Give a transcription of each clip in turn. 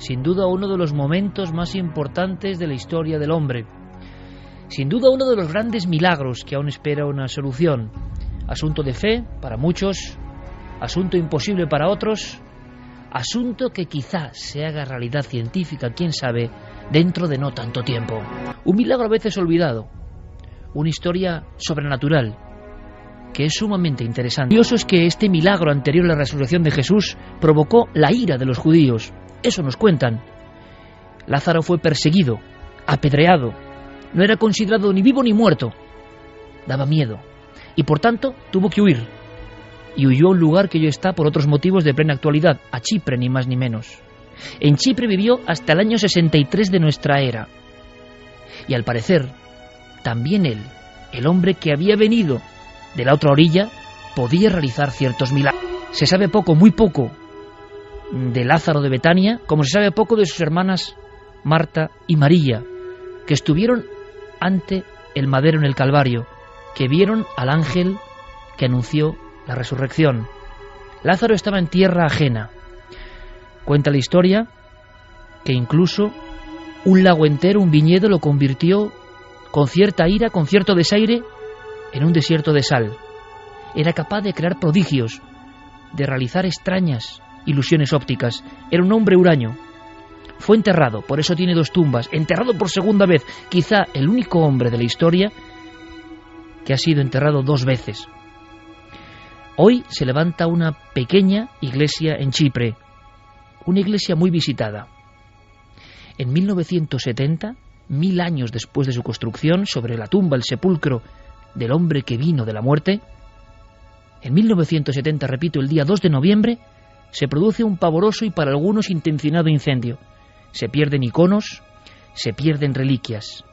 sin duda uno de los momentos más importantes de la historia del hombre, sin duda uno de los grandes milagros que aún espera una solución, asunto de fe para muchos, asunto imposible para otros, asunto que quizá se haga realidad científica, quién sabe, dentro de no tanto tiempo. Un milagro a veces olvidado, una historia sobrenatural que es sumamente interesante. Lo curioso es que este milagro anterior a la resurrección de Jesús provocó la ira de los judíos. Eso nos cuentan. Lázaro fue perseguido, apedreado, no era considerado ni vivo ni muerto. Daba miedo y por tanto tuvo que huir. Y huyó a un lugar que hoy está por otros motivos de plena actualidad, a Chipre, ni más ni menos. En Chipre vivió hasta el año 63 de nuestra era. Y al parecer, también él, el hombre que había venido de la otra orilla, podía realizar ciertos milagros. Se sabe poco, muy poco, de Lázaro de Betania, como se sabe poco de sus hermanas Marta y María, que estuvieron ante el madero en el Calvario, que vieron al ángel que anunció la resurrección. Lázaro estaba en tierra ajena. Cuenta la historia que incluso un lago entero, un viñedo, lo convirtió con cierta ira, con cierto desaire, en un desierto de sal. Era capaz de crear prodigios, de realizar extrañas ilusiones ópticas. Era un hombre huraño. Fue enterrado, por eso tiene 2 tumbas, enterrado por segunda vez, quizá el único hombre de la historia que ha sido enterrado 2 veces. Hoy se levanta una pequeña iglesia en Chipre, una iglesia muy visitada. En 1970, 1000 años después de su construcción, sobre la tumba, el sepulcro del hombre que vino de la muerte, en 1970, repito, el día 2 de noviembre, se produce un pavoroso y para algunos intencionado incendio. Se pierden iconos, se pierden reliquias.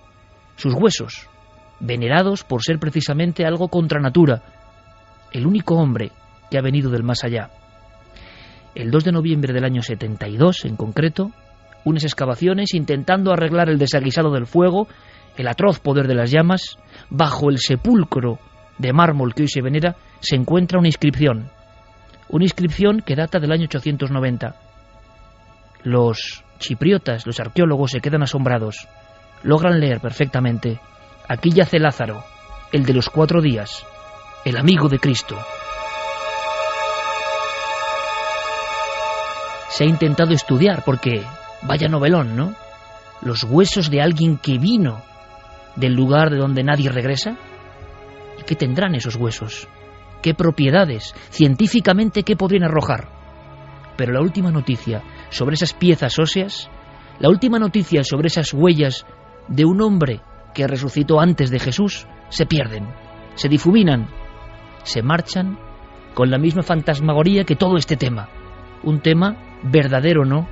Sus huesos, venerados por ser precisamente algo contra natura, el único hombre que ha venido del más allá. El 2 de noviembre del año 72, en concreto, unas excavaciones intentando arreglar el desaguisado del fuego, el atroz poder de las llamas, bajo el sepulcro de mármol que hoy se venera, se encuentra una inscripción que data del año 890. Los chipriotas, los arqueólogos, se quedan asombrados, logran leer perfectamente: aquí yace Lázaro, el de los 4 días, el amigo de Cristo. Se ha intentado estudiar porque, vaya novelón, ¿no? Los huesos de alguien que vino del lugar de donde nadie regresa. ¿Y qué tendrán esos huesos? ¿Qué propiedades? Científicamente, ¿qué podrían arrojar? Pero la última noticia sobre esas piezas óseas, la última noticia sobre esas huellas de un hombre que resucitó antes de Jesús, se pierden, se difuminan, se marchan con la misma fantasmagoría que todo este tema. Un tema verdadero, ¿no?,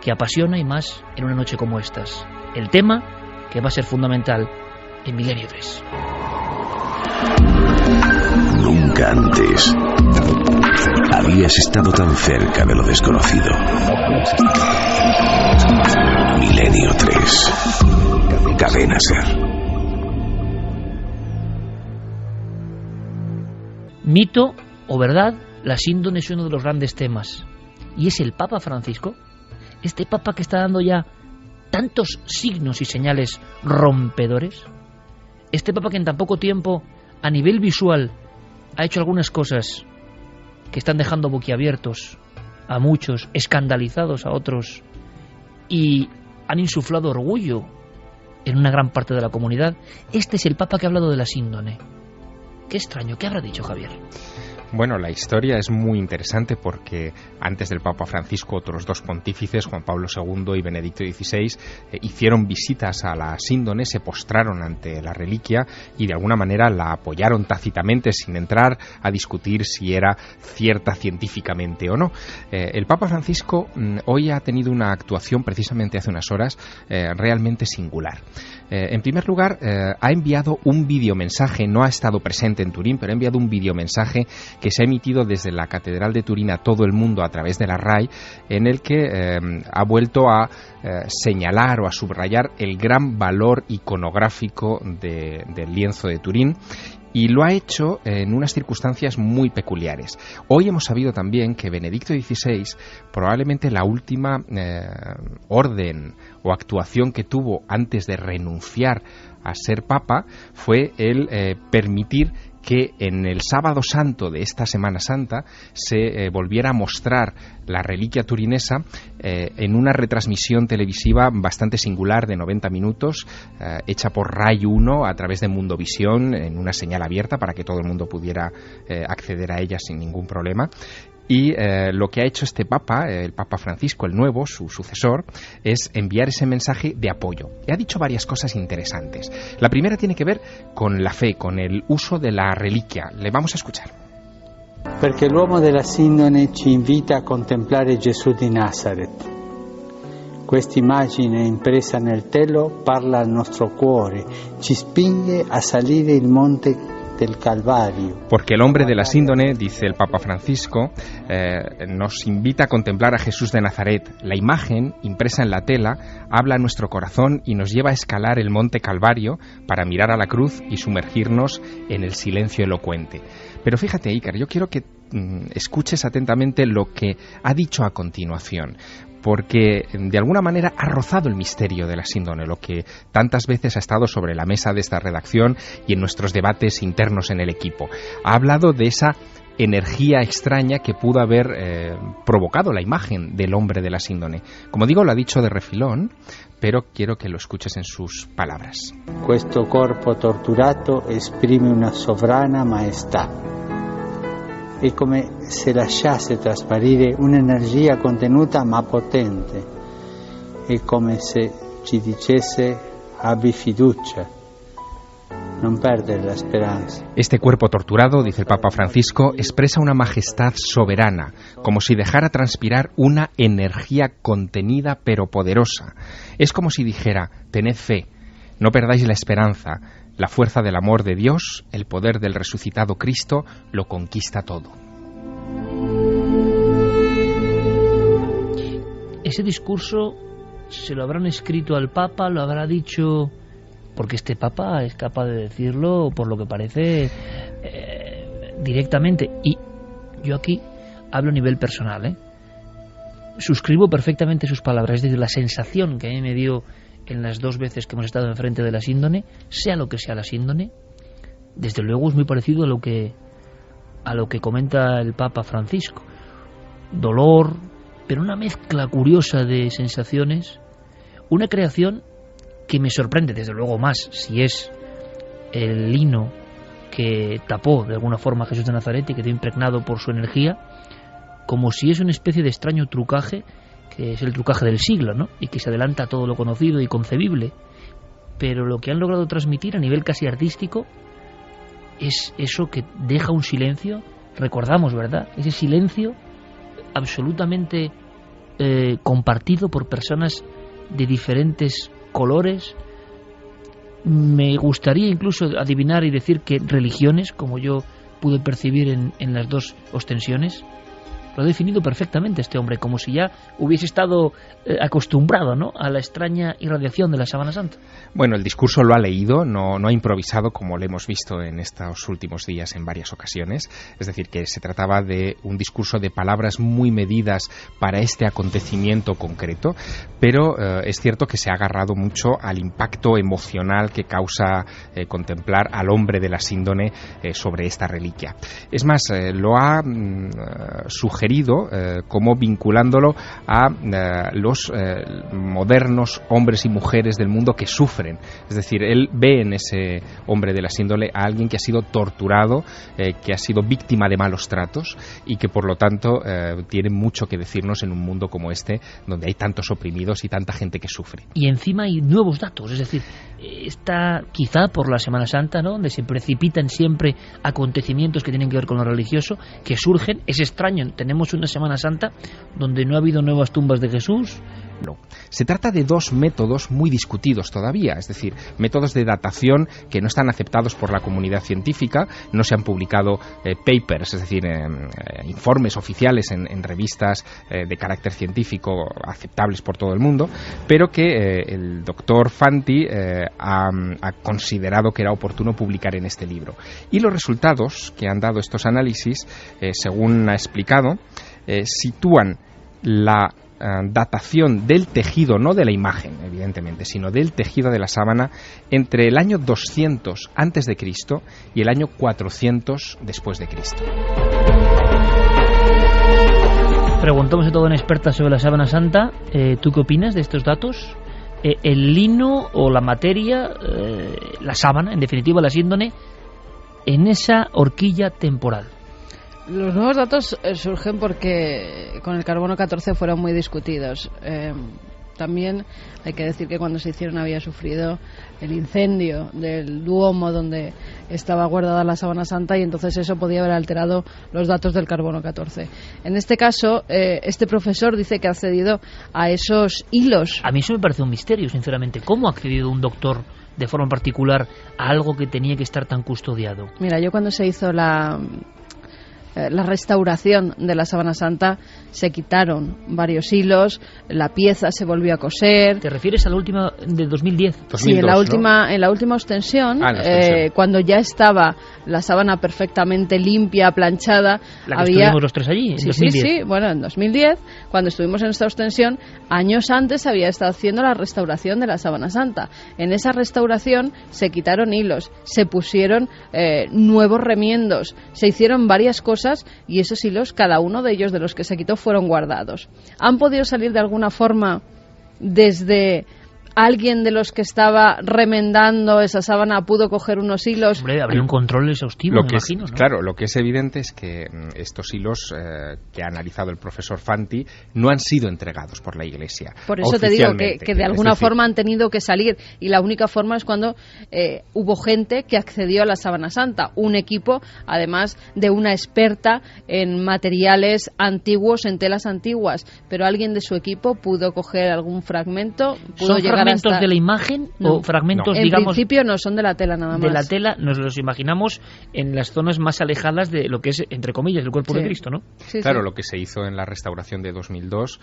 que apasiona, y más en una noche como estas. El tema que va a ser fundamental en Milenio 3. Nunca antes habías estado tan cerca de lo desconocido. Milenio 3. Cadena SER. Mito o verdad, la síndrome es uno de los grandes temas. Y es el Papa Francisco, este Papa que está dando ya tantos signos y señales rompedores, este Papa que en tan poco tiempo, a nivel visual, ha hecho algunas cosas que están dejando boquiabiertos a muchos, escandalizados a otros, y han insuflado orgullo en una gran parte de la comunidad. Este es el Papa que ha hablado de la síndrome. Qué extraño, ¿qué habrá dicho Javier? Bueno, la historia es muy interesante porque antes del Papa Francisco otros 2 pontífices, Juan Pablo II y Benedicto XVI, hicieron visitas a la síndone, se postraron ante la reliquia y de alguna manera la apoyaron tácitamente sin entrar a discutir si era cierta científicamente o no. El Papa Francisco hoy ha tenido una actuación precisamente hace unas horas realmente singular. En primer lugar, ha enviado un videomensaje, no ha estado presente en Turín, pero ha enviado un videomensaje que se ha emitido desde la Catedral de Turín a todo el mundo a través de la RAI, en el que ha vuelto a señalar o a subrayar el gran valor iconográfico del lienzo de Turín y lo ha hecho en unas circunstancias muy peculiares. Hoy hemos sabido también que Benedicto XVI, probablemente la última orden o actuación que tuvo antes de renunciar a ser papa, fue el permitir que en el sábado santo de esta Semana Santa se volviera a mostrar la reliquia turinesa en una retransmisión televisiva bastante singular de 90 minutos, hecha por Rai 1 a través de Mundovisión, en una señal abierta para que todo el mundo pudiera acceder a ella sin ningún problema. Y lo que ha hecho este Papa, el Papa Francisco, el nuevo, su sucesor, es enviar ese mensaje de apoyo. Y ha dicho varias cosas interesantes. La primera tiene que ver con la fe, con el uso de la reliquia. Le vamos a escuchar. Perché l'uomo della Sindone ci invita a contemplare Gesù di Nazareth. Questa immagine impressa nel telo parla al nostro cuore, ci spinge a salire il monte del Calvario. Porque el hombre de la síndone, dice el Papa Francisco, nos invita a contemplar a Jesús de Nazaret. La imagen, impresa en la tela, habla a nuestro corazón y nos lleva a escalar el monte Calvario para mirar a la cruz y sumergirnos en el silencio elocuente. Pero fíjate, Ícar, yo quiero que escuches atentamente lo que ha dicho a continuación, porque de alguna manera ha rozado el misterio de la síndone, lo que tantas veces ha estado sobre la mesa de esta redacción y en nuestros debates internos en el equipo. Ha hablado de esa energía extraña que pudo haber provocado la imagen del hombre de la síndone. Como digo, lo ha dicho de refilón, pero quiero que lo escuches en sus palabras. Questo corpo torturato esprime una sovrana maestà. È come se lasciasse trasparire un'energia contenuta ma potente. È come se ci dicesse abbi fiducia, non perdere la speranza. Este cuerpo torturado, dice el Papa Francisco, expresa una majestad soberana, como si dejara transpirar una energía contenida pero poderosa. Es como si dijera, tened fe, no perdáis la esperanza. La fuerza del amor de Dios, el poder del resucitado Cristo, lo conquista todo. Ese discurso se lo habrán escrito al Papa, lo habrá dicho, porque este Papa es capaz de decirlo, por lo que parece, directamente. Y yo aquí hablo a nivel personal, suscribo perfectamente sus palabras, es decir, la sensación que a mí me dio en las 2 veces que hemos estado enfrente de la síndone, sea lo que sea la síndone, desde luego es muy parecido a lo que comenta el Papa Francisco. Dolor, pero una mezcla curiosa de sensaciones, una creación que me sorprende, desde luego más, si es el lino que tapó de alguna forma a Jesús de Nazaret y quedó impregnado por su energía, como si es una especie de extraño trucaje, que es el trucaje del siglo, ¿no? Y que se adelanta a todo lo conocido y concebible. Pero lo que han logrado transmitir a nivel casi artístico es eso que deja un silencio, recordamos, ¿verdad? Ese silencio absolutamente compartido por personas de diferentes colores. Me gustaría incluso adivinar y decir que religiones, como yo pude percibir en las 2 ostensiones. Lo ha definido perfectamente este hombre, como si ya hubiese estado acostumbrado, ¿no?, a la extraña irradiación de la Sábana Santa. Bueno, el discurso lo ha leído, no ha improvisado como lo hemos visto en estos últimos días en varias ocasiones. Es decir, que se trataba de un discurso de palabras muy medidas para este acontecimiento concreto, pero es cierto que se ha agarrado mucho al impacto emocional que causa contemplar al hombre de la síndone sobre esta reliquia. Es más, lo ha sugerido como vinculándolo a los modernos hombres y mujeres del mundo que sufren. Es decir, él ve en ese hombre de la síndole a alguien que ha sido torturado, que ha sido víctima de malos tratos y que por lo tanto tiene mucho que decirnos en un mundo como este, donde hay tantos oprimidos y tanta gente que sufre. Y encima hay nuevos datos, es decir, está quizá por la Semana Santa, ¿no?, donde se precipitan siempre acontecimientos que tienen que ver con lo religioso, que surgen. Es extraño, tenemos tenemos una Semana Santa donde no ha habido nuevas tumbas de Jesús. Se trata de dos métodos muy discutidos todavía, es decir, métodos de datación que no están aceptados por la comunidad científica, no se han publicado papers, es decir, informes oficiales en revistas de carácter científico aceptables por todo el mundo, pero que el doctor Fanti ha considerado que era oportuno publicar en este libro. Y los resultados que han dado estos análisis, según ha explicado, sitúan la datación del tejido, no de la imagen, evidentemente, sino del tejido de la sábana entre el año 200 antes de Cristo y el año 400 después de Cristo. Preguntamos a toda una experta sobre la Sábana Santa. ¿Tú qué opinas de estos datos? El lino o la materia, la sábana, en definitiva la síndone, en esa horquilla temporal. Los nuevos datos surgen porque con el carbono 14 fueron muy discutidos. También hay que decir que cuando se hicieron había sufrido el incendio del Duomo donde estaba guardada la Sábana Santa, y entonces eso podía haber alterado los datos del carbono 14. En este caso, este profesor dice que ha accedido a esos hilos. A mí eso me parece un misterio, sinceramente. ¿Cómo ha accedido un doctor de forma particular a algo que tenía que estar tan custodiado? Mira, yo cuando se hizo la restauración de la Sábana Santa se quitaron varios hilos, la pieza se volvió a coser. ¿Te refieres a la última de 2010? 2002, sí, en la ¿no? última ostensión, extensión. cuando ya estaba la sábana perfectamente limpia, planchada, La que estuvimos los tres allí, en sí, 2010. Sí, bueno, en 2010, cuando estuvimos en esta ostensión, años antes había estado haciendo la restauración de la Sábana Santa. En esa restauración se quitaron hilos, se pusieron nuevos remiendos, se hicieron varias cosas, y esos hilos, cada uno de ellos de los que se quitó, fueron guardados. ¿Han podido salir de alguna forma desde alguien de los que estaba remendando esa sábana? ¿Pudo coger unos hilos? Hombre, habría un control exhaustivo, me imagino, ¿no? Claro, lo que es evidente es que estos hilos que ha analizado el profesor Fanti no han sido entregados por la Iglesia. Por eso te digo que de alguna forma han tenido que salir, y la única forma es cuando hubo gente que accedió a la Sábana Santa, un equipo, además de una experta en materiales antiguos, en telas antiguas, pero alguien de su equipo pudo coger algún fragmento, pudo llegar ¿Fragmentos de la imagen o fragmentos, digamos? En principio no, son de la tela nada más. De la tela nos los imaginamos en las zonas más alejadas de lo que es, entre comillas, el cuerpo de Cristo, ¿no? Sí, claro, sí. Lo que se hizo en la restauración de 2002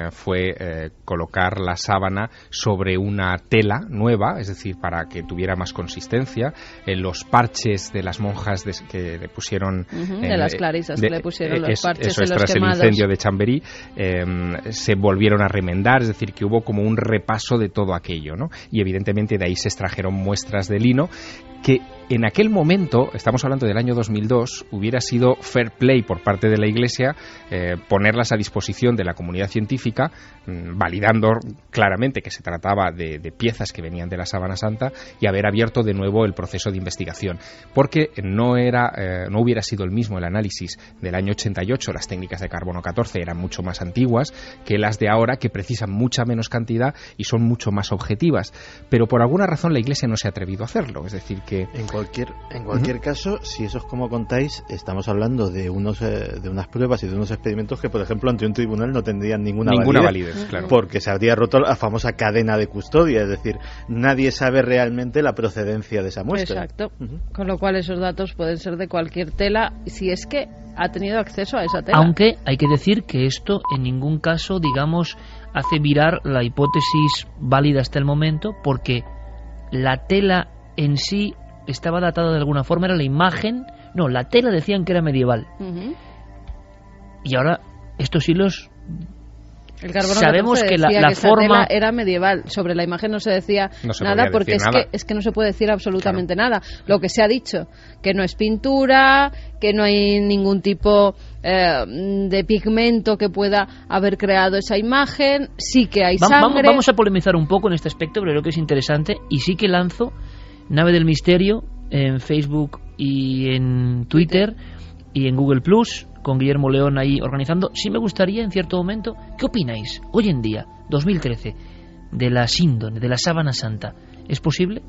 fue colocar la sábana sobre una tela nueva, es decir, para que tuviera más consistencia. Los parches de las monjas que le pusieron... de las clarisas que le pusieron los parches eso en los tras quemados. El incendio de Chamberí, se volvieron a remendar, es decir, que hubo como un repaso de todo aquello, ¿no? Y evidentemente de ahí se extrajeron muestras de lino que en aquel momento, estamos hablando del año 2002, hubiera sido fair play por parte de la Iglesia ponerlas a disposición de la comunidad científica, validando claramente que se trataba de piezas que venían de la Sábana Santa, y haber abierto de nuevo el proceso de investigación, porque no hubiera sido el mismo el análisis del año 88, las técnicas de carbono 14 eran mucho más antiguas que las de ahora, que precisan mucha menos cantidad y son mucho más objetivas, pero por alguna razón la Iglesia no se ha atrevido a hacerlo, es decir que... En cualquier caso, si eso es como contáis, estamos hablando de unas pruebas y de unos experimentos que, por ejemplo, ante un tribunal no tendrían ninguna validez, claro. Porque se habría roto la famosa cadena de custodia, es decir, nadie sabe realmente la procedencia de esa muestra. Exacto, con lo cual esos datos pueden ser de cualquier tela, si es que ha tenido acceso a esa tela. Aunque hay que decir que esto en ningún caso, digamos, hace virar la hipótesis válida hasta el momento, porque la tela en sí estaba datada de alguna forma, era la imagen, no, la tela decían que era medieval. Y ahora estos hilos, el carbono sabemos que la que forma era medieval. Sobre la imagen no se decía nada, porque es que no se puede decir absolutamente nada. Lo que se ha dicho, que no es pintura, que no hay ningún tipo de pigmento que pueda haber creado esa imagen, sí que hay sangre. Vamos a polemizar un poco en este aspecto, pero creo que es interesante, y sí que lanzo Nave del Misterio en Facebook y en Twitter y en Google Plus, con Guillermo León ahí organizando. Sí me gustaría en cierto momento, ¿qué opináis hoy en día, 2013, de la síndone, de la Sábana Santa? ¿Es posible?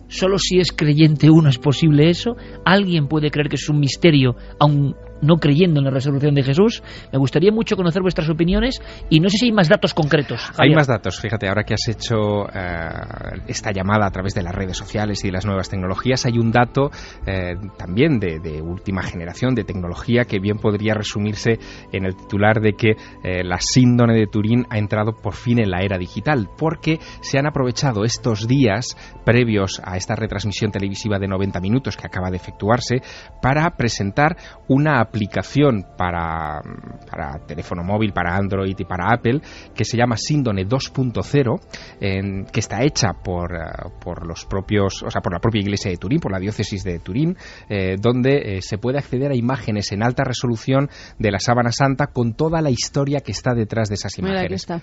Solo si es creyente uno es posible eso. ¿Alguien puede creer que es un misterio, aun no creyendo en la resurrección de Jesús. Me gustaría mucho conocer vuestras opiniones y no sé si hay más datos concretos. Javier. Hay más datos, fíjate, ahora que has hecho esta llamada a través de las redes sociales y de las nuevas tecnologías, hay un dato también de última generación de tecnología que bien podría resumirse en el titular de que la síndone de Turín ha entrado por fin en la era digital, porque se han aprovechado estos días previos a esta retransmisión televisiva de 90 minutos que acaba de efectuarse para presentar una aplicación para teléfono móvil, para Android y para Apple, que se llama Síndone 2.0, que está hecha por los propios, o sea, por la propia Iglesia de Turín, por la diócesis de Turín, donde se puede acceder a imágenes en alta resolución de la Sábana Santa con toda la historia que está detrás de esas imágenes. Mira, aquí está.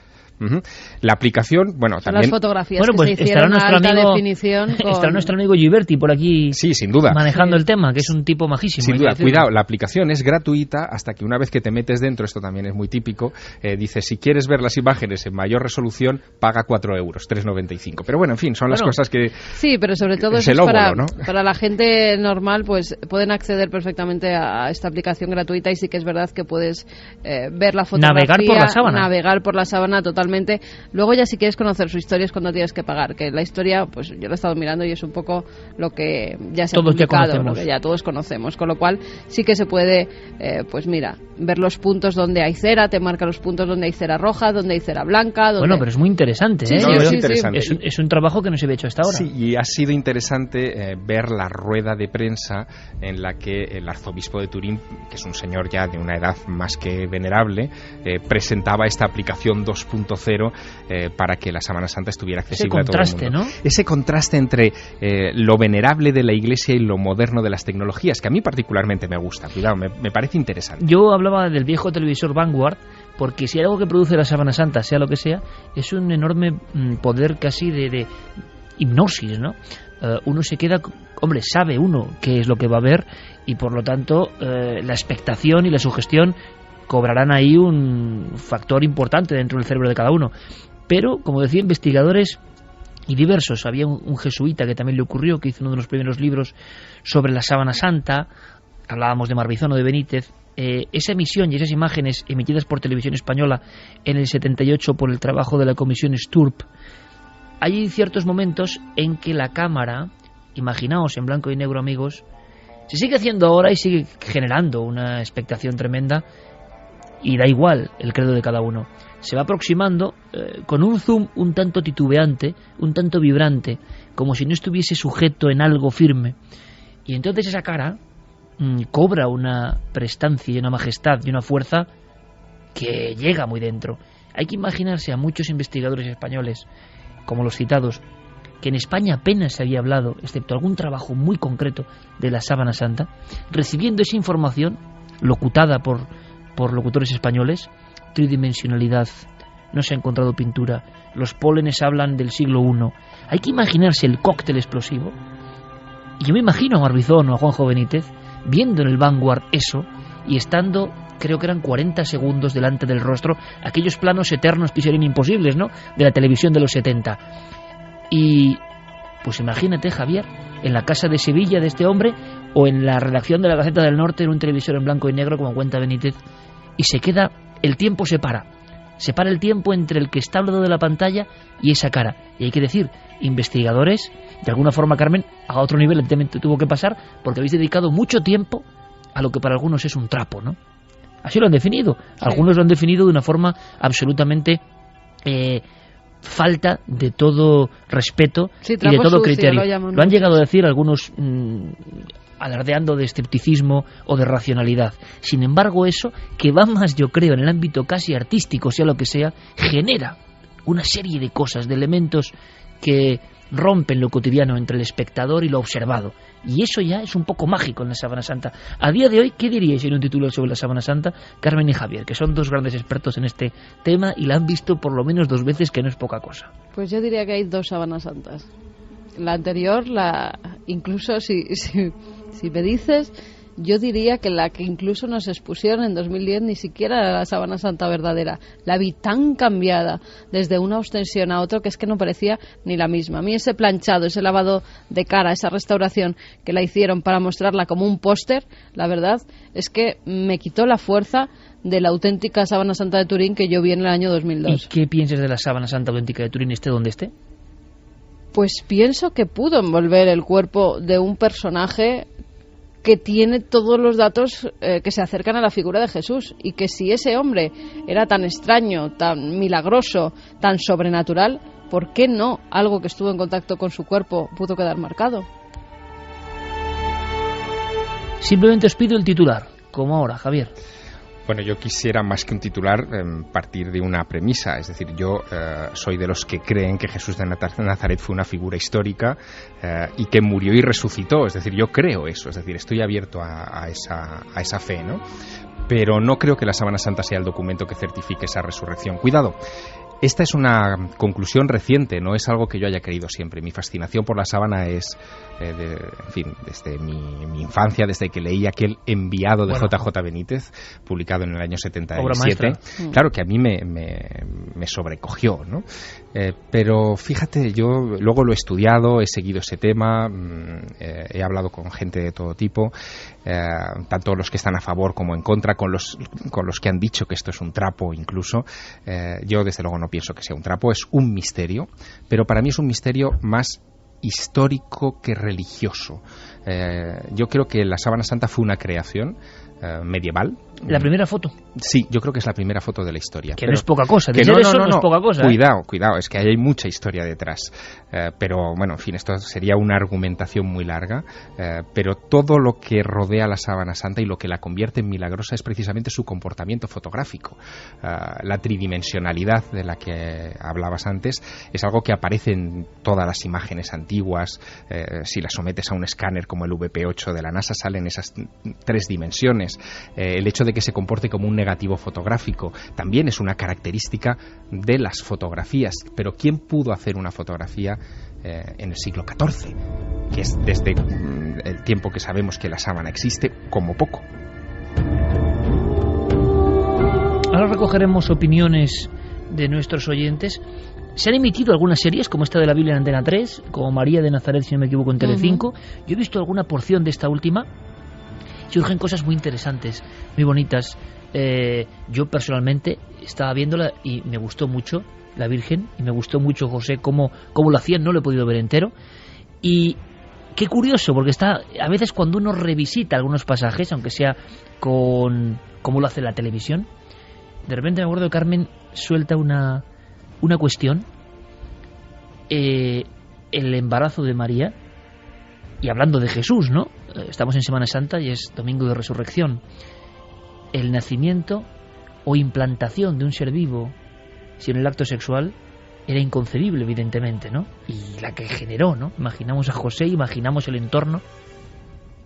La aplicación, bueno, son también... las fotografías bueno, pues que se hicieron a alta definición. Estará nuestro amigo Giberti por aquí, sí, sin duda, manejando el tema, que es un tipo majísimo. Sin duda, cuidado, la aplicación es gratuita hasta que una vez que te metes dentro, esto también es muy típico, dice, si quieres ver las imágenes en mayor resolución, paga 4 euros, 3,95. Pero bueno, en fin, son las cosas que... Sí, pero sobre todo es eso el es óvulo, ¿no? Para la gente normal, pues pueden acceder perfectamente a esta aplicación gratuita y sí que es verdad que puedes ver la fotografía, navegar por la sábana totalmente. Luego ya si quieres conocer su historia es cuando tienes que pagar, que la historia, pues yo la he estado mirando y es un poco lo que ya se ha publicado, lo que ya todos conocemos, con lo cual sí que se puede, pues mira, ver los puntos donde hay cera, te marca los puntos donde hay cera roja, donde hay cera blanca. Bueno, pero es muy interesante, ¿eh? Sí. Es un trabajo que no se había hecho hasta ahora. Sí, y ha sido interesante ver la rueda de prensa en la que el arzobispo de Turín, que es un señor ya de una edad más que venerable, presentaba esta aplicación 2.0 para que la Sábana Santa estuviera accesible a todo el mundo. ¿No? Ese contraste entre lo venerable de la Iglesia y lo moderno de las tecnologías, que a mí particularmente me gusta, cuidado, me parece interesante. Yo hablaba del viejo televisor Vanguard, porque si hay algo que produce la Sábana Santa, sea lo que sea, es un enorme poder casi de hipnosis, ¿no? Uno se queda, hombre, sabe uno qué es lo que va a ver y por lo tanto la expectación y la sugestión cobrarán ahí un factor importante dentro del cerebro de cada uno. Pero, como decía, investigadores y diversos. Había un jesuita que también le ocurrió, que hizo uno de los primeros libros sobre la Sábana Santa. Hablábamos de Marbizono, de Benítez. Esa emisión y esas imágenes emitidas por Televisión Española en el 78 por el trabajo de la Comisión Sturp, hay ciertos momentos en que la cámara, imaginaos en blanco y negro, amigos, se sigue haciendo ahora y sigue generando una expectación tremenda y da igual el credo de cada uno. Se va aproximando con un zoom un tanto titubeante, un tanto vibrante, como si no estuviese sujeto en algo firme. Y entonces esa cara cobra una prestancia y una majestad y una fuerza que llega muy dentro. Hay que imaginarse a muchos investigadores españoles, como los citados, que en España apenas se había hablado, excepto algún trabajo muy concreto de la Sábana Santa, recibiendo esa información locutada por locutores españoles. Tridimensionalidad, no se ha encontrado pintura, los pólenes hablan del siglo I. Hay que imaginarse el cóctel explosivo. Y yo me imagino a Marbizón o a Juanjo Benítez viendo en el Vanguard eso y estando, creo que eran 40 segundos delante del rostro, aquellos planos eternos que serían imposibles, ¿no?, de la televisión de los 70. Y pues imagínate, Javier, en la casa de Sevilla de este hombre o en la redacción de la Gaceta del Norte en un televisor en blanco y negro, como cuenta Benítez, y se queda, el tiempo se para el tiempo entre el que está al lado de la pantalla y esa cara. Y hay que decir, investigadores, de alguna forma, Carmen, a otro nivel evidentemente tuvo que pasar, porque habéis dedicado mucho tiempo a lo que para algunos es un trapo, ¿no? Así lo han definido. Sí. Algunos lo han definido de una forma absolutamente falta de todo respeto, sí, y de todo sucio, criterio. Lo han llegado a decir algunos alardeando de escepticismo o de racionalidad. Sin embargo, eso, que va más, yo creo, en el ámbito casi artístico, sea lo que sea, genera una serie de cosas, de elementos que rompen lo cotidiano entre el espectador y lo observado. Y eso ya es un poco mágico en la Sábana Santa. A día de hoy, ¿qué diríais en un título sobre la Sábana Santa? Carmen y Javier, que son dos grandes expertos en este tema y la han visto por lo menos 2 veces, que no es poca cosa. Pues yo diría que hay 2 Sábanas Santas. La anterior, incluso si me dices, Yo diría que la que incluso nos expusieron en 2010 ni siquiera era la sábana santa verdadera. La vi tan cambiada desde una ostensión a otra que es que no parecía ni la misma. A mí ese planchado, ese lavado de cara, esa restauración que la hicieron para mostrarla como un póster, la verdad es que me quitó la fuerza de la auténtica sábana santa de Turín que yo vi en el año 2002. ¿Y qué piensas de la sábana santa auténtica de Turín, esté donde esté? Pues pienso que pudo envolver el cuerpo de un personaje que tiene todos los datos que se acercan a la figura de Jesús, y que si ese hombre era tan extraño, tan milagroso, tan sobrenatural, ¿por qué no algo que estuvo en contacto con su cuerpo pudo quedar marcado? Simplemente os pido el titular, como ahora, Javier. Bueno, yo quisiera, más que un titular, partir de una premisa. Es decir, yo soy de los que creen que Jesús de Nazaret fue una figura histórica y que murió y resucitó. Es decir, yo creo eso. Es decir, estoy abierto a esa fe, ¿no? Pero no creo que la Sábana Santa sea el documento que certifique esa resurrección. Cuidado. Esta es una conclusión reciente, no es algo que yo haya creído siempre. Mi fascinación por la sábana es, desde mi infancia, desde que leí aquel Enviado de JJ Benítez, publicado en el año 77. Claro que a mí me sobrecogió, ¿no? Pero fíjate, yo luego lo he estudiado, he seguido ese tema, he hablado con gente de todo tipo, tanto los que están a favor como en contra, con los que han dicho que esto es un trapo incluso. Yo desde luego no pienso que sea un trapo, es un misterio, pero para mí es un misterio más histórico que religioso. Yo creo que la Sábana Santa fue una creación medieval. ¿La primera foto? Sí, yo creo que es la primera foto de la historia. Que no es poca cosa, de no es poca cosa. Cuidado, es que ahí hay mucha historia detrás. Pero bueno, en fin, esto sería una argumentación muy larga, pero todo lo que rodea la Sábana Santa y lo que la convierte en milagrosa es precisamente su comportamiento fotográfico. La tridimensionalidad de la que hablabas antes es algo que aparece en todas las imágenes antiguas. Si las sometes a un escáner como el VP8 de la NASA, salen esas 3 dimensiones. El hecho de que se comporte como un negativo fotográfico también es una característica de las fotografías. Pero ¿quién pudo hacer una fotografía en el siglo XIV? Que es desde el tiempo que sabemos que la sábana existe, como poco. Ahora recogeremos opiniones de nuestros oyentes. Se han emitido algunas series, como esta de la Biblia en Antena 3, como María de Nazaret, si no me equivoco, en Telecinco. Yo he visto alguna porción de esta última. Surgen cosas muy interesantes, muy bonitas. Yo personalmente estaba viéndola y me gustó mucho la Virgen, y me gustó mucho José cómo lo hacían. No lo he podido ver entero. Y qué curioso, porque a veces cuando uno revisita algunos pasajes, aunque sea como lo hace la televisión, de repente me acuerdo que Carmen suelta una cuestión, el embarazo de María, y hablando de Jesús, ¿no? Estamos en Semana Santa y es Domingo de Resurrección. El nacimiento o implantación de un ser vivo sin el acto sexual era inconcebible, evidentemente, ¿no? Y la que generó, ¿no? Imaginamos a José, imaginamos el entorno,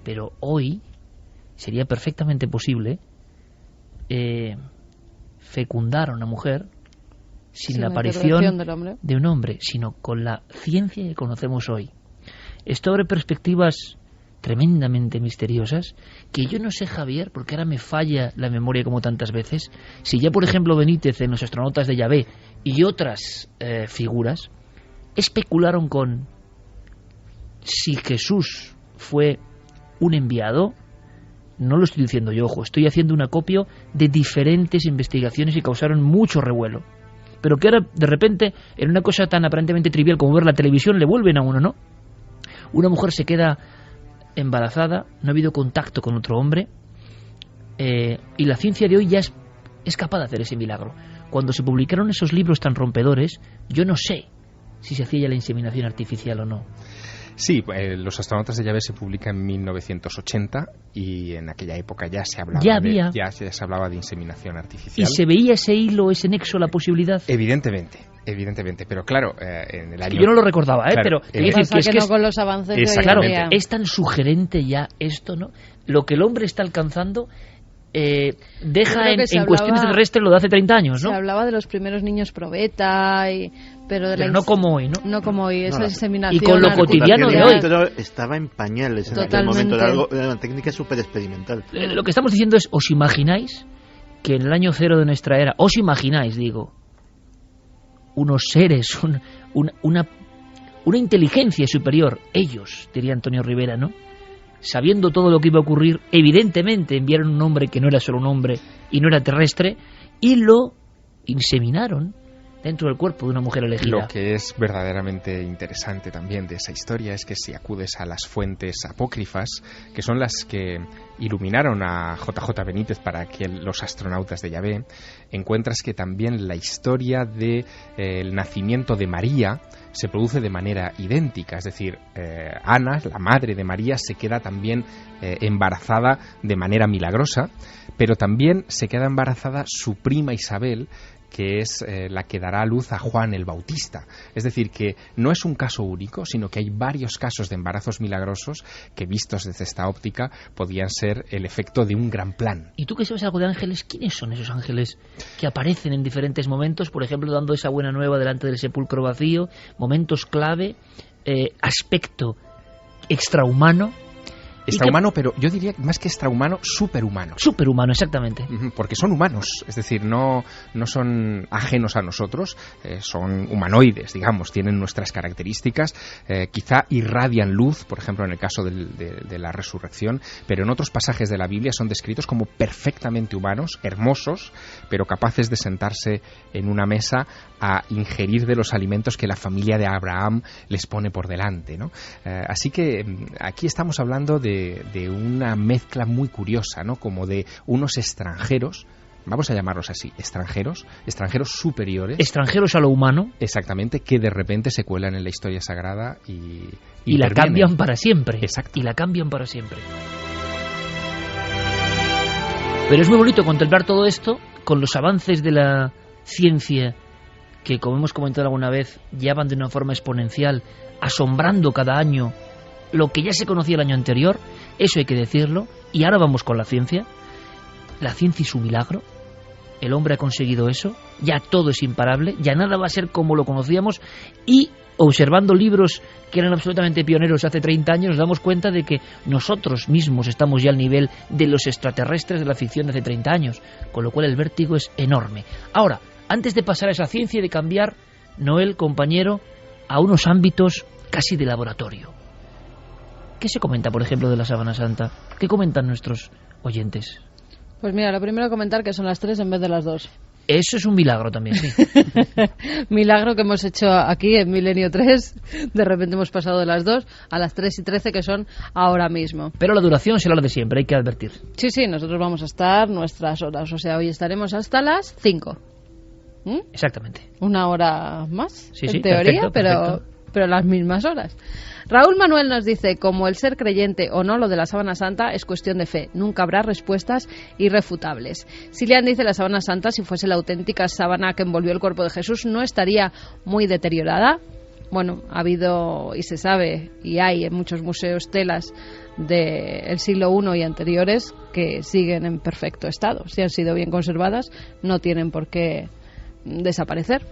pero hoy sería perfectamente posible fecundar a una mujer sin la aparición de un hombre, sino con la ciencia que conocemos hoy. Esto abre perspectivas tremendamente misteriosas que yo no sé, Javier, porque ahora me falla la memoria como tantas veces, si ya por ejemplo Benítez en los astronautas de Yahvé y otras figuras especularon con si Jesús fue un enviado. No lo estoy diciendo yo, ojo, estoy haciendo un acopio de diferentes investigaciones que causaron mucho revuelo, pero que ahora de repente en una cosa tan aparentemente trivial como ver la televisión le vuelven a uno, ¿no? Una mujer se queda embarazada, no ha habido contacto con otro hombre, y la ciencia de hoy ya es capaz de hacer ese milagro. Cuando se publicaron esos libros tan rompedores, yo no sé si se hacía ya la inseminación artificial o no. Sí, Los astronautas de Yahvé se publica en 1980 y en aquella época ya se hablaba ya se hablaba de inseminación artificial. ¿Y se veía ese hilo, ese nexo, la posibilidad? Evidentemente, pero claro, en el año... Yo no lo recordaba, claro, pero es que no con los avances de claro, es tan sugerente ya esto, ¿no? Lo que el hombre está alcanzando deja en cuestiones terrestres lo de hace 30 años, ¿no? Se hablaba de los primeros niños probeta, pero no como hoy, ¿no? No como hoy, esa diseminación. Y con lo cotidiano de hoy. Estaba en pañales en Totalmente. aquel momento, era una técnica súper experimental. Lo que estamos diciendo es, ¿os imagináis que en el año cero de nuestra era, os imagináis, digo, unos seres, una inteligencia superior, ellos, diría Antonio Rivera, ¿no? Sabiendo todo lo que iba a ocurrir, evidentemente enviaron un hombre que no era solo un hombre y no era terrestre, y lo inseminaron dentro del cuerpo de una mujer elegida. Lo que es verdaderamente interesante también de esa historia es que si acudes a las fuentes apócrifas, que son las que iluminaron a JJ Benítez para que los astronautas de Yahvé, encuentras que también la historia del nacimiento de María se produce de manera idéntica, es decir, Ana, la madre de María, se queda también embarazada de manera milagrosa, pero también se queda embarazada su prima Isabel, que es la que dará a luz a Juan el Bautista. Es decir, que no es un caso único, sino que hay varios casos de embarazos milagrosos que, vistos desde esta óptica, podían ser el efecto de un gran plan. ¿Y tú que sabes algo de ángeles? ¿Quiénes son esos ángeles que aparecen en diferentes momentos? Por ejemplo, dando esa buena nueva delante del sepulcro vacío, momentos clave, aspecto extrahumano. Extrahumano, pero yo diría más que extrahumano, superhumano. Superhumano, exactamente. Porque son humanos, es decir, no son ajenos a nosotros, son humanoides, digamos, tienen nuestras características, quizá irradian luz, por ejemplo, en el caso de la resurrección, pero en otros pasajes de la Biblia son descritos como perfectamente humanos, hermosos, pero capaces de sentarse en una mesa a ingerir de los alimentos que la familia de Abraham les pone por delante, ¿no? Así que aquí estamos hablando de una mezcla muy curiosa, ¿no? Como de unos extranjeros, vamos a llamarlos así, extranjeros superiores. Extranjeros a lo humano. Exactamente, que de repente se cuelan en la historia sagrada y la cambian para siempre. Exacto. Y la cambian para siempre. Pero es muy bonito contemplar todo esto con los avances de la ciencia que, como hemos comentado alguna vez, ya van de una forma exponencial, asombrando cada año lo que ya se conocía el año anterior. Eso hay que decirlo. Y ahora vamos con la ciencia. La ciencia y su milagro. El hombre ha conseguido eso. Ya todo es imparable. Ya nada va a ser como lo conocíamos. Y observando libros que eran absolutamente pioneros hace 30 años, nos damos cuenta de que nosotros mismos estamos ya al nivel de los extraterrestres de la ficción de hace 30 años. Con lo cual el vértigo es enorme. Ahora, antes de pasar a esa ciencia y de cambiar, Noel, compañero, a unos ámbitos casi de laboratorio. ¿Qué se comenta, por ejemplo, de la Sábana Santa? ¿Qué comentan nuestros oyentes? Pues mira, lo primero comentar que son las 3 en vez de las 2. Eso es un milagro también, sí. Milagro que hemos hecho aquí en Milenio 3. De repente hemos pasado de las 2 a las 3 y 13, que son ahora mismo. Pero la duración será la de siempre, hay que advertir. Sí, nosotros vamos a estar nuestras horas. O sea, hoy estaremos hasta las 5. Exactamente. Una hora más, sí, en teoría, perfecto. pero las mismas horas. Raúl Manuel nos dice, como el ser creyente o no, lo de la Sábana Santa es cuestión de fe. Nunca habrá respuestas irrefutables. Silian dice, la Sábana Santa, si fuese la auténtica sábana que envolvió el cuerpo de Jesús, ¿no estaría muy deteriorada? Bueno, ha habido, y se sabe, y hay en muchos museos telas del siglo I y anteriores que siguen en perfecto estado. Si han sido bien conservadas, no tienen por qué desaparecer.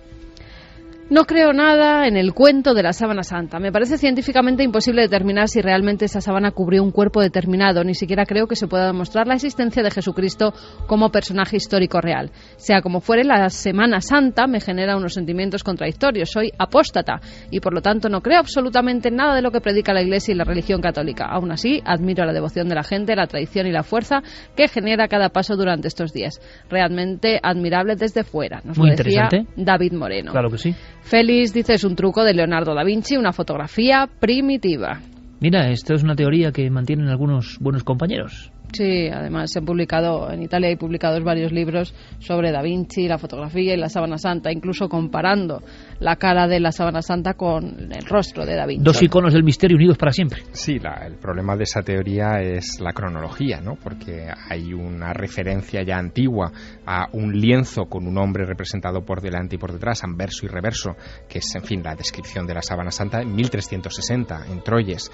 No creo nada en el cuento de la Sábana Santa. Me parece científicamente imposible determinar si realmente esa sábana cubrió un cuerpo determinado. Ni siquiera creo que se pueda demostrar la existencia de Jesucristo como personaje histórico real. Sea como fuere, la Semana Santa me genera unos sentimientos contradictorios. Soy apóstata y por lo tanto no creo absolutamente en nada de lo que predica la Iglesia y la religión católica. Aún así, admiro la devoción de la gente, la tradición y la fuerza que genera cada paso durante estos días. Realmente admirable desde fuera. Nos lo decía David Moreno. Claro que sí. Félix dice, es un truco de Leonardo da Vinci, una fotografía primitiva. Mira, esto es una teoría que mantienen algunos buenos compañeros. Sí, además se han publicado, en Italia hay publicados varios libros sobre Da Vinci, la fotografía y la Sábana Santa, incluso comparando la cara de la Sábana Santa con el rostro de Da Vinci. Dos iconos del misterio unidos para siempre. Sí, el problema de esa teoría es la cronología, ¿no? Porque hay una referencia ya antigua a un lienzo con un hombre representado por delante y por detrás, anverso y reverso, que es, en fin, la descripción de la Sábana Santa en 1360, en Troyes.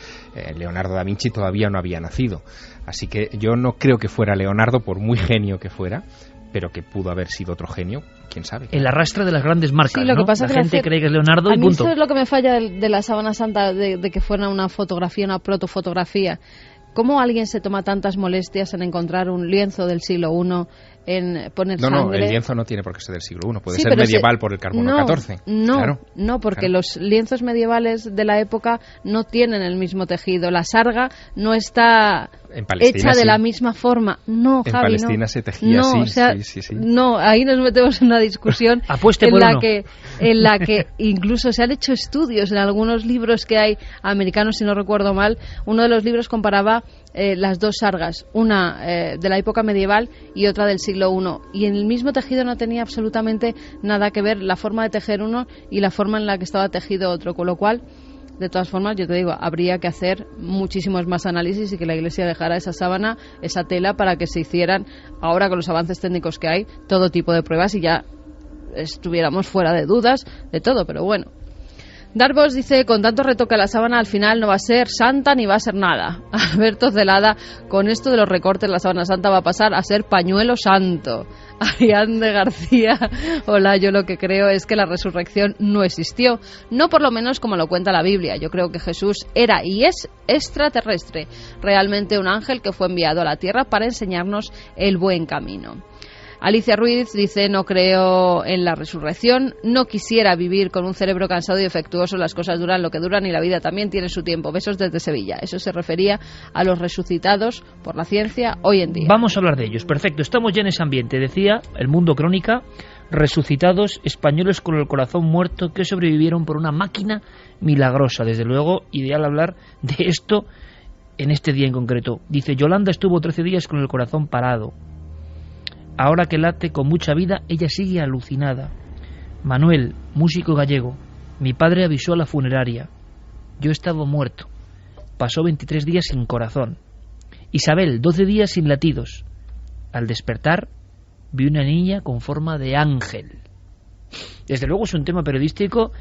Leonardo da Vinci todavía no había nacido. Así que yo yo no creo que fuera Leonardo, por muy genio que fuera, pero que pudo haber sido otro genio, quién sabe. El arrastre de las grandes marcas, sí, lo que ¿no? pasa La es que gente cree que es Leonardo y a mí punto. eso es lo que me falla de la Sábana Santa, de que fuera una fotografía, una protofotografía. ¿Cómo alguien se toma tantas molestias en encontrar un lienzo del siglo I, en poner sangre? No, el lienzo no tiene por qué ser del siglo I, puede ser medieval por el carbono 14. No, porque los lienzos medievales de la época no tienen el mismo tejido. La sarga no está hecha de la misma forma. No, en Javi, Palestina no. se tejía no, así, o sea, sí. No, ahí nos metemos en una discusión en la que incluso se han hecho estudios en algunos libros que hay americanos, si no recuerdo mal. Uno de los libros comparaba las dos sargas, una de la época medieval y otra del siglo I, y en el mismo tejido no tenía absolutamente nada que ver la forma de tejer uno y la forma en la que estaba tejido otro, con lo cual, de todas formas, yo te digo, habría que hacer muchísimos más análisis y que la Iglesia dejara esa sábana, esa tela, para que se hicieran, ahora con los avances técnicos que hay, todo tipo de pruebas y ya estuviéramos fuera de dudas de todo, pero bueno. Darbos dice, con tanto retoque a la sábana, al final no va a ser santa ni va a ser nada. Alberto Celada, con esto de los recortes, la sábana santa va a pasar a ser pañuelo santo. Arián de García, hola, yo lo que creo es que la resurrección no existió, no por lo menos como lo cuenta la Biblia. Yo creo que Jesús era y es extraterrestre, realmente un ángel que fue enviado a la tierra para enseñarnos el buen camino. Alicia Ruiz dice, no creo en la resurrección, no quisiera vivir con un cerebro cansado y defectuoso, las cosas duran lo que duran y la vida también tiene su tiempo. Besos desde Sevilla. Eso se refería a los resucitados por la ciencia hoy en día. Vamos a hablar de ellos, perfecto, estamos ya en ese ambiente. Decía El Mundo Crónica, resucitados españoles con el corazón muerto que sobrevivieron por una máquina milagrosa. Desde luego, ideal hablar de esto en este día en concreto. Dice, Yolanda estuvo 13 días con el corazón parado. Ahora que late con mucha vida, ella sigue alucinada. Manuel, músico gallego, mi padre avisó a la funeraria. Yo estaba muerto. Pasó 23 días sin corazón. Isabel, 12 días sin latidos. Al despertar, vi una niña con forma de ángel. Desde luego es un tema periodístico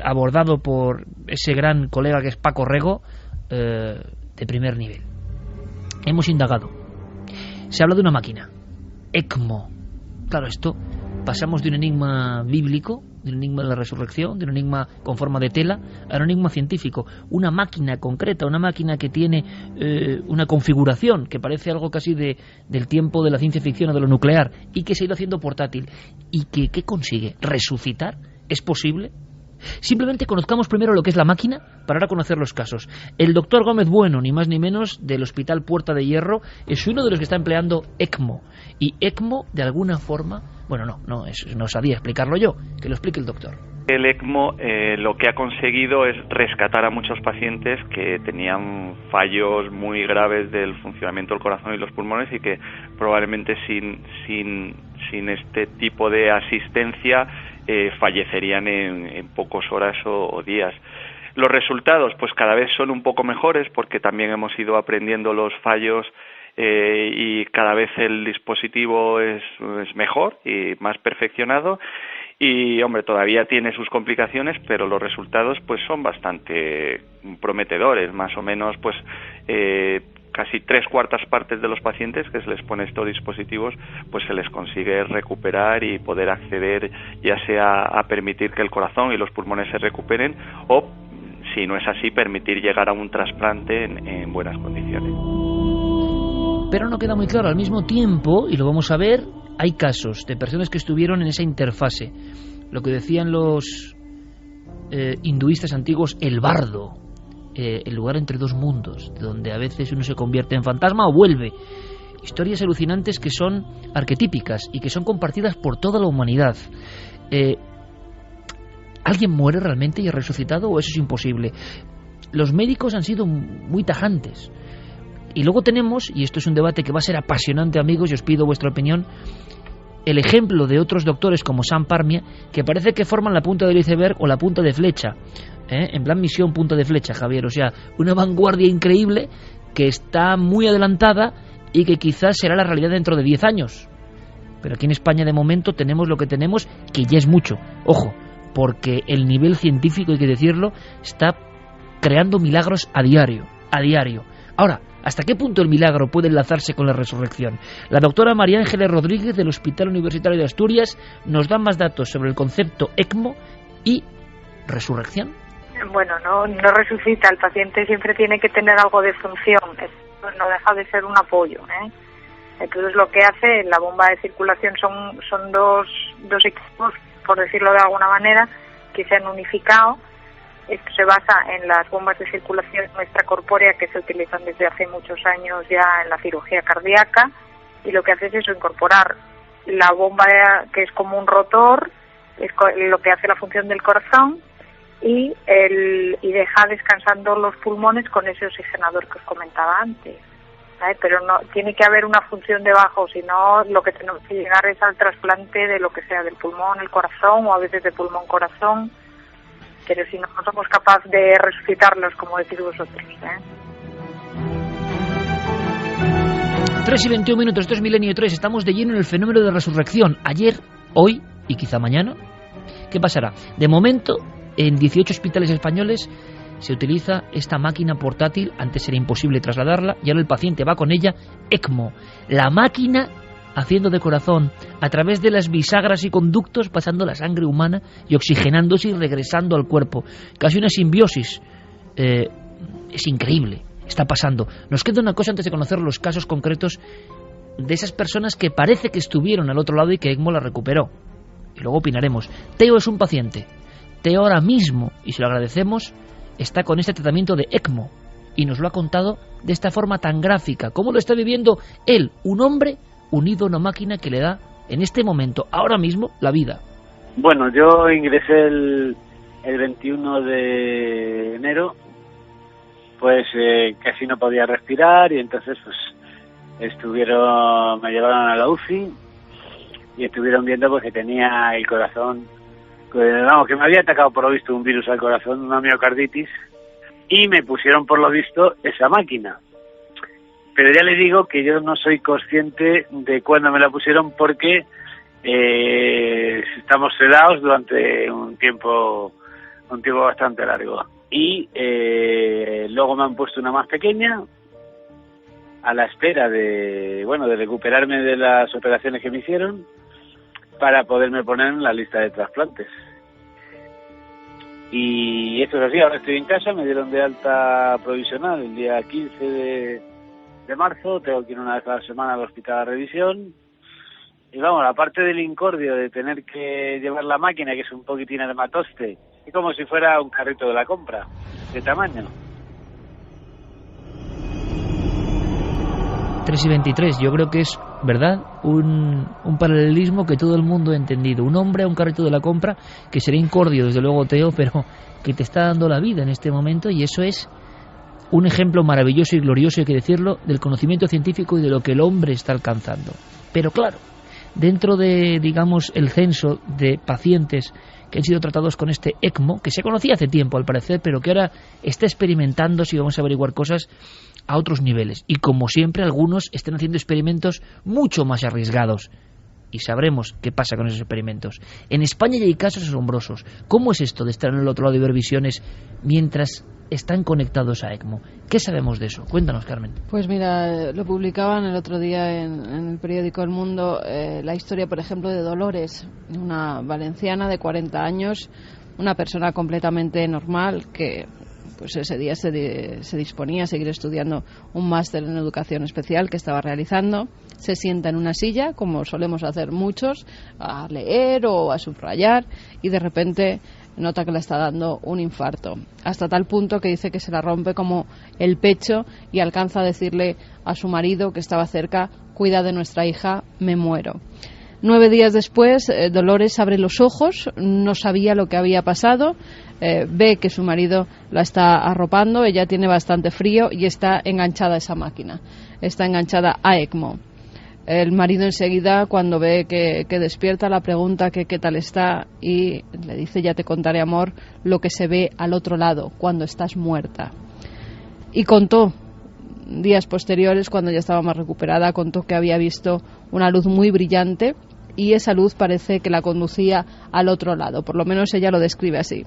abordado por ese gran colega que es Paco Rego, de primer nivel. Hemos indagado. Se habla de una máquina. ECMO. Claro, esto pasamos de un enigma bíblico, de un enigma de la resurrección, de un enigma con forma de tela, a un enigma científico. Una máquina concreta, una máquina que tiene una configuración que parece algo casi del tiempo de la ciencia ficción o de lo nuclear, y que se ha ido haciendo portátil. ¿Y qué consigue? ¿Resucitar? ¿Es posible? Simplemente conozcamos primero lo que es la máquina para ahora conocer los casos. El doctor Gómez Bueno, ni más ni menos, del Hospital Puerta de Hierro, es uno de los que está empleando ECMO. Y ECMO, de alguna forma, bueno, no sabía explicarlo yo, que lo explique el doctor. El ECMO lo que ha conseguido es rescatar a muchos pacientes que tenían fallos muy graves del funcionamiento del corazón y los pulmones y que probablemente sin este tipo de asistencia fallecerían en pocas horas o días. Los resultados pues cada vez son un poco mejores porque también hemos ido aprendiendo los fallos y cada vez el dispositivo es mejor y más perfeccionado. Y, hombre, todavía tiene sus complicaciones, pero los resultados pues son bastante prometedores. Más o menos, pues casi 3/4 partes de los pacientes que se les pone estos dispositivos, pues se les consigue recuperar y poder acceder, ya sea a permitir que el corazón y los pulmones se recuperen o, si no es así, permitir llegar a un trasplante en buenas condiciones. Pero no queda muy claro. Al mismo tiempo, y lo vamos a ver, hay casos de personas que estuvieron en esa interfase, lo que decían los hinduistas antiguos, el bardo, el lugar entre dos mundos, donde a veces uno se convierte en fantasma o vuelve. Historias alucinantes que son arquetípicas y que son compartidas por toda la humanidad. ¿Alguien muere realmente y ha resucitado o eso es imposible? Los médicos han sido muy tajantes. Y luego tenemos, y esto es un debate que va a ser apasionante, amigos, y os pido vuestra opinión, el ejemplo de otros doctores como Sam Parmia, que parece que forman la punta del iceberg o la punta de flecha, en plan misión punta de flecha, Javier, o sea, una vanguardia increíble que está muy adelantada y que quizás será la realidad dentro de 10 años. Pero aquí en España de momento tenemos lo que tenemos, que ya es mucho, ojo, porque el nivel científico, hay que decirlo, está creando milagros a diario. Ahora, ¿Hasta qué punto el milagro puede enlazarse con la resurrección? La doctora María Ángeles Rodríguez del Hospital Universitario de Asturias nos da más datos sobre el concepto ECMO y resurrección. Bueno, no resucita, el paciente siempre tiene que tener algo de función, no deja de ser un apoyo, Entonces lo que hace la bomba de circulación son dos equipos, por decirlo de alguna manera, que se han unificado. Esto se basa en las bombas de circulación extracorpórea que se utilizan desde hace muchos años ya en la cirugía cardíaca, y lo que hace es eso, incorporar la bomba que es como un rotor, es lo que hace la función del corazón, y deja descansando los pulmones con ese oxigenador que os comentaba antes. Pero no tiene que haber una función debajo, si no lo que tenemos que llegar es al trasplante de lo que sea, del pulmón el corazón, o a veces de pulmón corazón, pero si no somos capaces de resucitarlos, como decís vosotros. 3 y 21 minutos, esto es Milenio 3, estamos de lleno en el fenómeno de resurrección. Ayer, hoy y quizá mañana, ¿qué pasará? De momento, en 18 hospitales españoles se utiliza esta máquina portátil. Antes era imposible trasladarla y ahora el paciente va con ella, ECMO, la máquina haciendo de corazón a través de las bisagras y conductos, pasando la sangre humana y oxigenándose y regresando al cuerpo. Casi una simbiosis. Es increíble, está pasando. Nos queda una cosa antes de conocer los casos concretos de esas personas que parece que estuvieron al otro lado y que ECMO la recuperó. Y luego opinaremos. Teo es un paciente. Teo ahora mismo, y se lo agradecemos, está con este tratamiento de ECMO y nos lo ha contado de esta forma tan gráfica. ¿Cómo lo está viviendo él, un hombre unido a una máquina que le da en este momento, ahora mismo, la vida? Bueno, yo ingresé el 21 de enero, pues casi no podía respirar, y entonces pues me llevaron a la UCI y estuvieron viendo pues que tenía el corazón, que me había atacado por lo visto un virus al corazón, una miocarditis, y me pusieron por lo visto esa máquina. Pero ya le digo que yo no soy consciente de cuándo me la pusieron, porque estamos sedados durante un tiempo bastante largo. Y luego me han puesto una más pequeña, a la espera de recuperarme de las operaciones que me hicieron, para poderme poner en la lista de trasplantes. Y esto es así, ahora estoy en casa, me dieron de alta provisional el día 15 de marzo, tengo que ir una vez a la semana al hospital a revisión, y vamos, aparte del incordio de tener que llevar la máquina, que es un poquitín armatoste, es como si fuera un carrito de la compra, de tamaño. 3 y 23, yo creo que es, ¿verdad?, un paralelismo que todo el mundo ha entendido. Un hombre a un carrito de la compra, que será incordio, desde luego, Teo, pero que te está dando la vida en este momento, y eso es un ejemplo maravilloso y glorioso, hay que decirlo, del conocimiento científico y de lo que el hombre está alcanzando. Pero claro, dentro de, digamos, el censo de pacientes que han sido tratados con este ECMO, que se conocía hace tiempo al parecer, pero que ahora está experimentándose, y vamos a averiguar cosas a otros niveles. Y como siempre, algunos están haciendo experimentos mucho más arriesgados. Y sabremos qué pasa con esos experimentos. En España ya hay casos asombrosos. ¿Cómo es esto de estar en el otro lado y ver visiones mientras están conectados a ECMO? ¿Qué sabemos de eso? Cuéntanos, Carmen. Pues mira, lo publicaban el otro día en el periódico El Mundo, la historia, por ejemplo, de Dolores, una valenciana de 40 años, una persona completamente normal que pues ese día se disponía a seguir estudiando un máster en educación especial que estaba realizando. Se sienta en una silla, como solemos hacer muchos, a leer o a subrayar, y de repente nota que le está dando un infarto, hasta tal punto que dice que se la rompe como el pecho y alcanza a decirle a su marido, que estaba cerca: cuida de nuestra hija, me muero. 9 días después, Dolores abre los ojos, no sabía lo que había pasado, ve que su marido la está arropando, ella tiene bastante frío y está enganchada a esa máquina, está enganchada a ECMO. El marido enseguida, cuando ve que despierta, la pregunta que qué tal está, y le dice: ya te contaré, amor, lo que se ve al otro lado, cuando estás muerta. Y contó, días posteriores, cuando ya estaba más recuperada, contó que había visto una luz muy brillante, y esa luz parece que la conducía al otro lado, por lo menos ella lo describe así.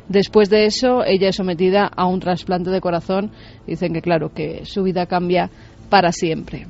Después de eso, ella es sometida a un trasplante de corazón. Dicen que, claro, que su vida cambia para siempre.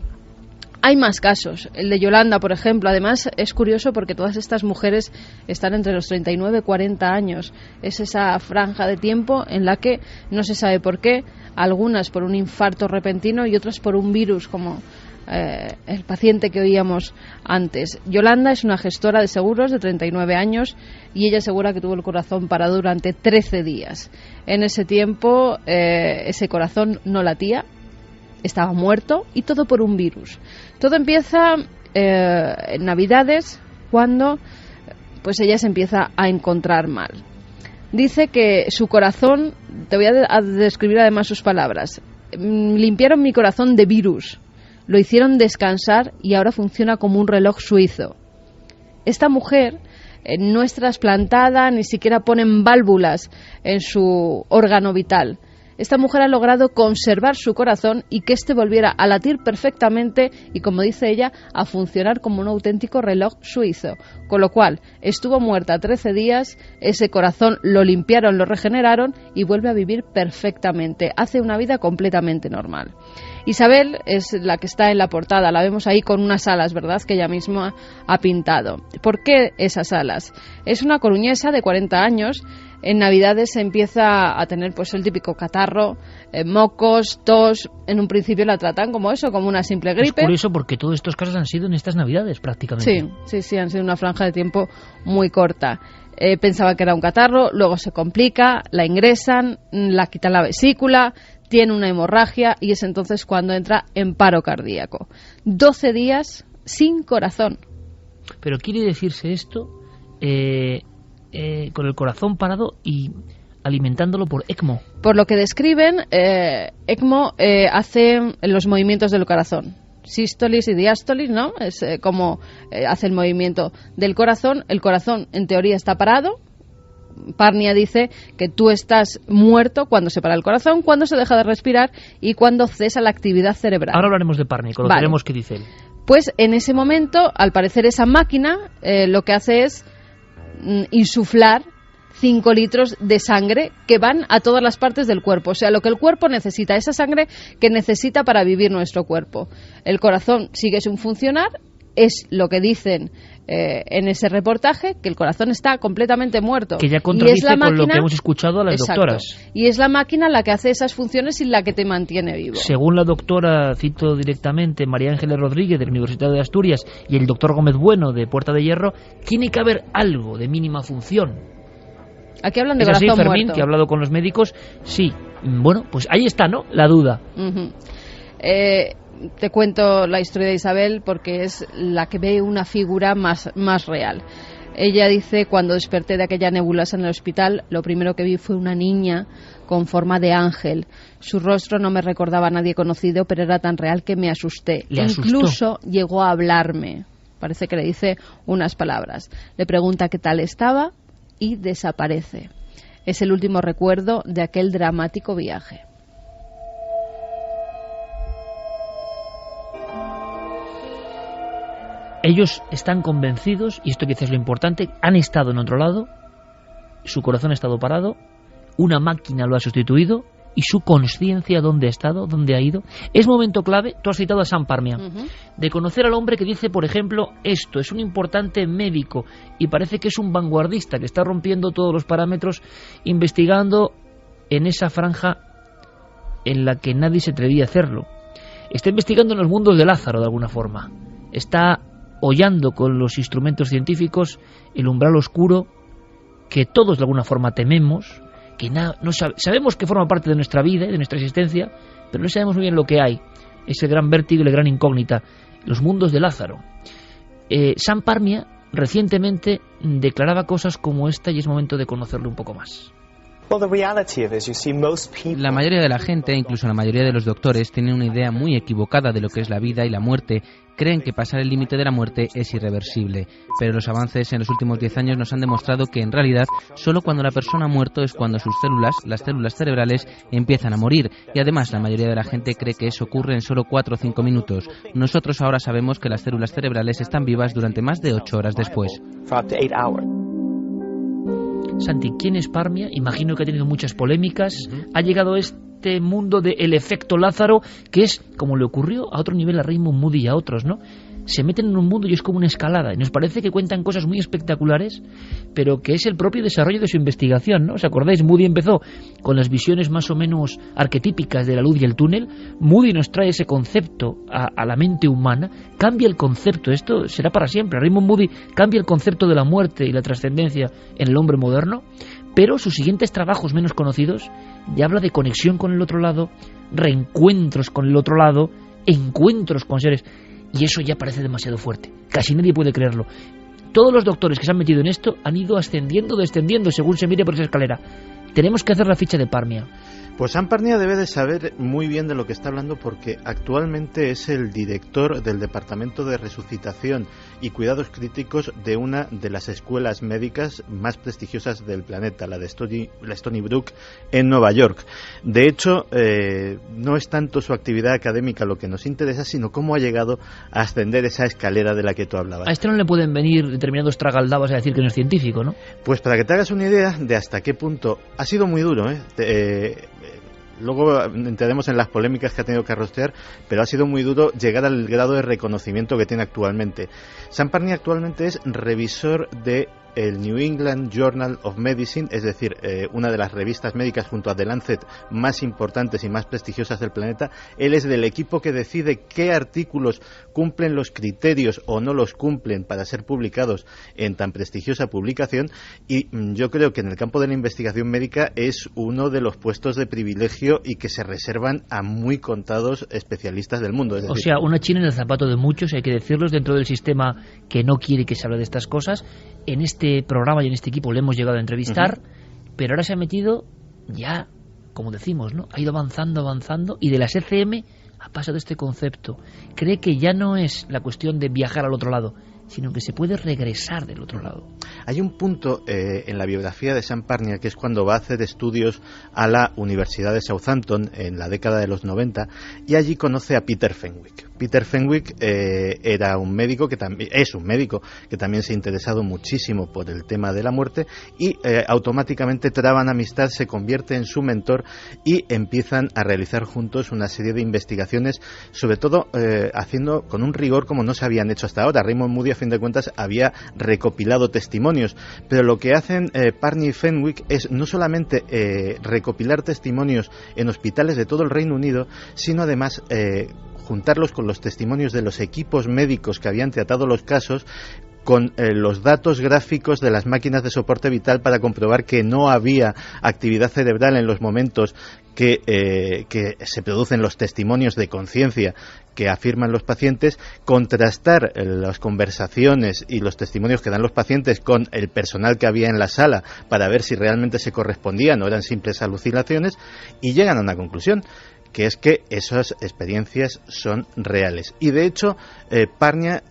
Hay más casos. El de Yolanda, por ejemplo. Además, es curioso porque todas estas mujeres están entre los 39 y 40 años. Es esa franja de tiempo en la que no se sabe por qué, algunas por un infarto repentino y otras por un virus, como el paciente que oíamos antes. Yolanda es una gestora de seguros de 39 años y ella asegura que tuvo el corazón parado durante 13 días. En ese tiempo, ese corazón no latía, estaba muerto, y todo por un virus. Todo empieza en Navidades, cuando pues ella se empieza a encontrar mal. Dice que su corazón, te voy a describir además sus palabras: limpiaron mi corazón de virus, lo hicieron descansar y ahora funciona como un reloj suizo. Esta mujer no es trasplantada, ni siquiera ponen válvulas en su órgano vital. Esta mujer ha logrado conservar su corazón y que éste volviera a latir perfectamente y, como dice ella, a funcionar como un auténtico reloj suizo. Con lo cual, estuvo muerta 13 días, ese corazón lo limpiaron, lo regeneraron y vuelve a vivir perfectamente. Hace una vida completamente normal. Isabel es la que está en la portada, la vemos ahí con unas alas, ¿verdad?, que ella misma ha pintado. ¿Por qué esas alas? Es una coruñesa de 40 años. En Navidades se empieza a tener pues el típico catarro, mocos, tos. En un principio la tratan como eso, como una simple gripe. Es curioso porque todos estos casos han sido en estas Navidades prácticamente. Sí, han sido una franja de tiempo muy corta. Pensaba que era un catarro, luego se complica, la ingresan, la quitan la vesícula, tiene una hemorragia y es entonces cuando entra en paro cardíaco. 12 días sin corazón. Pero quiere decirse esto con el corazón parado y alimentándolo por ECMO. Por lo que describen, ECMO hace los movimientos del corazón. Sístolis y diástolis, ¿no? Es como hace el movimiento del corazón. El corazón, en teoría, está parado. Parnia dice que tú estás muerto cuando se para el corazón, cuando se deja de respirar y cuando cesa la actividad cerebral. Ahora hablaremos de Parnia, conoceremos qué dice él. Pues en ese momento, al parecer, esa máquina lo que hace es insuflar 5 litros de sangre que van a todas las partes del cuerpo. O sea, lo que el cuerpo necesita, esa sangre que necesita para vivir nuestro cuerpo. El corazón sigue sin funcionar, es lo que dicen en ese reportaje, que el corazón está completamente muerto. Que ya contradice con lo que hemos escuchado a las doctoras. Y es la máquina la que hace esas funciones y la que te mantiene vivo. Según la doctora, cito directamente, María Ángeles Rodríguez de la Universidad de Asturias y el doctor Gómez Bueno de Puerta de Hierro, tiene que haber algo de mínima función. Aquí hablan de ¿Es así, corazón Fermín, muerto? Que ha hablado con los médicos? Sí. Bueno, pues ahí está, ¿no?, la duda. Te cuento la historia de Isabel porque es la que ve una figura más real. Ella dice: cuando desperté de aquella nebulosa en el hospital, lo primero que vi fue una niña con forma de ángel. Su rostro no me recordaba a nadie conocido, pero era tan real que me asusté. Incluso llegó a hablarme. Parece que le dice unas palabras. Le pregunta qué tal estaba y desaparece. Es el último recuerdo de aquel dramático viaje. Ellos están convencidos, y esto quizás es lo importante, han estado en otro lado, su corazón ha estado parado, una máquina lo ha sustituido, y su conciencia, ¿dónde ha estado?, ¿dónde ha ido? Es momento clave, tú has citado a Sam Parnia, de conocer al hombre que dice, por ejemplo, esto, es un importante médico, y parece que es un vanguardista, que está rompiendo todos los parámetros, investigando en esa franja en la que nadie se atrevía a hacerlo. Está investigando en los mundos de Lázaro, de alguna forma. Está hollando con los instrumentos científicos el umbral oscuro que todos de alguna forma tememos, que sabemos que forma parte de nuestra vida y de nuestra existencia, pero no sabemos muy bien lo que hay. Es el gran vértigo y la gran incógnita, los mundos de Lázaro. Sam Parnia recientemente declaraba cosas como esta y es momento de conocerlo un poco más. La mayoría de la gente, incluso la mayoría de los doctores, tienen una idea muy equivocada de lo que es la vida y la muerte. Creen que pasar el límite de la muerte es irreversible, pero los avances en los últimos 10 años nos han demostrado que en realidad solo cuando la persona ha muerto es cuando sus células, las células cerebrales, empiezan a morir, y además la mayoría de la gente cree que eso ocurre en solo 4 o 5 minutos. Nosotros ahora sabemos que las células cerebrales están vivas durante más de 8 horas después. Santi, ¿quién es Parmia? Imagino que ha tenido muchas polémicas. Ha llegado este mundo del efecto Lázaro, que es como le ocurrió a otro nivel a Raymond Moody y a otros, ¿no? Se meten en un mundo y es como una escalada. Y nos parece que cuentan cosas muy espectaculares, pero que es el propio desarrollo de su investigación, ¿no? ¿Os acordáis? Moody empezó con las visiones más o menos arquetípicas de la luz y el túnel. Moody nos trae ese concepto a la mente humana, cambia el concepto, esto será para siempre. Raymond Moody cambia el concepto de la muerte y la trascendencia en el hombre moderno, pero sus siguientes trabajos menos conocidos ya habla de conexión con el otro lado, reencuentros con el otro lado, encuentros con seres... Y eso ya parece demasiado fuerte. Casi nadie puede creerlo. Todos los doctores que se han metido en esto han ido ascendiendo, descendiendo, según se mire por esa escalera. Tenemos que hacer la ficha de Parmia. Pues Sam Parnia debe de saber muy bien de lo que está hablando, porque actualmente es el director del Departamento de Resucitación y Cuidados Críticos de una de las escuelas médicas más prestigiosas del planeta, la de Stony Brook en Nueva York. De hecho, no es tanto su actividad académica lo que nos interesa, sino cómo ha llegado a ascender esa escalera de la que tú hablabas. A este no le pueden venir determinados tragaldabas a decir que no es científico, ¿no? Pues para que te hagas una idea de hasta qué punto ha sido muy duro, luego entraremos en las polémicas que ha tenido que arrostrar, pero ha sido muy duro llegar al grado de reconocimiento que tiene actualmente. Sam Parnia actualmente es revisor de el New England Journal of Medicine, es decir, una de las revistas médicas junto a The Lancet más importantes y más prestigiosas del planeta. Él es del equipo que decide qué artículos cumplen los criterios o no los cumplen para ser publicados en tan prestigiosa publicación, y yo creo que en el campo de la investigación médica es uno de los puestos de privilegio y que se reservan a muy contados especialistas del mundo. Es decir, o sea, una china en el zapato de muchos, hay que decirlos, dentro del sistema que no quiere que se hable de estas cosas. En este programa y en este equipo le hemos llegado a entrevistar, pero ahora se ha metido ya, como decimos, ¿no? Ha ido avanzando y de las ECM ha pasado este concepto. Cree que ya no es la cuestión de viajar al otro lado, sino que se puede regresar del otro lado. Hay un punto en la biografía de Sam Parnia, que es cuando va a hacer estudios a la Universidad de Southampton en la década de los 90, y allí conoce a Peter Fenwick. Peter Fenwick era un médico es un médico que también se ha interesado muchísimo por el tema de la muerte, y automáticamente traban amistad, se convierte en su mentor y empiezan a realizar juntos una serie de investigaciones, sobre todo haciendo con un rigor como no se habían hecho hasta ahora. Raymond Moody, a fin de cuentas, había recopilado testimonios, pero lo que hacen Parnia y Fenwick es no solamente recopilar testimonios en hospitales de todo el Reino Unido, sino además juntarlos con los testimonios de los equipos médicos que habían tratado los casos, con los datos gráficos de las máquinas de soporte vital para comprobar que no había actividad cerebral en los momentos que se producen los testimonios de conciencia que afirman los pacientes, contrastar las conversaciones y los testimonios que dan los pacientes con el personal que había en la sala para ver si realmente se correspondían o eran simples alucinaciones, y llegan a una conclusión, que es que esas experiencias son reales. Y de hecho, Parnia,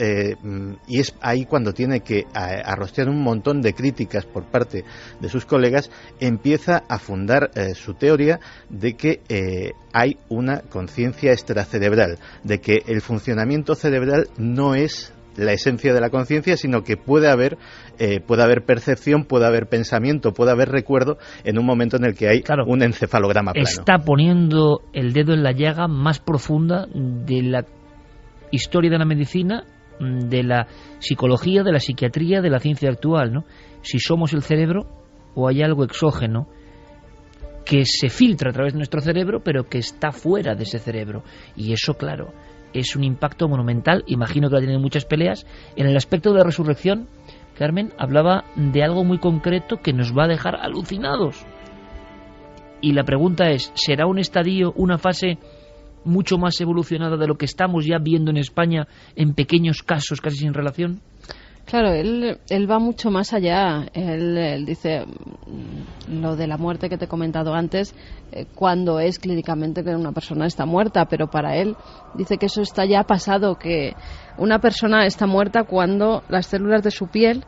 y es ahí cuando tiene que arrostrar un montón de críticas por parte de sus colegas, empieza a fundar su teoría de que hay una conciencia extracerebral, de que el funcionamiento cerebral no es la esencia de la conciencia, sino que puede haber percepción, puede haber pensamiento, puede haber recuerdo en un momento en el que hay un encefalograma plano. Está poniendo el dedo en la llaga más profunda de la historia de la medicina, de la psicología, de la psiquiatría, de la ciencia actual, ¿no? Si somos el cerebro o hay algo exógeno que se filtra a través de nuestro cerebro, pero que está fuera de ese cerebro. Y eso, claro, es un impacto monumental. Imagino que va a tener muchas peleas. En el aspecto de la resurrección, Carmen hablaba de algo muy concreto que nos va a dejar alucinados. Y la pregunta es, ¿será un estadio, una fase mucho más evolucionada de lo que estamos ya viendo en España en pequeños casos casi sin relación? Claro, él va mucho más allá. Él dice lo de la muerte que te he comentado antes, cuando es clínicamente que una persona está muerta, pero para él dice que eso está ya pasado, que una persona está muerta cuando las células de su piel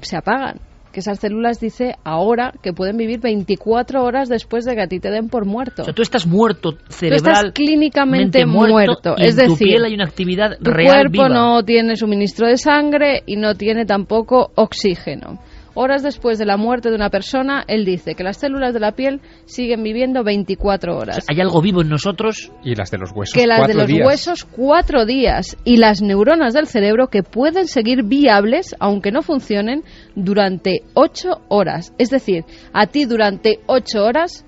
se apagan. Que esas células, dice, ahora que pueden vivir 24 horas después de que a ti te den por muerto. O sea, tú estás muerto cerebral, tú estás clínicamente muerto. Y es en tu decir, piel hay una actividad tu real cuerpo viva. No tiene suministro de sangre y no tiene tampoco oxígeno. horas después de la muerte de una persona, él dice que las células de la piel siguen viviendo 24 horas. O sea, ¿hay algo vivo en nosotros? Y las de los huesos, que las 4 de los días. huesos 4 días, y las neuronas del cerebro que pueden seguir viables, aunque no funcionen, durante 8 horas. Es decir, a ti durante 8 horas,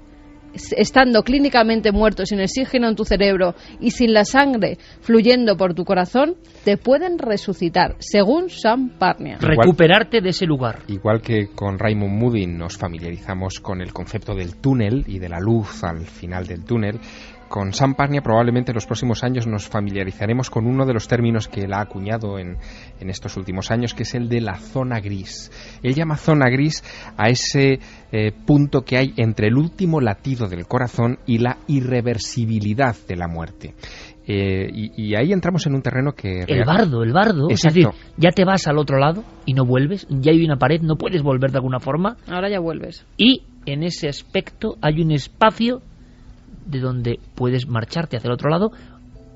estando clínicamente muerto, sin oxígeno en tu cerebro y sin la sangre fluyendo por tu corazón, te pueden resucitar, según Sam Parnia. Recuperarte de ese lugar. Igual que con Raymond Moody nos familiarizamos con el concepto del túnel y de la luz al final del túnel, con Sam Parnia probablemente en los próximos años nos familiarizaremos con uno de los términos que él ha acuñado en estos últimos años, que es el de la zona gris. Él llama zona gris a ese punto que hay entre el último latido del corazón y la irreversibilidad de la muerte. Y ahí entramos en un terreno que... El bardo. Exacto. Es decir, ya te vas al otro lado y no vuelves, ya hay una pared, no puedes volver de alguna forma. Ahora ya vuelves. Y en ese aspecto hay un espacio de donde puedes marcharte hacia el otro lado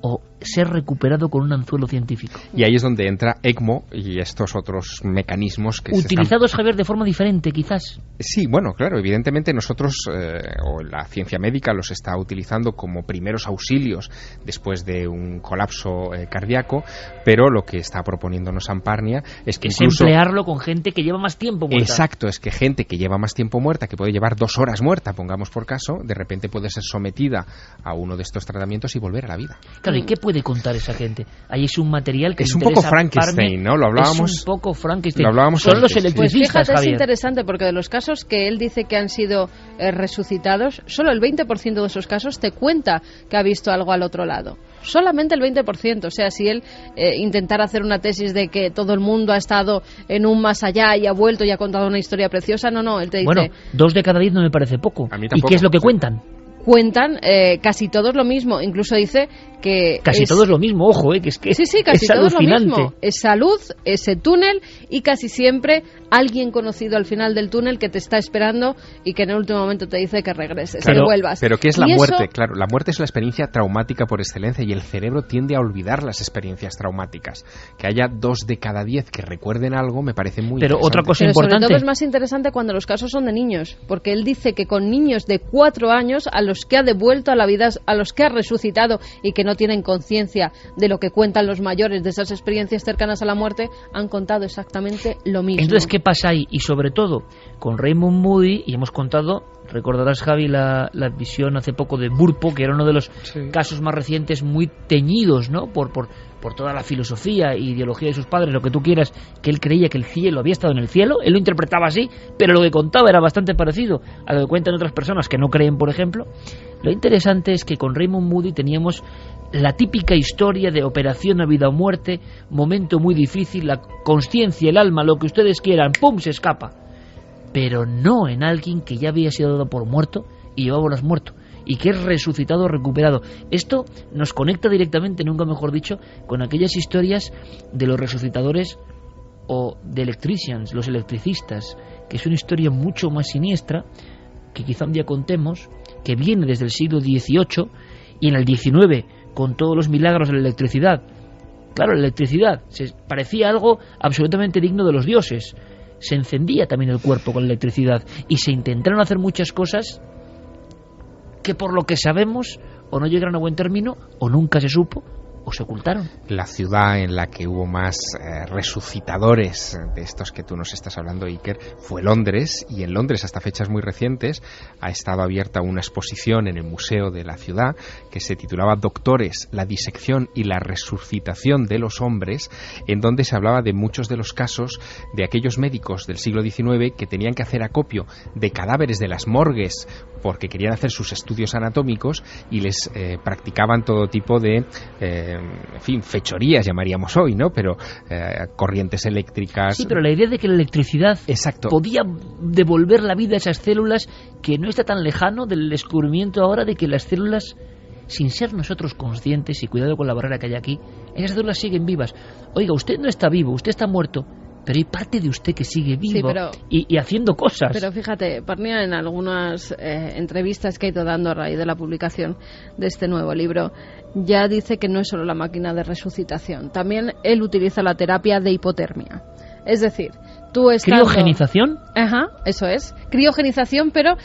o ser recuperado con un anzuelo científico. Y ahí es donde entra ECMO y estos otros mecanismos que utilizados, Javier, de forma diferente, quizás. Sí, bueno, claro, evidentemente nosotros, o la ciencia médica, los está utilizando como primeros auxilios después de un colapso cardíaco, pero lo que está proponiéndonos Sam Parnia es que incluso emplearlo con gente que lleva más tiempo muerta. Exacto, es que gente que lleva más tiempo muerta, que puede llevar 2 horas muerta, pongamos por caso, de repente puede ser sometida a uno de estos tratamientos y volver a la vida. Claro, ¿y qué puede contar esa gente? Ahí es un material que es un poco Frankenstein, ¿no? Lo hablábamos. Es un poco Frankenstein. Lo hablábamos Son antes. los electricistas, pues fíjate, Javier. es interesante porque de los casos que él dice que han sido resucitados, solo el 20% de esos casos te cuenta que ha visto algo al otro lado. Solamente el 20%. O sea, si él intentara hacer una tesis de que todo el mundo ha estado en un más allá y ha vuelto y ha contado una historia preciosa, no, él te dice... Bueno, 2 de cada 10 no me parece poco. A mí ¿Y tampoco. qué es lo que cuentan? Cuentan casi todos lo mismo. Incluso dice que... Casi todo es lo mismo, ojo, que es que sí, casi es todo es lo alucinante. mismo. Esa luz, ese túnel y casi siempre alguien conocido al final del túnel que te está esperando y que en el último momento te dice que regreses, claro, que vuelvas. Pero ¿qué es la y muerte? eso... Claro, la muerte es la experiencia traumática por excelencia y el cerebro tiende a olvidar las experiencias traumáticas. Que haya 2 de cada 10 que recuerden algo me parece muy Pero interesante. otra cosa Pero importante... sobre todo es más interesante cuando los casos son de niños, porque él dice que con niños de 4 años a los que ha devuelto a la vida, a los que ha resucitado y que no tienen conciencia de lo que cuentan los mayores, de esas experiencias cercanas a la muerte, han contado exactamente lo mismo. Entonces, ¿qué pasa ahí? Y sobre todo, con Raymond Moody, y hemos contado, recordarás, Javi, la visión hace poco de Burpo, que era uno de los casos más recientes muy teñidos, ¿no? Por toda la filosofía e ideología de sus padres, lo que tú quieras, que él creía que el cielo había estado en el cielo, él lo interpretaba así, pero lo que contaba era bastante parecido a lo que cuentan otras personas que no creen, por ejemplo. Lo interesante es que con Raymond Moody teníamos la típica historia de operación a vida o muerte, momento muy difícil, la consciencia, el alma, lo que ustedes quieran, ¡pum!, se escapa. Pero no en alguien que ya había sido dado por muerto y llevaba horas muerto, y que es resucitado o recuperado. Esto nos conecta directamente, nunca mejor dicho, con aquellas historias de los resucitadores o de electricians, los electricistas, que es una historia mucho más siniestra, que quizá un día contemos, que viene desde el siglo XVIII y en el XIX, con todos los milagros de la electricidad. Claro, la electricidad parecía algo absolutamente digno de los dioses. Se encendía también el cuerpo con la electricidad y se intentaron hacer muchas cosas que por lo que sabemos o no llegaron a buen término o nunca se supo o se ocultaron. La ciudad en la que hubo más resucitadores de estos que tú nos estás hablando, Iker, fue Londres, y en Londres hasta fechas muy recientes ha estado abierta una exposición en el museo de la ciudad que se titulaba Doctores, la disección y la resucitación de los hombres, en donde se hablaba de muchos de los casos de aquellos médicos del siglo XIX que tenían que hacer acopio de cadáveres de las morgues porque querían hacer sus estudios anatómicos y les practicaban todo tipo de en fin, fechorías llamaríamos hoy, ¿no? Pero corrientes eléctricas. Sí, pero la idea de que la electricidad Exacto. podía devolver la vida a esas células, que no está tan lejano del descubrimiento ahora de que las células, sin ser nosotros conscientes, y cuidado con la barrera que hay aquí, esas células siguen vivas. Oiga, usted no está vivo, usted está muerto, pero hay parte de usted que sigue vivo, sí, y haciendo cosas. Pero fíjate, Parnia en algunas entrevistas que ha ido dando a raíz de la publicación de este nuevo libro, ya dice que no es solo la máquina de resucitación, también él utiliza la terapia de hipotermia. Es decir, tú estando... ¿Criogenización? Ajá, eso es. Criogenización, pero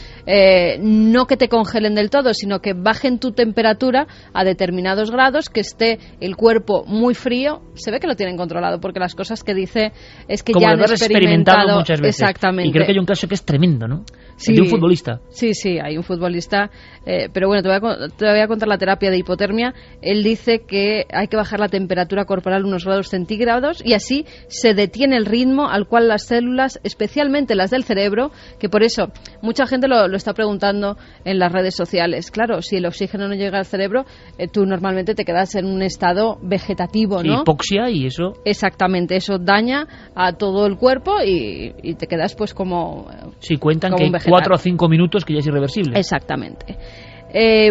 no que te congelen del todo, sino que bajen tu temperatura a determinados grados, que esté el cuerpo muy frío. Se ve que lo tienen controlado, porque las cosas que dice es que como ya han experimentado muchas veces. Exactamente. Y creo que hay un caso que es tremendo, ¿no? Sí, de un futbolista. Sí, hay un futbolista. Pero bueno, te voy a contar la terapia de hipotermia. Él dice que hay que bajar la temperatura corporal unos grados centígrados y así se detiene el ritmo al cual las células, especialmente las del cerebro, que por eso mucha gente lo está preguntando en las redes sociales. Claro, si el oxígeno no llega al cerebro, tú normalmente te quedas en un estado vegetativo, ¿no? Hipoxia y eso. Exactamente, eso daña a todo el cuerpo y te quedas pues como... Sí, cuentan como que 4 a 5 minutos que ya es irreversible. Exactamente.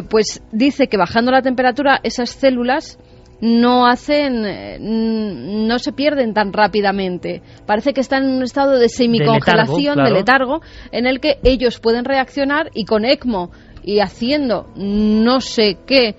Pues dice que bajando la temperatura esas células no se pierden tan rápidamente. Parece que están en un estado de semicongelación, de letargo, en el que ellos pueden reaccionar y con ECMO y haciendo no sé qué,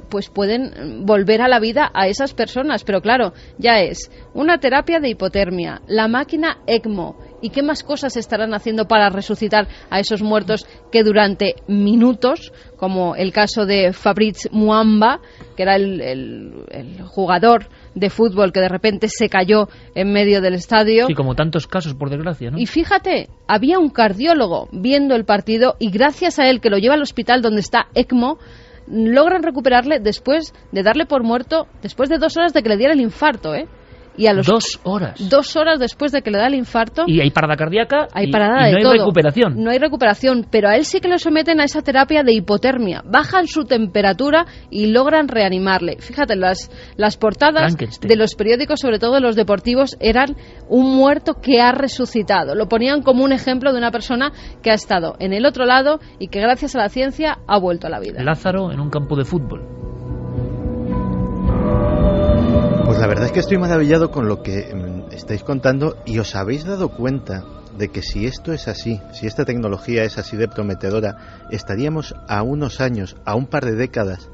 pues pueden volver a la vida a esas personas. Pero claro, ya es una terapia de hipotermia, la máquina ECMO. ¿Y qué más cosas estarán haciendo para resucitar a esos muertos que durante minutos, como el caso de Fabrice Muamba, que era el jugador de fútbol que de repente se cayó en medio del estadio? Sí, como tantos casos, por desgracia, ¿no? Y fíjate, había un cardiólogo viendo el partido y gracias a él, que lo lleva al hospital donde está ECMO, logran recuperarle después de darle por muerto, después de 2 horas de que le diera el infarto, Y a los 2 horas. 2 horas después de que le da el infarto. Y hay parada cardíaca. Hay parada y no hay todo. recuperación. No hay recuperación, pero a él sí que lo someten a esa terapia de hipotermia. Bajan su temperatura y logran reanimarle. Fíjate, las portadas de los periódicos, sobre todo de los deportivos, eran un muerto que ha resucitado. Lo ponían como un ejemplo de una persona que ha estado en el otro lado y que gracias a la ciencia ha vuelto a la vida. Lázaro en un campo de fútbol. Pues la verdad es que estoy maravillado con lo que estáis contando y os habéis dado cuenta de que si esto es así, si esta tecnología es así de prometedora, estaríamos a unos años, a un par de décadas,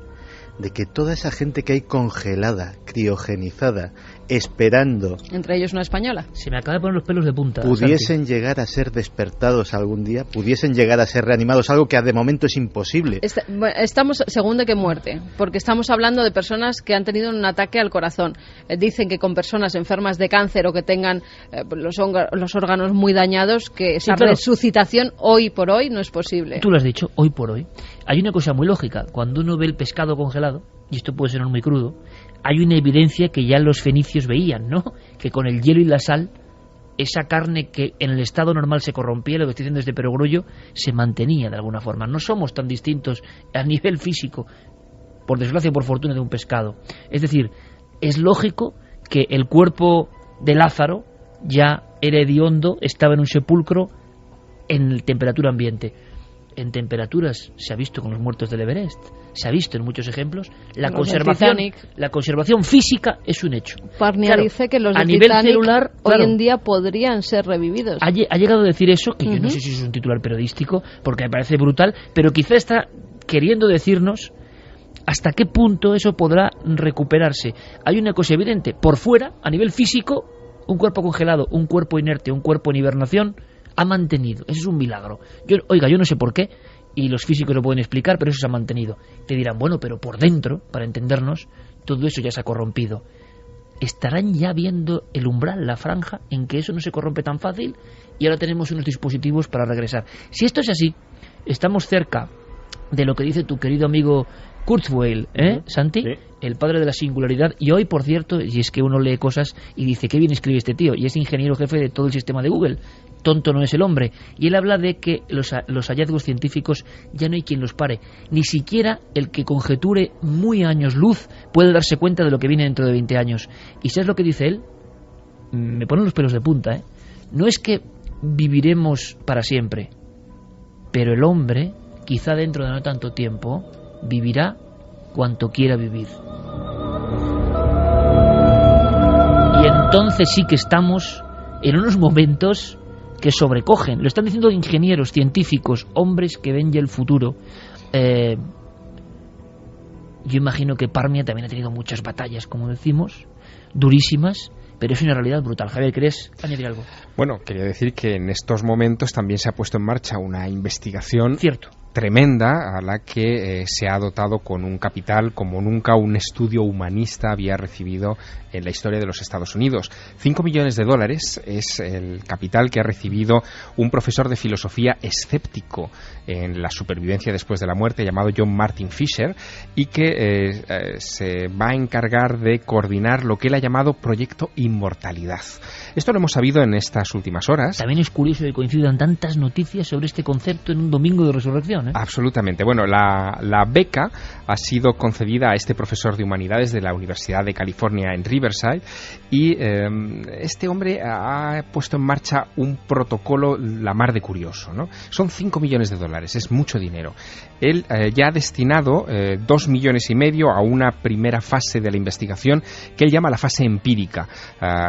de que toda esa gente que hay congelada, criogenizada, esperando... Entre ellos una española. Se me acaba de poner los pelos de punta. Pudiesen Santi. llegar a ser despertados algún día, pudiesen llegar a ser reanimados, algo que de momento es imposible. Estamos según de qué muerte, porque estamos hablando de personas que han tenido un ataque al corazón. Dicen que con personas enfermas de cáncer o que tengan los órganos muy dañados, que esa resucitación hoy por hoy no es posible. Tú lo has dicho, hoy por hoy. Hay una cosa muy lógica. Cuando uno ve el pescado congelado, y esto puede ser muy crudo, hay una evidencia que ya los fenicios veían, ¿no? Que con el hielo y la sal, esa carne que en el estado normal se corrompía, lo que estoy diciendo desde perogrullo, se mantenía de alguna forma. No somos tan distintos a nivel físico, por desgracia o por fortuna, de un pescado. Es decir, es lógico que el cuerpo de Lázaro ya era hediondo, estaba en un sepulcro en temperatura ambiente. En temperaturas se ha visto con los muertos del Everest, se ha visto en muchos ejemplos, la conservación física es un hecho. Parnia dice que los a del nivel Titanic celular, hoy en día podrían ser revividos. Ha llegado a decir eso, que yo no sé si es un titular periodístico, porque me parece brutal, pero quizá está queriendo decirnos hasta qué punto eso podrá recuperarse. Hay una cosa evidente, por fuera, a nivel físico, un cuerpo congelado, un cuerpo inerte, un cuerpo en hibernación, ha mantenido. Eso es un milagro. Yo no sé por qué, y los físicos lo pueden explicar, pero eso se ha mantenido. Te dirán, bueno, pero por dentro, para entendernos, todo eso ya se ha corrompido. ¿Estarán ya viendo el umbral, la franja, en que eso no se corrompe tan fácil? Y ahora tenemos unos dispositivos para regresar. Si esto es así, estamos cerca de lo que dice tu querido amigo Kurzweil, Santi, el padre de la singularidad. Y hoy, por cierto, y es que uno lee cosas y dice, qué bien escribe este tío, y es ingeniero jefe de todo el sistema de Google. Tonto no es el hombre. Y él habla de que los hallazgos científicos ya no hay quien los pare. Ni siquiera el que conjeture muy años luz puede darse cuenta de lo que viene dentro de 20 años. ¿Y sabes lo que dice él? Me ponen los pelos de punta, No es que viviremos para siempre, pero el hombre, quizá dentro de no tanto tiempo, vivirá cuanto quiera vivir. Y entonces sí que estamos en unos momentos que sobrecogen. Lo están diciendo ingenieros, científicos, hombres que ven ya el futuro. Yo imagino que Parmia también ha tenido muchas batallas, como decimos, durísimas, pero es una realidad brutal. Javier, ¿querés añadir algo? Bueno, quería decir que en estos momentos también se ha puesto en marcha una investigación Cierto. tremenda, a la que se ha dotado con un capital como nunca un estudio humanista había recibido en la historia de los Estados Unidos. $5 millones es el capital que ha recibido un profesor de filosofía escéptico en la supervivencia después de la muerte llamado John Martin Fisher, y que se va a encargar de coordinar lo que él ha llamado Proyecto Inmortalidad. Esto lo hemos sabido en estas últimas horas. También es curioso que coincidan tantas noticias sobre este concepto en un domingo de resurrección, ¿eh? Absolutamente. Bueno, la beca ha sido concedida a este profesor de humanidades de la Universidad de California en Riverside, y este hombre ha puesto en marcha un protocolo la mar de curioso, ¿no? Son $5 millones, es mucho dinero. Él ya ha destinado $2,5 millones a una primera fase de la investigación que él llama la fase empírica.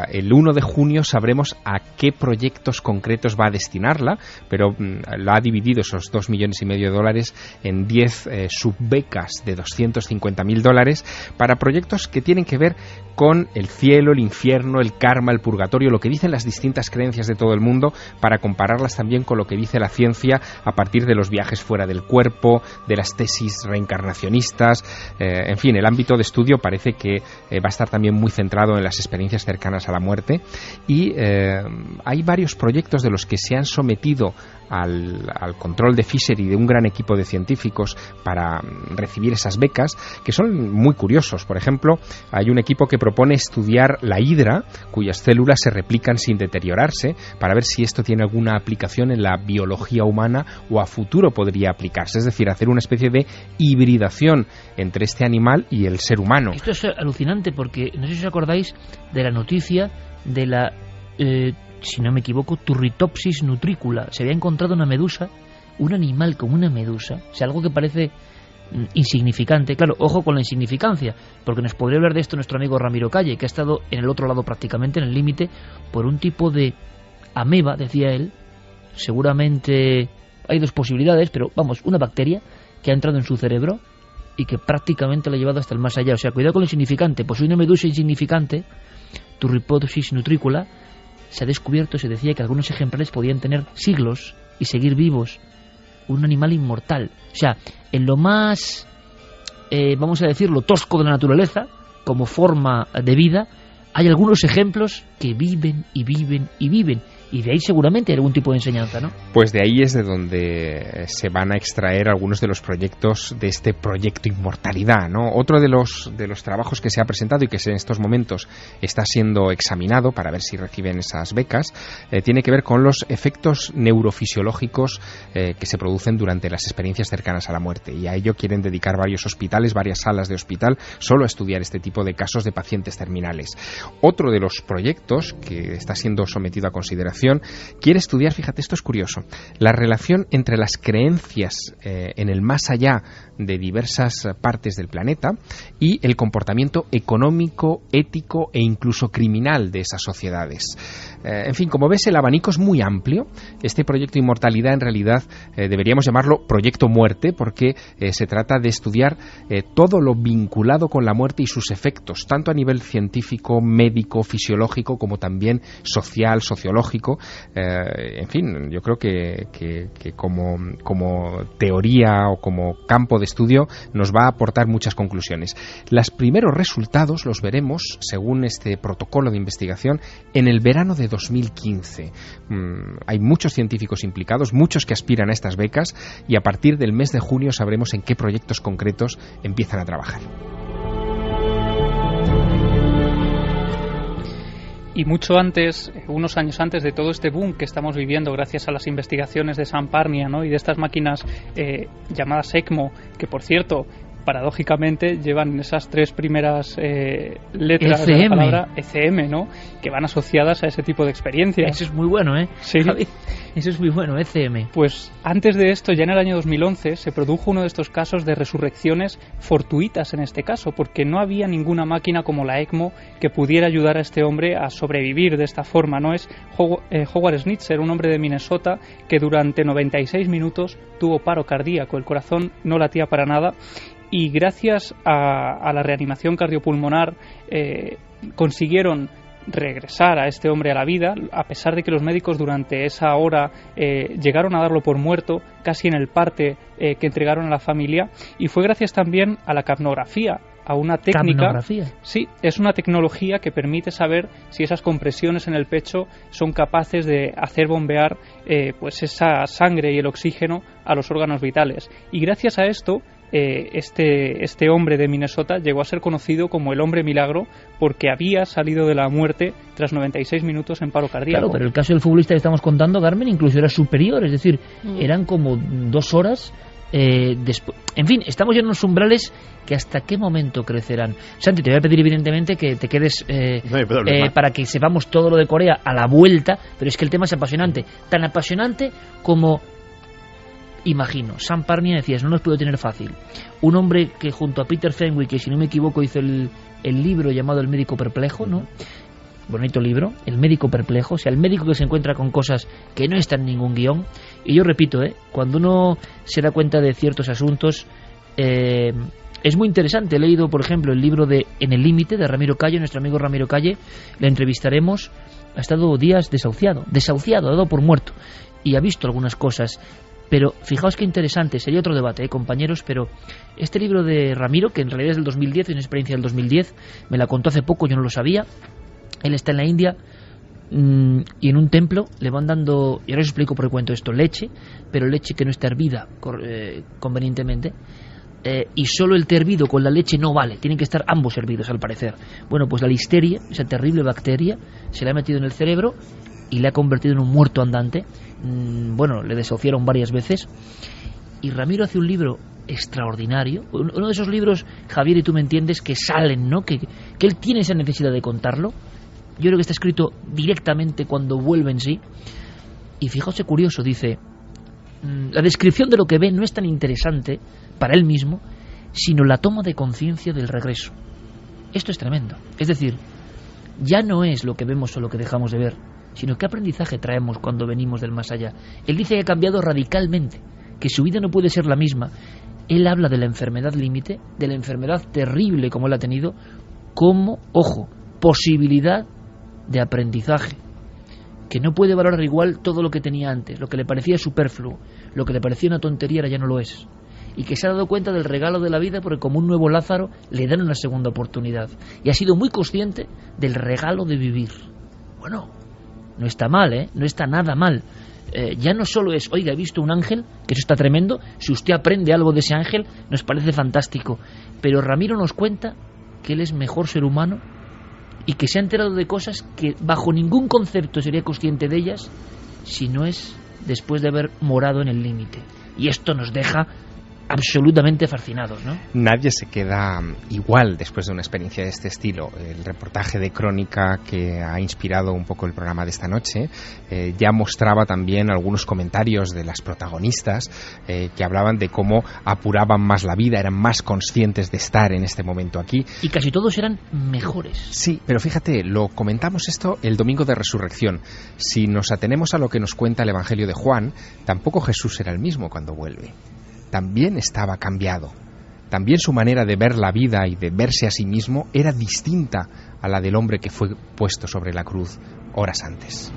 El 1 de junio sabremos a qué proyectos concretos va a destinarla, pero la ha dividido esos $2,5 millones en 10 subbecas de $250,000 para proyectos que tienen que ver con el cielo, el infierno, el karma, el purgatorio, lo que dicen las distintas creencias de todo el mundo, para compararlas también con lo que dice la ciencia a partir de los viajes fuera del cuerpo, de las tesis reencarnacionistas. En fin, el ámbito de estudio parece que va a estar también muy centrado en las experiencias cercanas a la muerte, y hay varios proyectos de los que se han sometido al control de Fisher y de un gran equipo de científicos para recibir esas becas, que son muy curiosos. Por ejemplo, hay un equipo que propone estudiar la hidra, cuyas células se replican sin deteriorarse, para ver si esto tiene alguna aplicación en la biología humana o a futuro podría aplicarse, es decir, hacer una especie de hibridación entre este animal y el ser humano. Esto es alucinante porque, no sé si os acordáis de la noticia de la... si no me equivoco, Turritopsis nutricula. Se había encontrado una medusa, un animal como una medusa, o sea, algo que parece insignificante. Claro, ojo con la insignificancia, porque nos podría hablar de esto nuestro amigo Ramiro Calle, que ha estado en el otro lado prácticamente, en el límite, por un tipo de ameba, decía él. Seguramente hay dos posibilidades, pero vamos, una bacteria que ha entrado en su cerebro y que prácticamente lo ha llevado hasta el más allá. O sea, cuidado con lo insignificante. Pues una medusa insignificante, Turritopsis nutricula, se ha descubierto, se decía que algunos ejemplares podían tener siglos y seguir vivos. Un animal inmortal. O sea, en lo más, vamos a decirlo, tosco de la naturaleza, como forma de vida, hay algunos ejemplos que viven y viven y viven. Y de ahí seguramente hay algún tipo de enseñanza, ¿no? Pues de ahí es de donde se van a extraer algunos de los proyectos de este proyecto Inmortalidad, ¿no? Otro de los trabajos que se ha presentado y que en estos momentos está siendo examinado para ver si reciben esas becas, tiene que ver con los efectos neurofisiológicos que se producen durante las experiencias cercanas a la muerte. Y a ello quieren dedicar varios hospitales, varias salas de hospital, solo a estudiar este tipo de casos de pacientes terminales. Otro de los proyectos que está siendo sometido a consideración quiere estudiar, fíjate, esto es curioso, la relación entre las creencias en el más allá de diversas partes del planeta y el comportamiento económico, ético e incluso criminal de esas sociedades. En fin, como ves, el abanico es muy amplio. Este proyecto Inmortalidad, en realidad, deberíamos llamarlo Proyecto Muerte, porque se trata de estudiar todo lo vinculado con la muerte y sus efectos, tanto a nivel científico, médico, fisiológico, como también social, sociológico. En fin, yo creo que como teoría o como campo de estudio nos va a aportar muchas conclusiones. Los primeros resultados los veremos, según este protocolo de investigación, en el verano de 2015. Hay muchos científicos implicados, muchos que aspiran a estas becas, y a partir del mes de junio sabremos en qué proyectos concretos empiezan a trabajar. Y mucho antes, unos años antes de todo este boom que estamos viviendo gracias a las investigaciones de Sam Parnia, ¿no? Y de estas máquinas llamadas ECMO, que por cierto, paradójicamente llevan esas tres primeras letras de la palabra ECM, ¿no? Que van asociadas a ese tipo de experiencias. Eso es muy bueno, ¿eh? Sí. Javi, eso es muy bueno, ECM. Pues antes de esto, ya en el año 2011, se produjo uno de estos casos de resurrecciones fortuitas en este caso, porque no había ninguna máquina como la ECMO que pudiera ayudar a este hombre a sobrevivir de esta forma, ¿no? Es Howard Schnitzer, un hombre de Minnesota que durante 96 minutos tuvo paro cardíaco, el corazón no latía para nada, y gracias a la reanimación cardiopulmonar consiguieron regresar a este hombre a la vida, a pesar de que los médicos durante esa hora llegaron a darlo por muerto, casi en el parte que entregaron a la familia, y fue gracias también a la capnografía, a una técnica. ¿Capnografía? Sí, es una tecnología que permite saber si esas compresiones en el pecho son capaces de hacer bombear pues esa sangre y el oxígeno a los órganos vitales. Y gracias a esto, este hombre de Minnesota llegó a ser conocido como el hombre milagro, porque había salido de la muerte tras 96 minutos en paro cardíaco. Claro, pero el caso del futbolista que estamos contando, Carmen, incluso era superior, es decir, eran como 2 horas después. En fin, estamos ya en unos umbrales que hasta qué momento crecerán. Santi, te voy a pedir evidentemente que te quedes no hay problema, para que sepamos todo lo de Corea a la vuelta, pero es que el tema es apasionante, tan apasionante como, imagino, Sam Parnia, decías, no nos pudo tener fácil. Un hombre que junto a Peter Fenwick, que si no me equivoco hizo el libro llamado El médico perplejo, ¿no? Bonito libro, El médico perplejo, o sea, el médico que se encuentra con cosas que no están en ningún guión. Y yo repito, cuando uno se da cuenta de ciertos asuntos, es muy interesante. He leído, por ejemplo, el libro de En el límite, de Ramiro Calle, nuestro amigo Ramiro Calle. Le entrevistaremos. Ha estado días desahuciado, dado por muerto, y ha visto algunas cosas. Pero fijaos qué interesante, sería otro debate, compañeros, pero este libro de Ramiro, que en realidad es del 2010, es una experiencia del 2010, me la contó hace poco, yo no lo sabía. Él está en la India y en un templo le van dando, y ahora os explico por qué cuento esto, leche, pero leche que no está hervida convenientemente, y solo el té hervido con la leche no vale, tienen que estar ambos hervidos al parecer. Bueno, pues la listeria, esa terrible bacteria, se le ha metido en el cerebro y le ha convertido en un muerto andante. Bueno, le desahuciaron varias veces, y Ramiro hace un libro extraordinario, uno de esos libros, Javier, y tú me entiendes, que salen, ¿no? Que él tiene esa necesidad de contarlo. Yo creo que está escrito directamente cuando vuelve en sí. Y fijaos qué curioso, dice, la descripción de lo que ve no es tan interesante para él mismo, sino la toma de conciencia del regreso. Esto es tremendo. Es decir, ya no es lo que vemos o lo que dejamos de ver, sino qué aprendizaje traemos cuando venimos del más allá. Él dice que ha cambiado radicalmente, que su vida no puede ser la misma. Él habla de la enfermedad límite, de la enfermedad terrible como él ha tenido, como, ojo, posibilidad de aprendizaje, que no puede valorar igual todo lo que tenía antes, lo que le parecía superfluo, lo que le parecía una tontería ahora ya no lo es, y que se ha dado cuenta del regalo de la vida porque como un nuevo Lázaro le dan una segunda oportunidad, y ha sido muy consciente del regalo de vivir. Bueno, no está mal, no está nada mal. Ya no solo es, oiga, he visto un ángel, que eso está tremendo, si usted aprende algo de ese ángel nos parece fantástico, pero Ramiro nos cuenta que él es mejor ser humano y que se ha enterado de cosas que bajo ningún concepto sería consciente de ellas si no es después de haber morado en el límite. Y esto nos deja absolutamente fascinados, ¿no? Nadie se queda igual después de una experiencia de este estilo. El reportaje de Crónica que ha inspirado un poco el programa de esta noche ya mostraba también algunos comentarios de las protagonistas que hablaban de cómo apuraban más la vida, eran más conscientes de estar en este momento aquí. Y casi todos eran mejores. Sí, pero fíjate, lo comentamos esto el domingo de Resurrección. Si nos atenemos a lo que nos cuenta el Evangelio de Juan, tampoco Jesús era el mismo cuando vuelve. También estaba cambiado. También su manera de ver la vida y de verse a sí mismo era distinta a la del hombre que fue puesto sobre la cruz horas antes.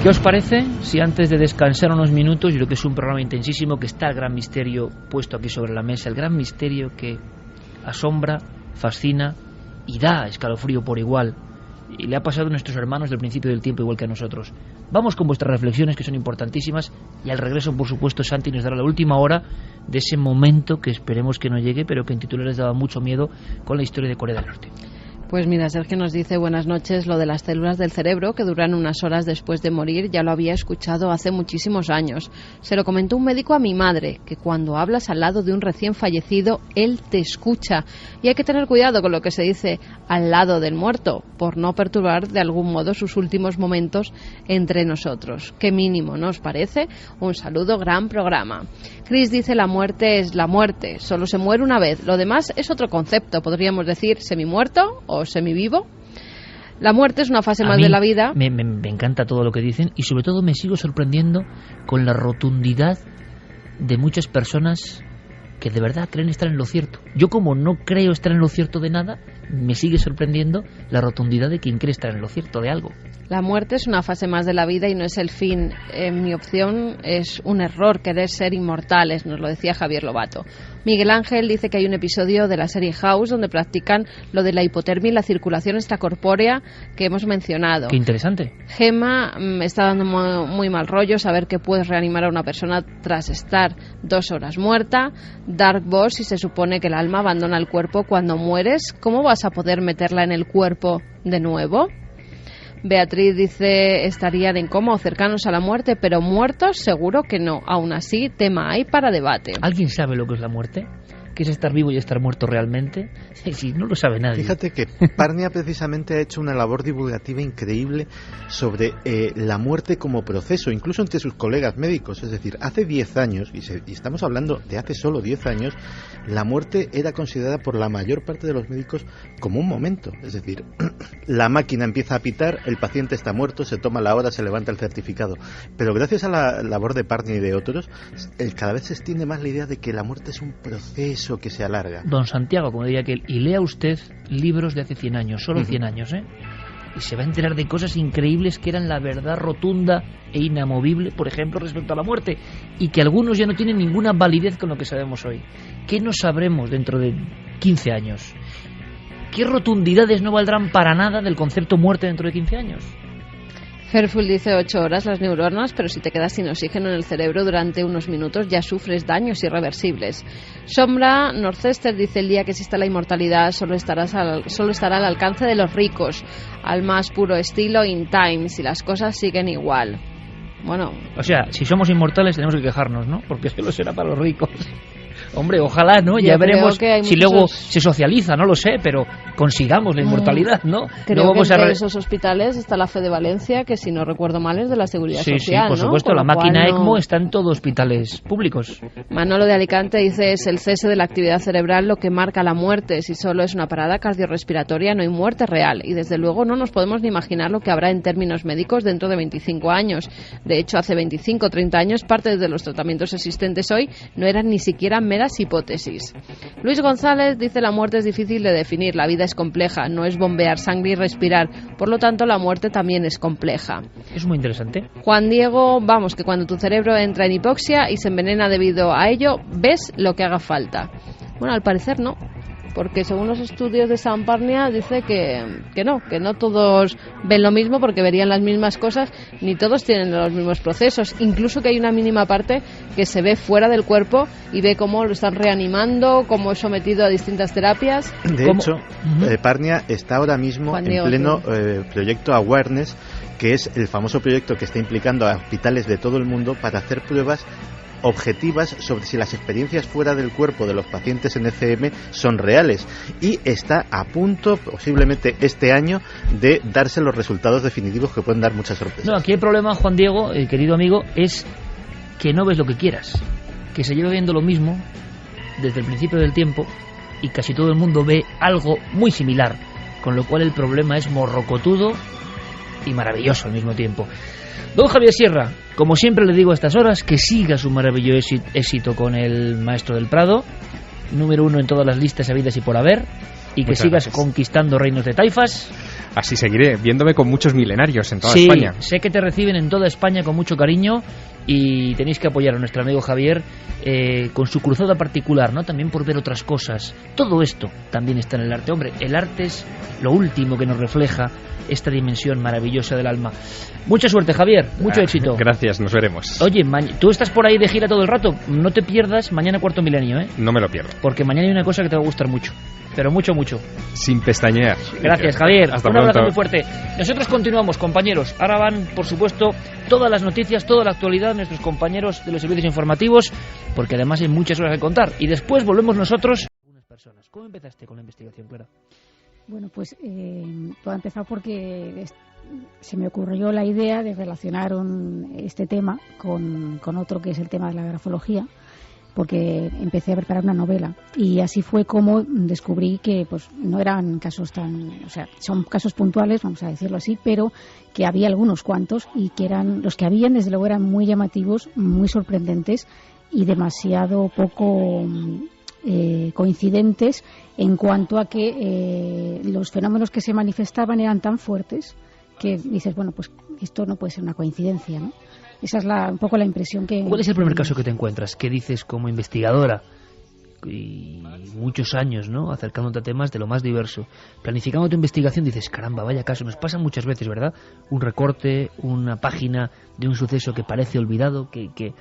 ¿Qué os parece si antes de descansar unos minutos, yo creo que es un programa intensísimo, que está el gran misterio puesto aquí sobre la mesa, el gran misterio que asombra, fascina y da escalofrío por igual, y le ha pasado a nuestros hermanos del principio del tiempo igual que a nosotros? Vamos con vuestras reflexiones, que son importantísimas, y al regreso, por supuesto, Santi nos dará la última hora de ese momento que esperemos que no llegue, pero que en titulares daba mucho miedo, con la historia de Corea del Norte. Pues mira, Sergio nos dice, buenas noches, lo de las células del cerebro que duran unas horas después de morir, ya lo había escuchado hace muchísimos años. Se lo comentó un médico a mi madre, que cuando hablas al lado de un recién fallecido, él te escucha. Y hay que tener cuidado con lo que se dice al lado del muerto, por no perturbar de algún modo sus últimos momentos entre nosotros. Qué mínimo, ¿no os parece? Un saludo, gran programa. Chris dice, la muerte es la muerte, solo se muere una vez, lo demás es otro concepto, podríamos decir semimuerto o semivivo. La muerte es una fase más de la vida. Me encanta todo lo que dicen, y sobre todo me sigo sorprendiendo con la rotundidad de muchas personas que de verdad creen estar en lo cierto. Yo, como no creo estar en lo cierto de nada, me sigue sorprendiendo la rotundidad de quien cree estar en lo cierto de algo. La muerte es una fase más de la vida y no es el fin. Mi opción es un error, querer ser inmortales, nos lo decía Javier Lobato. Miguel Ángel dice que hay un episodio de la serie House donde practican lo de la hipotermia y la circulación extracorpórea que hemos mencionado. Qué interesante. Gemma me está dando muy mal rollo saber que puedes reanimar a una persona tras estar 2 horas muerta. Dark Boss, si se supone que el alma abandona el cuerpo cuando mueres, ¿cómo vas a poder meterla en el cuerpo de nuevo? Beatriz dice, estarían en coma o cercanos a la muerte, pero muertos seguro que no. Aún así, tema hay para debate. ¿Alguien sabe lo que es la muerte? ¿Qué es estar vivo y estar muerto realmente? Sí, no lo sabe nadie. Fíjate que Parnia precisamente ha hecho una labor divulgativa increíble sobre la muerte como proceso, incluso entre sus colegas médicos. Es decir, hace 10 años, y estamos hablando de hace solo 10 años, la muerte era considerada por la mayor parte de los médicos como un momento. Es decir, la máquina empieza a pitar, el paciente está muerto, se toma la hora, se levanta el certificado. Pero gracias a la labor de Parnia y de otros, cada vez se extiende más la idea de que la muerte es un proceso que se alarga. Don Santiago, como diría aquel, y lea usted libros de hace 100 años, solo 100 años, y se va a enterar de cosas increíbles que eran la verdad rotunda e inamovible, por ejemplo, respecto a la muerte, y que algunos ya no tienen ninguna validez con lo que sabemos hoy. ¿Qué no sabremos dentro de 15 años? ¿Qué rotundidades no valdrán para nada del concepto muerte dentro de 15 años? Fairfield dice 8 horas las neuronas, pero si te quedas sin oxígeno en el cerebro durante unos minutos ya sufres daños irreversibles. Sombra Northester dice, el día que exista la inmortalidad solo estará al alcance de los ricos, al más puro estilo In Time, si las cosas siguen igual. Bueno, o sea, si somos inmortales tenemos que quejarnos, ¿no? Porque solo será para los ricos. Hombre, ojalá, ¿no? Ya veremos si luego se socializa, no lo sé, pero consigamos la inmortalidad, ¿no? Creo no vamos que entre esos hospitales está la Fe de Valencia, que si no recuerdo mal es de la Seguridad Social, sí, por supuesto, la máquina ECMO está en todos hospitales públicos. Manolo de Alicante dice, es el cese de la actividad cerebral lo que marca la muerte. Si solo es una parada cardiorrespiratoria no hay muerte real, y desde luego no nos podemos ni imaginar lo que habrá en términos médicos dentro de 25 años. De hecho, hace 25 o 30 años parte de los tratamientos existentes hoy no eran ni siquiera meras hipótesis. Luis González dice, la muerte es difícil de definir, la vida es compleja, no es bombear sangre y respirar, por lo tanto la muerte también es compleja. Es muy interesante. Juan Diego, vamos, que cuando tu cerebro entra en hipoxia y se envenena debido a ello, ves lo que haga falta. Bueno, al parecer no, porque según los estudios de San Parnia dice que no todos ven lo mismo porque verían las mismas cosas, ni todos tienen los mismos procesos, incluso que hay una mínima parte que se ve fuera del cuerpo y ve cómo lo están reanimando, cómo es sometido a distintas terapias. De hecho, Parnia está ahora mismo en pleno proyecto Awareness, que es el famoso proyecto que está implicando a hospitales de todo el mundo para hacer pruebas objetivas sobre si las experiencias fuera del cuerpo de los pacientes en ECM son reales, y está a punto, posiblemente este año, de darse los resultados definitivos que pueden dar muchas sorpresas. No, aquí el problema, Juan Diego, querido amigo, es que no ves lo que quieras, que se lleva viendo lo mismo desde el principio del tiempo y casi todo el mundo ve algo muy similar, con lo cual el problema es morrocotudo y maravilloso al mismo tiempo. Don Javier Sierra, como siempre le digo a estas horas, que siga su maravilloso éxito con el Maestro del Prado, número 1 en todas las listas habidas y por haber, y que sigas conquistando reinos de taifas. Así seguiré, viéndome con muchos milenarios en toda España. Sí, sé que te reciben en toda España con mucho cariño y tenéis que apoyar a nuestro amigo Javier con su cruzada particular, ¿no? También por ver otras cosas. Todo esto también está en el arte. Hombre, el arte es lo último que nos refleja esta dimensión maravillosa del alma. Mucha suerte, Javier, mucho éxito. Gracias, nos veremos. Oye, tú estás por ahí de gira todo el rato, no te pierdas mañana Cuarto Milenio, ¿eh? No me lo pierdo. Porque mañana hay una cosa que te va a gustar mucho, pero mucho, mucho. Sin pestañear. Gracias, Javier. Hasta un pronto. abrazo muy fuerte. Nosotros continuamos, compañeros. Ahora van, por supuesto, todas las noticias, toda la actualidad, nuestros compañeros de los servicios informativos, porque además hay muchas cosas que contar. Y después volvemos nosotros. ¿Cómo empezaste con la investigación, Clara? Bueno, pues todo ha empezado porque se me ocurrió la idea de relacionar este tema con otro que es el tema de la grafología, porque empecé a preparar una novela y así fue como descubrí que pues no eran casos son casos puntuales, vamos a decirlo así, pero que había algunos cuantos y que eran los que habían, desde luego eran muy llamativos, muy sorprendentes y demasiado poco coincidentes en cuanto a que los fenómenos que se manifestaban eran tan fuertes que dices, bueno, pues esto no puede ser una coincidencia, ¿no? Esa es un poco la impresión que... ¿Cuál es el primer caso que te encuentras? ¿Qué dices como investigadora? Y muchos años, ¿no?, acercándote a temas de lo más diverso, planificando tu investigación, dices, caramba, vaya caso. Nos pasa muchas veces, ¿verdad? Un recorte, una página de un suceso que parece olvidado, que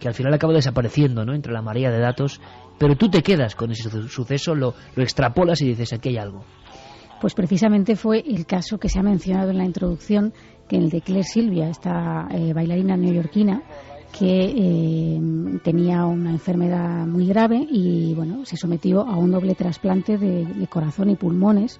al final acaba desapareciendo, ¿no?, entre la marea de datos, pero tú te quedas con ese suceso, lo extrapolas y dices, aquí hay algo. Pues precisamente fue el caso que se ha mencionado en la introducción, que el de Claire Sylvia, esta bailarina neoyorquina, que tenía una enfermedad muy grave y bueno, se sometió a un doble trasplante de corazón y pulmones,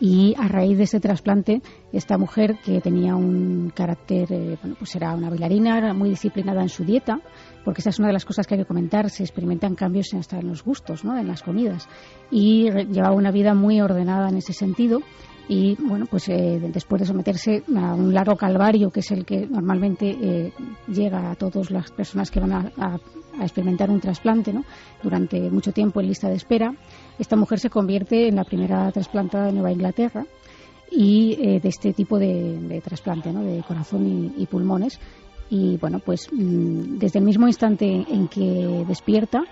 y a raíz de ese trasplante esta mujer, que tenía un carácter, bueno, pues era una bailarina, era muy disciplinada en su dieta, porque esa es una de las cosas que hay que comentar, se experimentan cambios hasta en los gustos, ¿no?, en las comidas, y llevaba una vida muy ordenada en ese sentido. Y bueno, pues después de someterse a un largo calvario, que es el que normalmente llega a todas las personas que van a experimentar un trasplante, ¿no?, durante mucho tiempo en lista de espera, esta mujer se convierte en la primera trasplantada de Nueva Inglaterra y de este tipo de trasplante, ¿no?, de corazón y pulmones. Y bueno, pues desde el mismo instante en que despierta,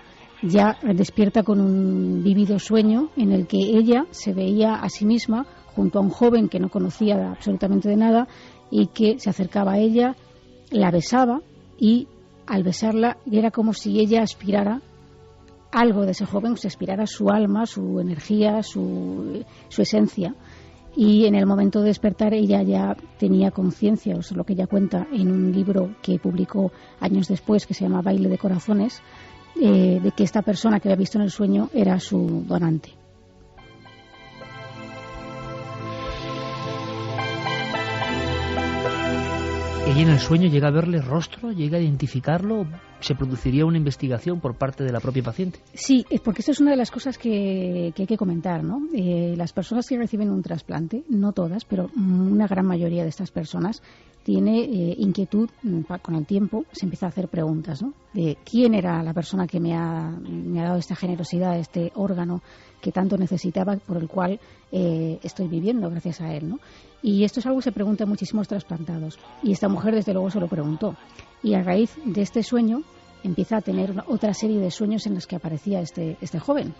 ya despierta con un vívido sueño en el que ella se veía a sí misma junto a un joven que no conocía absolutamente de nada y que se acercaba a ella, la besaba, y al besarla era como si ella aspirara algo de ese joven, se aspirara su alma, su energía, su esencia. Y en el momento de despertar ella ya tenía conciencia, o sea, lo que ella cuenta en un libro que publicó años después, que se llama Baile de Corazones, de que esta persona que había visto en el sueño era su donante. ¿Ella en el sueño llega a verle rostro, llega a identificarlo? ¿Se produciría una investigación por parte de la propia paciente? Sí, porque esto es una de las cosas que hay que comentar, ¿no? Las personas que reciben un trasplante, no todas, pero una gran mayoría de estas personas tiene inquietud con el tiempo, se empieza a hacer preguntas, ¿no?, de quién era la persona que me ha dado esta generosidad, este órgano que tanto necesitaba, por el cual estoy viviendo gracias a él, ¿no? Y esto es algo que se pregunta a muchísimos trasplantados, y esta mujer desde luego se lo preguntó, y a raíz de este sueño empieza a tener otra serie de sueños en los que aparecía este joven,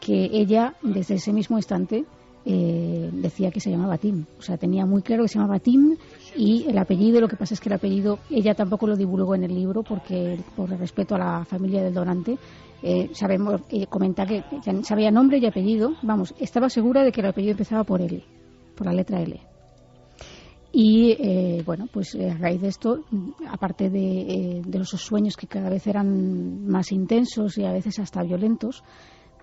que ella desde ese mismo instante decía que se llamaba Tim, o sea, tenía muy claro que se llamaba Tim, y el apellido, lo que pasa es que el apellido ella tampoco lo divulgó en el libro porque por respeto a la familia del donante, sabemos, comenta que sabía nombre y apellido, vamos, estaba segura de que el apellido empezaba por L, por la letra L. Y bueno, pues a raíz de esto, aparte de esos sueños que cada vez eran más intensos y a veces hasta violentos,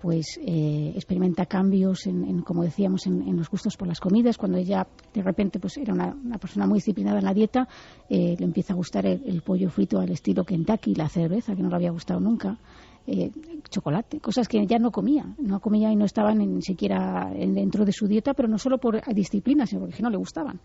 pues experimenta cambios como decíamos, en los gustos por las comidas. Cuando ella de repente pues era una persona muy disciplinada en la dieta, le empieza a gustar el pollo frito al estilo Kentucky, la cerveza, que no le había gustado nunca, chocolate, cosas que ya no comía y no estaban ni siquiera dentro de su dieta, pero no solo por disciplina, sino porque no le gustaban.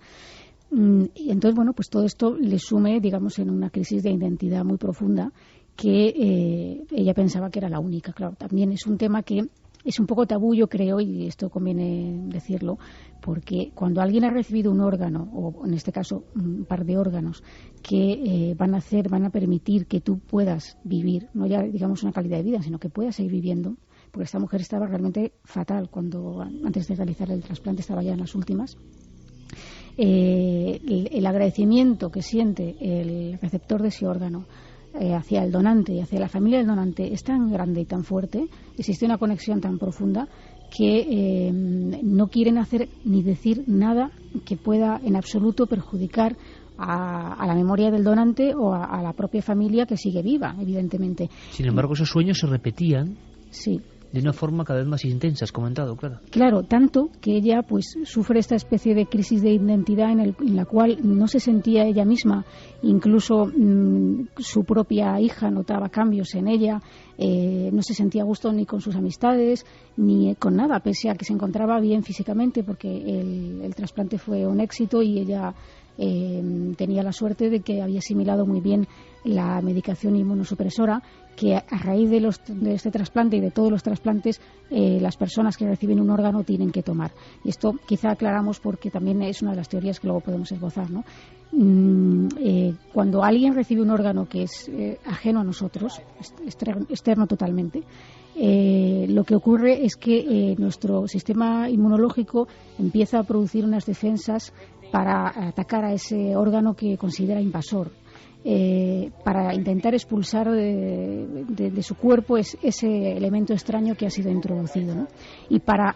Y entonces, bueno, pues todo esto le sume, digamos, en una crisis de identidad muy profunda, que ella pensaba que era la única. Claro, también es un tema que es un poco tabú, yo creo, y esto conviene decirlo, porque cuando alguien ha recibido un órgano, o en este caso un par de órganos, que van a permitir que tú puedas vivir, no ya digamos una calidad de vida, sino que puedas seguir viviendo, porque esta mujer estaba realmente fatal antes de realizar el trasplante, estaba ya en las últimas. El agradecimiento que siente el receptor de ese órgano hacia el donante y hacia la familia del donante es tan grande y tan fuerte, existe una conexión tan profunda que no quieren hacer ni decir nada que pueda en absoluto perjudicar a la memoria del donante o a la propia familia que sigue viva, evidentemente. Sin embargo, esos sueños se repetían. Sí. De una forma cada vez más intensa, has comentado, claro. Claro, tanto que ella pues sufre esta especie de crisis de identidad en la cual no se sentía ella misma, incluso su propia hija notaba cambios en ella, no se sentía a gusto ni con sus amistades, ni con nada, pese a que se encontraba bien físicamente, porque el trasplante fue un éxito y ella tenía la suerte de que había asimilado muy bien la medicación inmunosupresora, que a raíz de este trasplante y de todos los trasplantes, las personas que reciben un órgano tienen que tomar. Y esto quizá aclaramos porque también es una de las teorías que luego podemos esbozar, ¿no? Cuando alguien recibe un órgano que es ajeno a nosotros, externo totalmente, lo que ocurre es que nuestro sistema inmunológico empieza a producir unas defensas para atacar a ese órgano que considera invasor, para intentar expulsar de su cuerpo ese elemento extraño que ha sido introducido, ¿no? Y para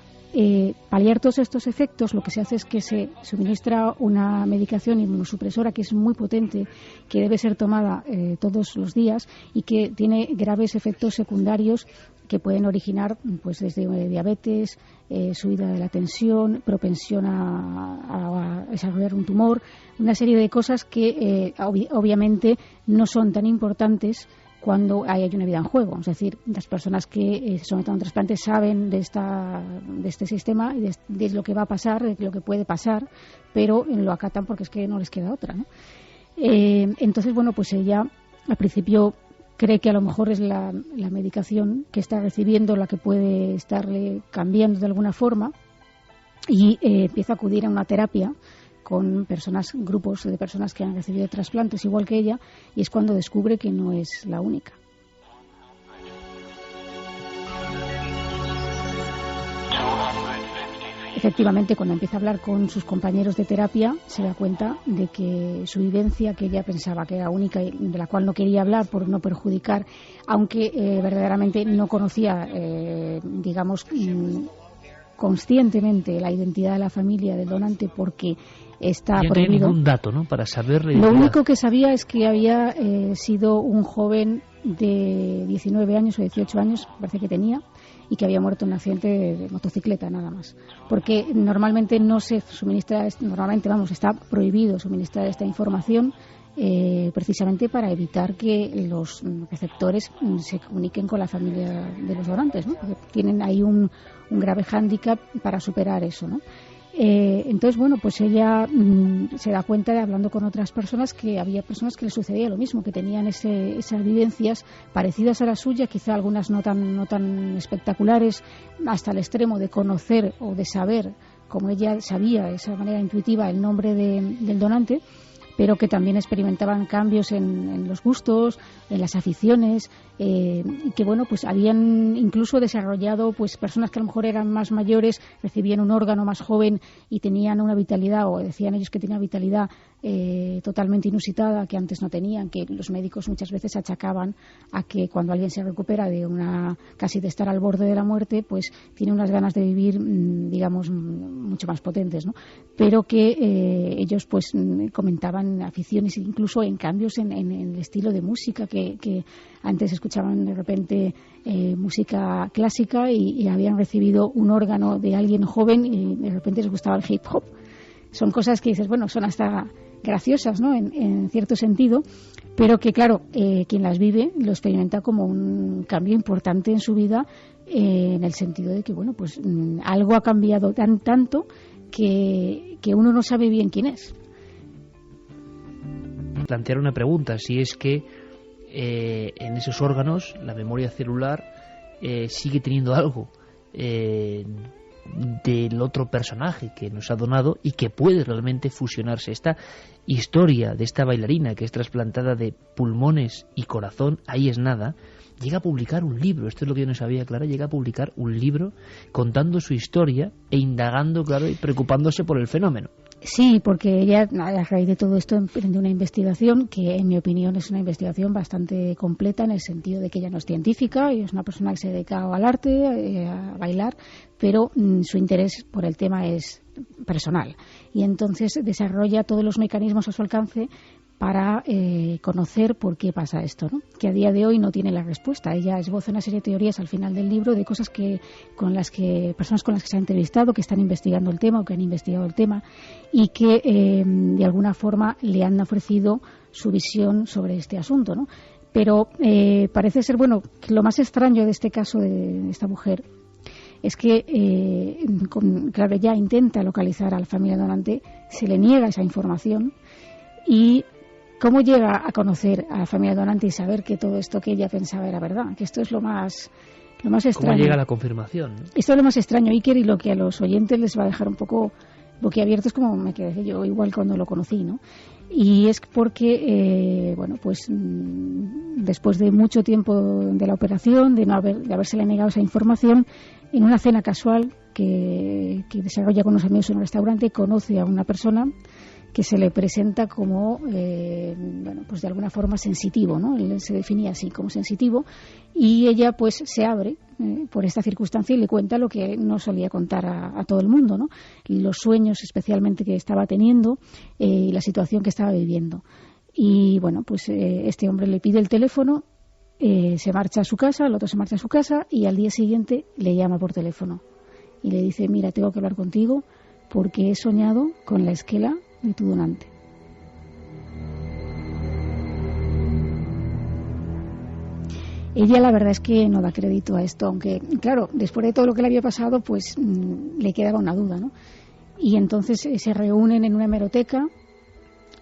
paliar todos estos efectos, lo que se hace es que se suministra una medicación inmunosupresora que es muy potente, que debe ser tomada todos los días y que tiene graves efectos secundarios que pueden originar pues desde diabetes, subida de la tensión, propensión a desarrollar un tumor, una serie de cosas que obviamente no son tan importantes cuando hay una vida en juego. Es decir, las personas que se someten a un trasplante saben de este sistema y de lo que va a pasar, de lo que puede pasar, pero lo acatan porque es que no les queda otra, ¿no? Entonces, bueno, pues ella al principio cree que a lo mejor es la medicación que está recibiendo la que puede estarle cambiando de alguna forma, y empieza a acudir a una terapia con grupos de personas que han recibido trasplantes igual que ella, y es cuando descubre que no es la única. Efectivamente, cuando empieza a hablar con sus compañeros de terapia, se da cuenta de que su vivencia, que ella pensaba que era única y de la cual no quería hablar por no perjudicar, aunque verdaderamente no conocía, conscientemente la identidad de la familia del donante, porque está prohibido. No tenía ningún dato, ¿no?, para saber. Lo único que sabía es que había sido un joven de 19 años o 18 años, parece que tenía, y que había muerto en un accidente de motocicleta, nada más. Porque normalmente no se suministra, está prohibido suministrar esta información, precisamente para evitar que los receptores se comuniquen con la familia de los donantes, ¿no? Porque tienen ahí un grave hándicap para superar eso, ¿no? Entonces, bueno, pues ella se da cuenta, hablando con otras personas, que había personas que les sucedía lo mismo, que tenían esas vivencias parecidas a la suya, quizá algunas no tan espectaculares, hasta el extremo de conocer o de saber, como ella sabía de esa manera intuitiva, el nombre del donante, pero que también experimentaban cambios en los gustos, en las aficiones, y que, bueno, pues habían incluso desarrollado, pues personas que a lo mejor eran más mayores, recibían un órgano más joven y tenían una vitalidad, o decían ellos que tenían vitalidad totalmente inusitada, que antes no tenían, que los médicos muchas veces achacaban a que cuando alguien se recupera casi de estar al borde de la muerte, pues tiene unas ganas de vivir, mucho más potentes, ¿no? Pero que ellos pues comentaban aficiones, incluso en cambios en el estilo de música, que antes escuchaban de repente música clásica y habían recibido un órgano de alguien joven y de repente les gustaba el hip hop. Son cosas que dices, bueno, son hasta graciosas, ¿no?, en cierto sentido, pero que, claro, quien las vive lo experimenta como un cambio importante en su vida, en el sentido de que, bueno, pues algo ha cambiado tanto que uno no sabe bien quién es. Plantear una pregunta, si es que en esos órganos la memoria celular sigue teniendo algo del otro personaje que nos ha donado y que puede realmente fusionarse. Esta historia de esta bailarina que es trasplantada de pulmones y corazón, ahí es nada, llega a publicar un libro. Esto es lo que yo no sabía, Clara. Llega a publicar un libro contando su historia e indagando, claro, y preocupándose por el fenómeno. Sí, porque ella, a raíz de todo esto, emprende una investigación que, en mi opinión, es una investigación bastante completa, en el sentido de que ella no es científica y es una persona que se dedica al arte, a bailar, pero su interés por el tema es personal. Y entonces desarrolla todos los mecanismos a su alcance para conocer por qué pasa esto, ¿no? Que a día de hoy no tiene la respuesta. Ella esboza una serie de teorías al final del libro de cosas personas con las que se ha entrevistado, que están investigando el tema o que han investigado el tema y que de alguna forma le han ofrecido su visión sobre este asunto, ¿no? Pero parece ser, bueno, que lo más extraño de este caso de esta mujer es que, claro, ella intenta localizar a la familia donante, se le niega esa información y ¿Cómo llega a conocer a la familia donante y saber que todo esto que ella pensaba era verdad? Que esto es lo más extraño. ¿Cómo llega la confirmación? Esto es lo más extraño, Iker, y lo que a los oyentes les va a dejar un poco boquiabiertos, como me quedé yo igual cuando lo conocí, ¿no? Y es porque, después de mucho tiempo de la operación, de habérsele negado esa información, en una cena casual que desarrolla con unos amigos en un restaurante, conoce a una persona que se le presenta como, de alguna forma sensitivo, ¿no? Él se definía así, como sensitivo, y ella pues se abre por esta circunstancia y le cuenta lo que no solía contar a todo el mundo, ¿no? Los sueños especialmente que estaba teniendo y la situación que estaba viviendo. Y este hombre le pide el teléfono, se marcha a su casa, el otro se marcha a su casa y al día siguiente le llama por teléfono y le dice: mira, tengo que hablar contigo porque he soñado con la esquela de tu donante. Ella la verdad es que no da crédito a esto, aunque claro, después de todo lo que le había pasado, pues le quedaba una duda, ¿no? Y entonces se reúnen en una hemeroteca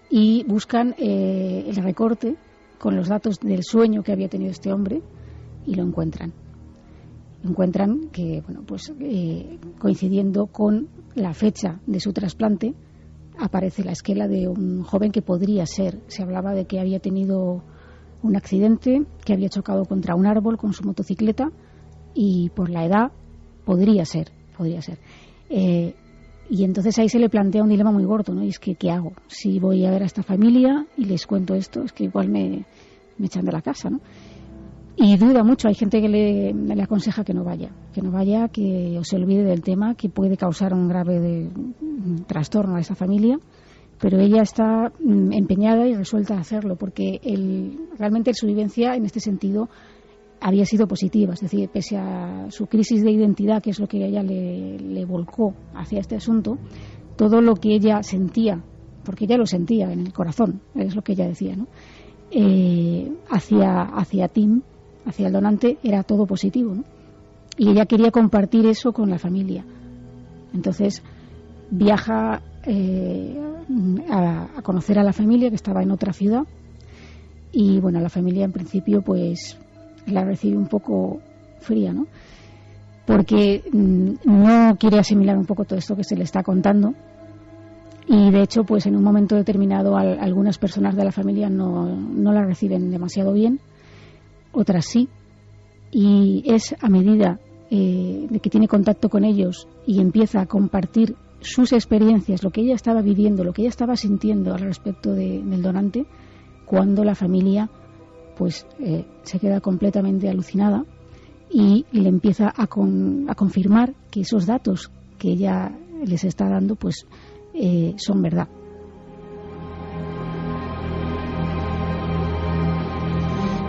y buscan el recorte con los datos del sueño que había tenido este hombre y lo encuentran. Encuentran que, coincidiendo con la fecha de su trasplante, aparece la esquela de un joven que podría ser. Se hablaba de que había tenido un accidente, que había chocado contra un árbol con su motocicleta y por la edad podría ser. Y entonces ahí se le plantea un dilema muy gordo, ¿no? Y es que, ¿qué hago? Si voy a ver a esta familia y les cuento esto, es que igual me echan de la casa, ¿no? Y duda mucho, hay gente que le aconseja que no vaya, que se olvide del tema, que puede causar un grave trastorno a esa familia, pero ella está empeñada y resuelta a hacerlo, porque realmente su vivencia en este sentido había sido positiva, es decir, pese a su crisis de identidad, que es lo que ella le volcó hacia este asunto, todo lo que ella sentía, porque ella lo sentía en el corazón, es lo que ella decía, ¿no? Hacia Tim, hacia el donante, era todo positivo, ¿no? Y ella quería compartir eso con la familia. Entonces viaja a conocer a la familia, que estaba en otra ciudad, y la familia en principio pues la recibe un poco fría, ¿no? Porque no quiere asimilar un poco todo esto que se le está contando, y de hecho pues en un momento determinado algunas personas de la familia no la reciben demasiado bien, otras sí, y es a medida de que tiene contacto con ellos y empieza a compartir sus experiencias, lo que ella estaba viviendo, lo que ella estaba sintiendo al respecto del donante, cuando la familia pues se queda completamente alucinada y le empieza a confirmar que esos datos que ella les está dando pues son verdad.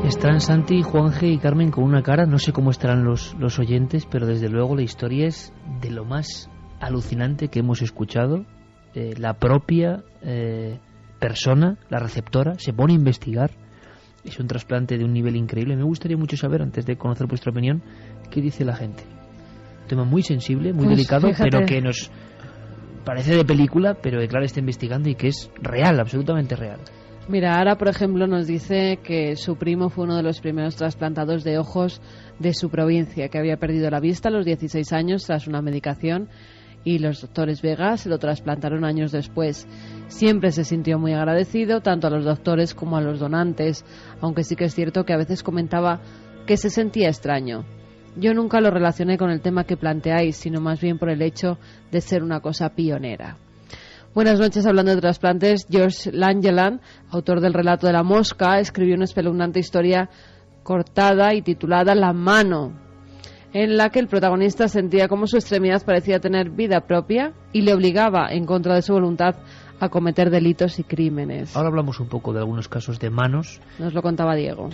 Están Santi, Juanje y Carmen con una cara, no sé cómo estarán los oyentes, pero desde luego la historia es de lo más alucinante que hemos escuchado. La propia persona, la receptora, se pone a investigar. Es un trasplante de un nivel increíble. Me gustaría mucho saber, antes de conocer vuestra opinión, qué dice la gente. Un tema muy sensible, muy delicado, fíjate, pero que nos parece de película, pero que Clara está investigando y que es real, absolutamente real. Mira, Ara, por ejemplo, nos dice que su primo fue uno de los primeros trasplantados de ojos de su provincia, que había perdido la vista a los 16 años tras una medicación, y los doctores Vega se lo trasplantaron años después. Siempre se sintió muy agradecido, tanto a los doctores como a los donantes, aunque sí que es cierto que a veces comentaba que se sentía extraño. Yo nunca lo relacioné con el tema que planteáis, sino más bien por el hecho de ser una cosa pionera. Buenas noches. Hablando de trasplantes, George Langeland, autor del relato de la mosca, escribió una espeluznante historia cortada y titulada La mano, en la que el protagonista sentía como su extremidad parecía tener vida propia y le obligaba, en contra de su voluntad, a cometer delitos y crímenes. Ahora hablamos un poco de algunos casos de manos. Nos lo contaba Diego.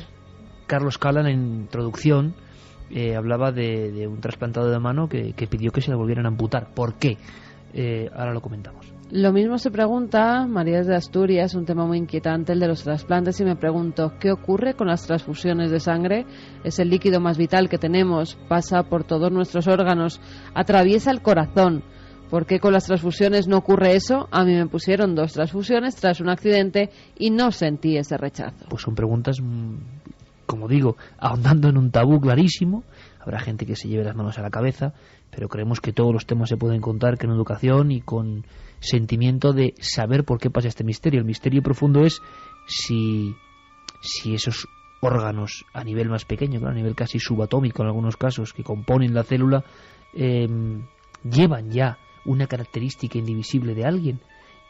Carlos Callan, en introducción, hablaba de un trasplantado de mano que pidió que se le volvieran a amputar. ¿Por qué? Ahora lo comentamos. Lo mismo se pregunta María de Asturias, un tema muy inquietante, el de los trasplantes, y me pregunto, ¿qué ocurre con las transfusiones de sangre? Es el líquido más vital que tenemos, pasa por todos nuestros órganos, atraviesa el corazón. ¿Por qué con las transfusiones no ocurre eso? A mí me pusieron 2 transfusiones tras un accidente y no sentí ese rechazo. Pues son preguntas, como digo, ahondando en un tabú clarísimo. Habrá gente que se lleve las manos a la cabeza, pero creemos que todos los temas se pueden contar con educación y con sentimiento de saber por qué pasa este misterio. El misterio profundo es si esos órganos a nivel más pequeño, a nivel casi subatómico en algunos casos, que componen la célula, llevan ya una característica indivisible de alguien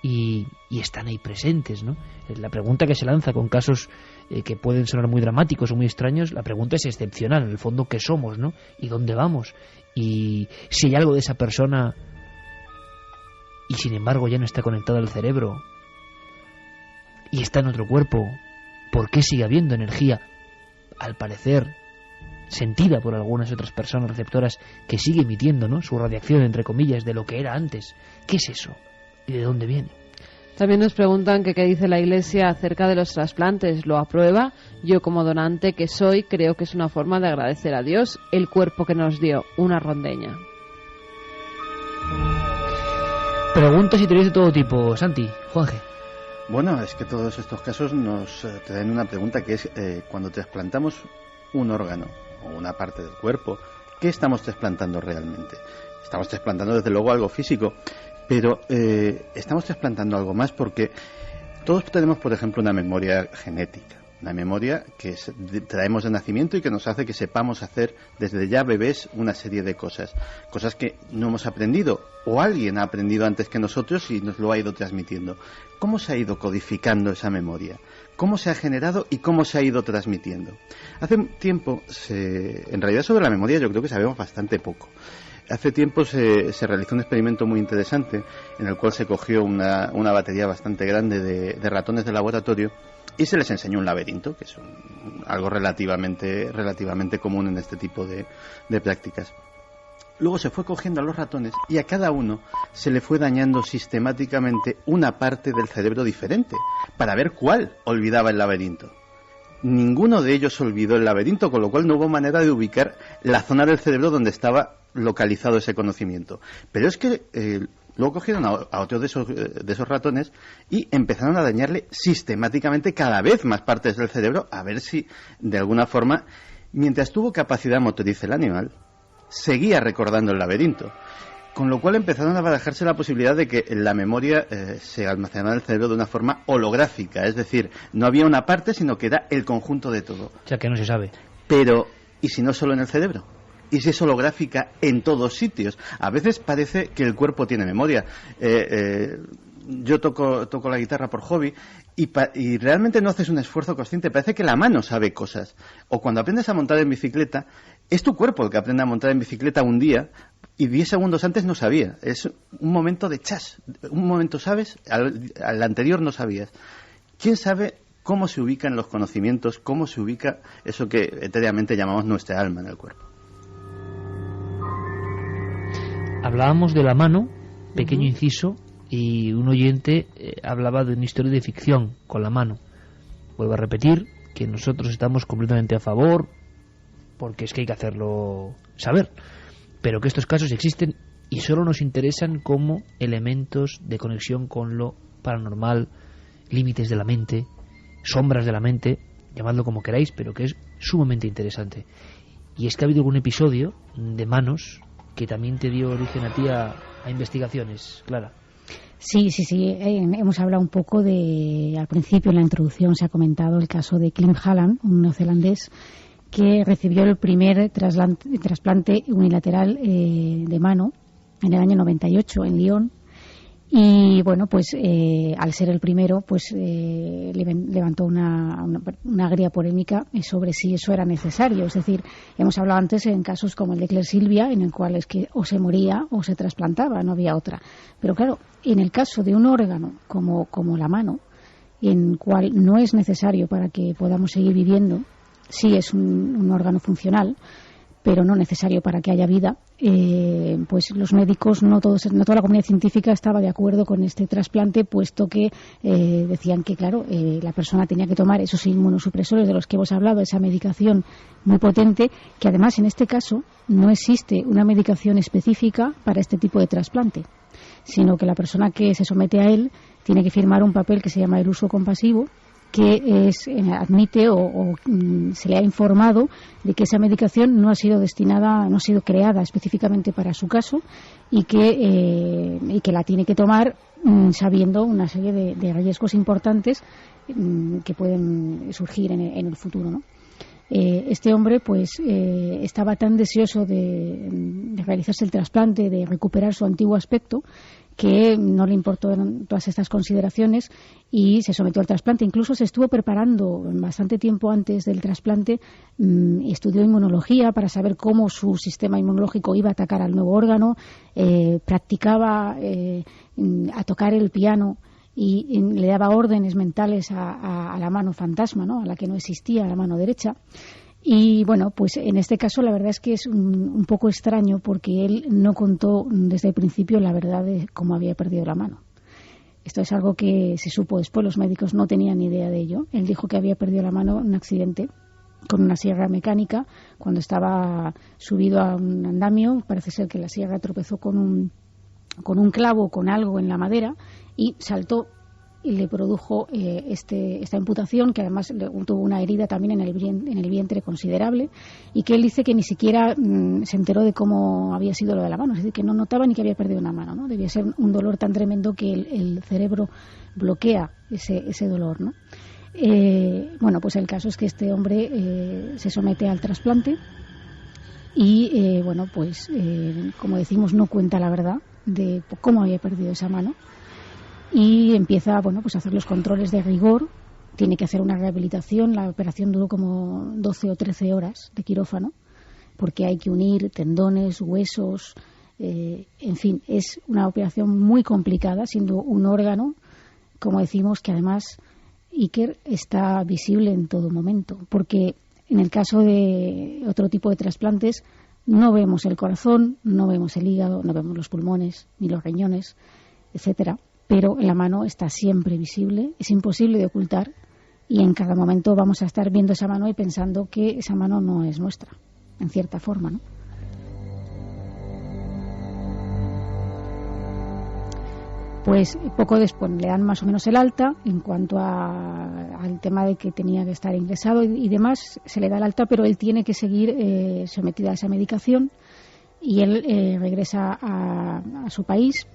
y están ahí presentes, ¿no? La pregunta que se lanza con casos que pueden sonar muy dramáticos o muy extraños, la pregunta es excepcional, en el fondo, ¿qué somos, no? ¿Y dónde vamos? Y si hay algo de esa persona y sin embargo ya no está conectado al cerebro y está en otro cuerpo, ¿por qué sigue habiendo energía, al parecer sentida por algunas otras personas receptoras, que sigue emitiendo, ¿no?, su radiación, entre comillas, de lo que era antes? ¿Qué es eso? ¿Y de dónde viene? También nos preguntan que qué dice la Iglesia acerca de los trasplantes. ¿Lo aprueba? Yo, como donante que soy, creo que es una forma de agradecer a Dios el cuerpo que nos dio, una rondeña. Preguntas y teorías de todo tipo. Santi, Juanje. Bueno, es que todos estos casos nos traen una pregunta que es, cuando trasplantamos un órgano o una parte del cuerpo, ¿qué estamos trasplantando realmente? Estamos trasplantando desde luego algo físico, pero estamos trasplantando algo más, porque todos tenemos, por ejemplo, una memoria genética, una memoria que traemos de nacimiento y que nos hace que sepamos hacer desde ya bebés una serie de cosas que no hemos aprendido o alguien ha aprendido antes que nosotros y nos lo ha ido transmitiendo. ¿Cómo se ha ido codificando esa memoria? ¿Cómo se ha generado y cómo se ha ido transmitiendo? Hace tiempo, en realidad sobre la memoria yo creo que sabemos bastante poco. Hace tiempo se realizó un experimento muy interesante en el cual se cogió una batería bastante grande de ratones de laboratorio y se les enseñó un laberinto, que es algo relativamente común en este tipo de prácticas. Luego se fue cogiendo a los ratones y a cada uno se le fue dañando sistemáticamente una parte del cerebro diferente para ver cuál olvidaba el laberinto. Ninguno de ellos olvidó el laberinto, con lo cual no hubo manera de ubicar la zona del cerebro donde estaba localizado ese conocimiento. Pero es que luego cogieron a otros de esos ratones y empezaron a dañarle sistemáticamente cada vez más partes del cerebro, a ver si de alguna forma, mientras tuvo capacidad motriz el animal, seguía recordando el laberinto. Con lo cual empezaron a barajarse la posibilidad de que la memoria se almacenara en el cerebro de una forma holográfica, es decir, no había una parte, sino que era el conjunto de todo. O sea, que no se sabe. Pero, ¿y si no solo en el cerebro? ¿Y si es holográfica en todos sitios? A veces parece que el cuerpo tiene memoria. Yo toco la guitarra por hobby y realmente no haces un esfuerzo consciente, parece que la mano sabe cosas. O cuando aprendes a montar en bicicleta, es tu cuerpo el que aprende a montar en bicicleta un día y 10 segundos antes no sabía. Es un momento de chas. Un momento sabes, al anterior no sabías. ¿Quién sabe cómo se ubican los conocimientos, cómo se ubica eso que etéreamente llamamos nuestra alma en el cuerpo? Hablábamos de la mano, pequeño inciso, y un oyente hablaba de una historia de ficción con la mano. Vuelvo a repetir que nosotros estamos completamente a favor, porque es que hay que hacerlo saber, pero que estos casos existen y solo nos interesan como elementos de conexión con lo paranormal, límites de la mente, sombras de la mente, llamadlo como queráis, pero que es sumamente interesante. Y es que ha habido algún episodio de manos que también te dio origen a ti a investigaciones, Clara. Sí. Hemos hablado un poco al principio, en la introducción se ha comentado el caso de Klim Halland, un neozelandés que recibió el primer trasplante unilateral de mano en el año 98 en Lyon. Y bueno, pues al ser el primero, pues levantó una agria polémica sobre si eso era necesario. Es decir, hemos hablado antes en casos como el de Claire Silvia, en el cual es que o se moría o se trasplantaba, no había otra. Pero claro, en el caso de un órgano como la mano, en cual no es necesario para que podamos seguir viviendo, sí es un órgano funcional, pero no necesario para que haya vida, pues los médicos, no toda la comunidad científica estaba de acuerdo con este trasplante, puesto que decían que, claro, la persona tenía que tomar esos inmunosupresores de los que hemos hablado, esa medicación muy potente, que además en este caso no existe una medicación específica para este tipo de trasplante. sino que la persona que se somete a él tiene que firmar un papel que se llama el uso compasivo, que admite o se le ha informado de que esa medicación no ha sido destinada, no ha sido creada específicamente para su caso y que la tiene que tomar sabiendo una serie de riesgos importantes que pueden surgir en el futuro, ¿no? Este hombre pues estaba tan deseoso de realizarse el trasplante, de recuperar su antiguo aspecto, que no le importó todas estas consideraciones y se sometió al trasplante. Incluso se estuvo preparando bastante tiempo antes del trasplante, estudió inmunología para saber cómo su sistema inmunológico iba a atacar al nuevo órgano, practicaba a tocar el piano y le daba órdenes mentales a la mano fantasma, ¿no? A la que no existía, a la mano derecha. Y bueno, pues en este caso la verdad es que es un poco extraño porque él no contó desde el principio la verdad de cómo había perdido la mano. Esto es algo que se supo después, los médicos no tenían ni idea de ello. Él dijo que había perdido la mano en un accidente con una sierra mecánica cuando estaba subido a un andamio. Parece ser que la sierra tropezó con un clavo, con algo en la madera y saltó y le produjo esta imputación, que además tuvo una herida también en el vientre considerable, y que él dice que ni siquiera se enteró de cómo había sido lo de la mano, es decir, que no notaba ni que había perdido una mano, ¿no? Debía ser un dolor tan tremendo que el cerebro bloquea ese dolor, ¿no? Bueno, pues el caso es que este hombre se somete al trasplante y, bueno, pues como decimos, no cuenta la verdad de cómo había perdido esa mano. Y empieza, bueno, pues a hacer los controles de rigor, tiene que hacer una rehabilitación, la operación duró como 12 o 13 horas de quirófano, porque hay que unir tendones, huesos, en fin, es una operación muy complicada, siendo un órgano, como decimos, que además Iker está visible en todo momento, porque en el caso de otro tipo de trasplantes no vemos el corazón, no vemos el hígado, no vemos los pulmones, ni los riñones, etcétera. Pero la mano está siempre visible, es imposible de ocultar y en cada momento vamos a estar viendo esa mano y pensando que esa mano no es nuestra, en cierta forma, ¿no? Pues poco después le dan más o menos el alta en cuanto al tema de que tenía que estar ingresado y demás, se le da el alta, pero él tiene que seguir sometido a esa medicación y él regresa a su país.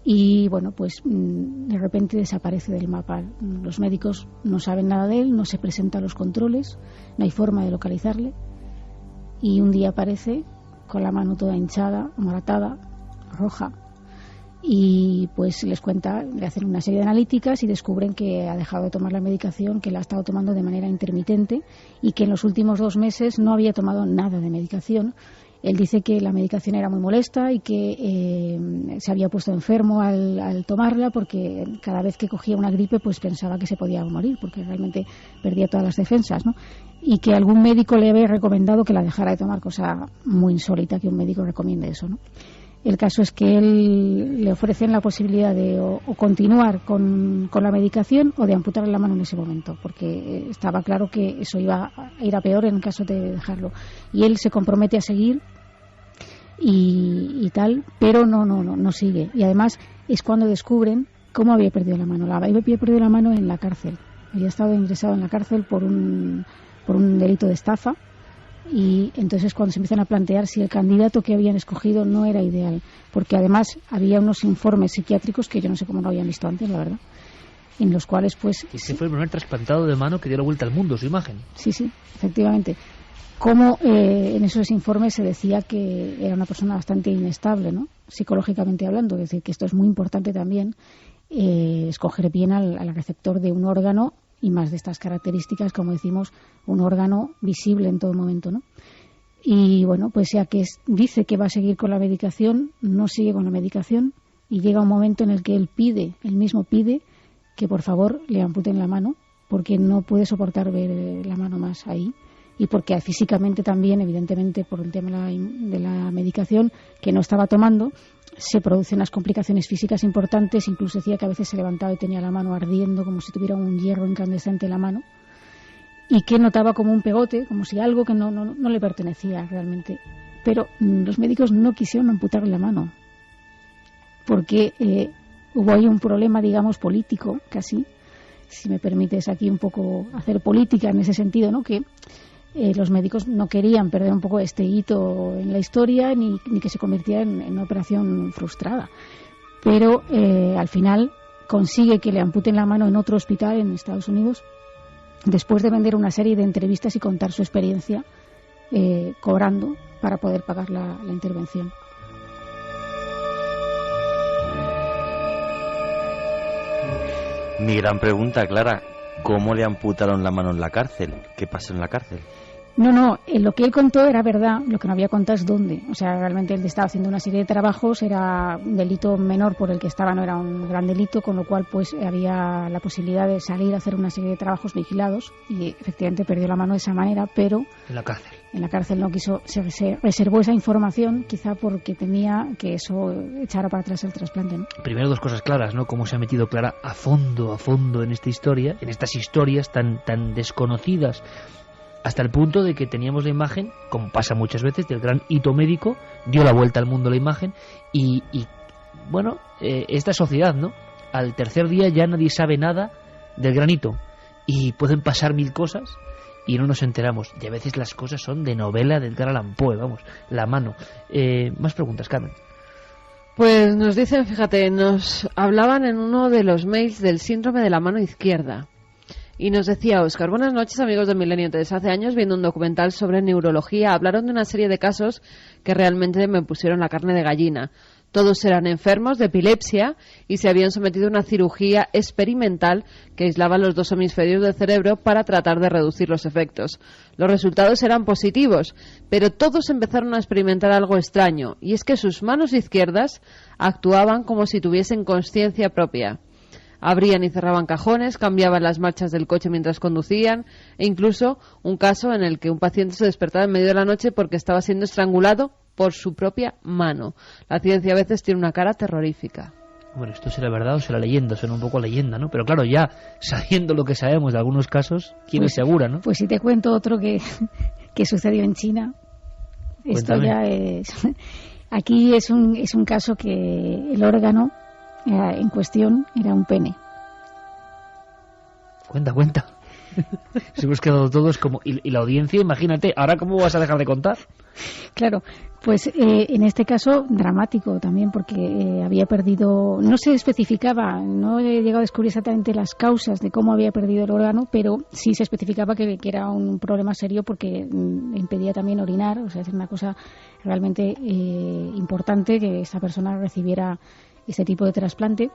Y bueno, pues de repente desaparece del mapa. Los médicos no saben nada de él, no se presenta a los controles, no hay forma de localizarle. Y un día aparece con la mano toda hinchada, moratada, roja. Y pues les cuenta, le hacen una serie de analíticas y descubren que ha dejado de tomar la medicación, que la ha estado tomando de manera intermitente y que en los últimos 2 meses no había tomado nada de medicación. Él dice que la medicación era muy molesta y que se había puesto enfermo al tomarla porque cada vez que cogía una gripe pues pensaba que se podía morir porque realmente perdía todas las defensas, ¿no? Y que algún médico le había recomendado que la dejara de tomar, cosa muy insólita que un médico recomiende eso, ¿no? El caso es que él le ofrecen la posibilidad de o continuar con la medicación o de amputarle la mano en ese momento, porque estaba claro que eso iba a ir a peor en caso de dejarlo. Y él se compromete a seguir y tal, pero no sigue. Y además es cuando descubren cómo había perdido la mano. Había perdido la mano en la cárcel. Había estado ingresado en la cárcel por un delito de estafa. Y entonces cuando se empiezan a plantear si el candidato que habían escogido no era ideal, porque además había unos informes psiquiátricos que yo no sé cómo no habían visto antes, la verdad, en los cuales pues... Ese fue el primer trasplantado de mano que dio la vuelta al mundo, su imagen. Sí, efectivamente. Como en esos informes se decía que era una persona bastante inestable, ¿no? Psicológicamente hablando, es decir, que esto es muy importante también, escoger bien al receptor de un órgano y más de estas características, como decimos, un órgano visible en todo momento, ¿no? Y bueno, pues ya que dice que va a seguir con la medicación, no sigue con la medicación y llega un momento en el que él mismo pide que por favor le amputen la mano porque no puede soportar ver la mano más ahí y porque físicamente también, evidentemente, por el tema de la medicación que no estaba tomando, se producen unas complicaciones físicas importantes, incluso decía que a veces se levantaba y tenía la mano ardiendo como si tuviera un hierro incandescente en la mano y que notaba como un pegote, como si algo que no le pertenecía realmente. Pero los médicos no quisieron amputarle la mano. porque hubo ahí un problema, digamos, político, casi, si me permites aquí un poco hacer política en ese sentido, ¿no? Que los médicos no querían perder un poco este hito en la historia ni que se convirtiera en una operación frustrada. Pero al final consigue que le amputen la mano en otro hospital en Estados Unidos, después de vender una serie de entrevistas y contar su experiencia cobrando para poder pagar la intervención. Mi gran pregunta, Clara, ¿cómo le amputaron la mano en la cárcel? ¿Qué pasó en la cárcel? No, lo que él contó era verdad, lo que no había contado es dónde. O sea, realmente él estaba haciendo una serie de trabajos, era un delito menor por el que estaba, no era un gran delito, con lo cual pues había la posibilidad de salir a hacer una serie de trabajos vigilados y efectivamente perdió la mano de esa manera, pero en la cárcel. En la cárcel no quiso, se reservó esa información, quizá porque temía que eso echara para atrás el trasplante, ¿no? Primero, dos cosas claras, ¿no? Cómo se ha metido Clara a fondo en esta historia, en estas historias tan desconocidas, hasta el punto de que teníamos la imagen, como pasa muchas veces, del gran hito médico, dio la vuelta al mundo la imagen, y bueno, esta sociedad, ¿no? Al tercer día ya nadie sabe nada del gran hito, y pueden pasar mil cosas y no nos enteramos, y a veces las cosas son de novela del Edgar Allan Poe, vamos, la mano. Más preguntas, Carmen. Pues nos dicen, fíjate, nos hablaban en uno de los mails del síndrome de la mano izquierda. Y nos decía Óscar: buenas noches, amigos de Milenio 3. Hace años, viendo un documental sobre neurología, hablaron de una serie de casos que realmente me pusieron la carne de gallina. Todos eran enfermos de epilepsia y se habían sometido a una cirugía experimental que aislaba los dos hemisferios del cerebro para tratar de reducir los efectos. Los resultados eran positivos, pero todos empezaron a experimentar algo extraño, y es que sus manos izquierdas actuaban como si tuviesen conciencia propia. Abrían y cerraban cajones, cambiaban las marchas del coche mientras conducían, e incluso un caso en el que un paciente se despertaba en medio de la noche porque estaba siendo estrangulado por su propia mano. La ciencia a veces tiene una cara terrorífica. Bueno, esto será verdad o será leyenda, suena un poco a leyenda, ¿no? Pero claro, ya sabiendo lo que sabemos de algunos casos, ¿quién es segura, no? Pues si te cuento otro que sucedió en China. Esto ya es... Aquí es un caso que el órgano en cuestión era un pene. Cuenta. Se hemos quedado todos como... Y la audiencia, imagínate, ¿ahora cómo vas a dejar de contar? Claro, pues en este caso dramático también, porque había perdido... No se especificaba, no he llegado a descubrir exactamente las causas de cómo había perdido el órgano, pero sí se especificaba que era un problema serio porque impedía también orinar, o sea, es una cosa realmente importante que esa persona recibiera este tipo de trasplante.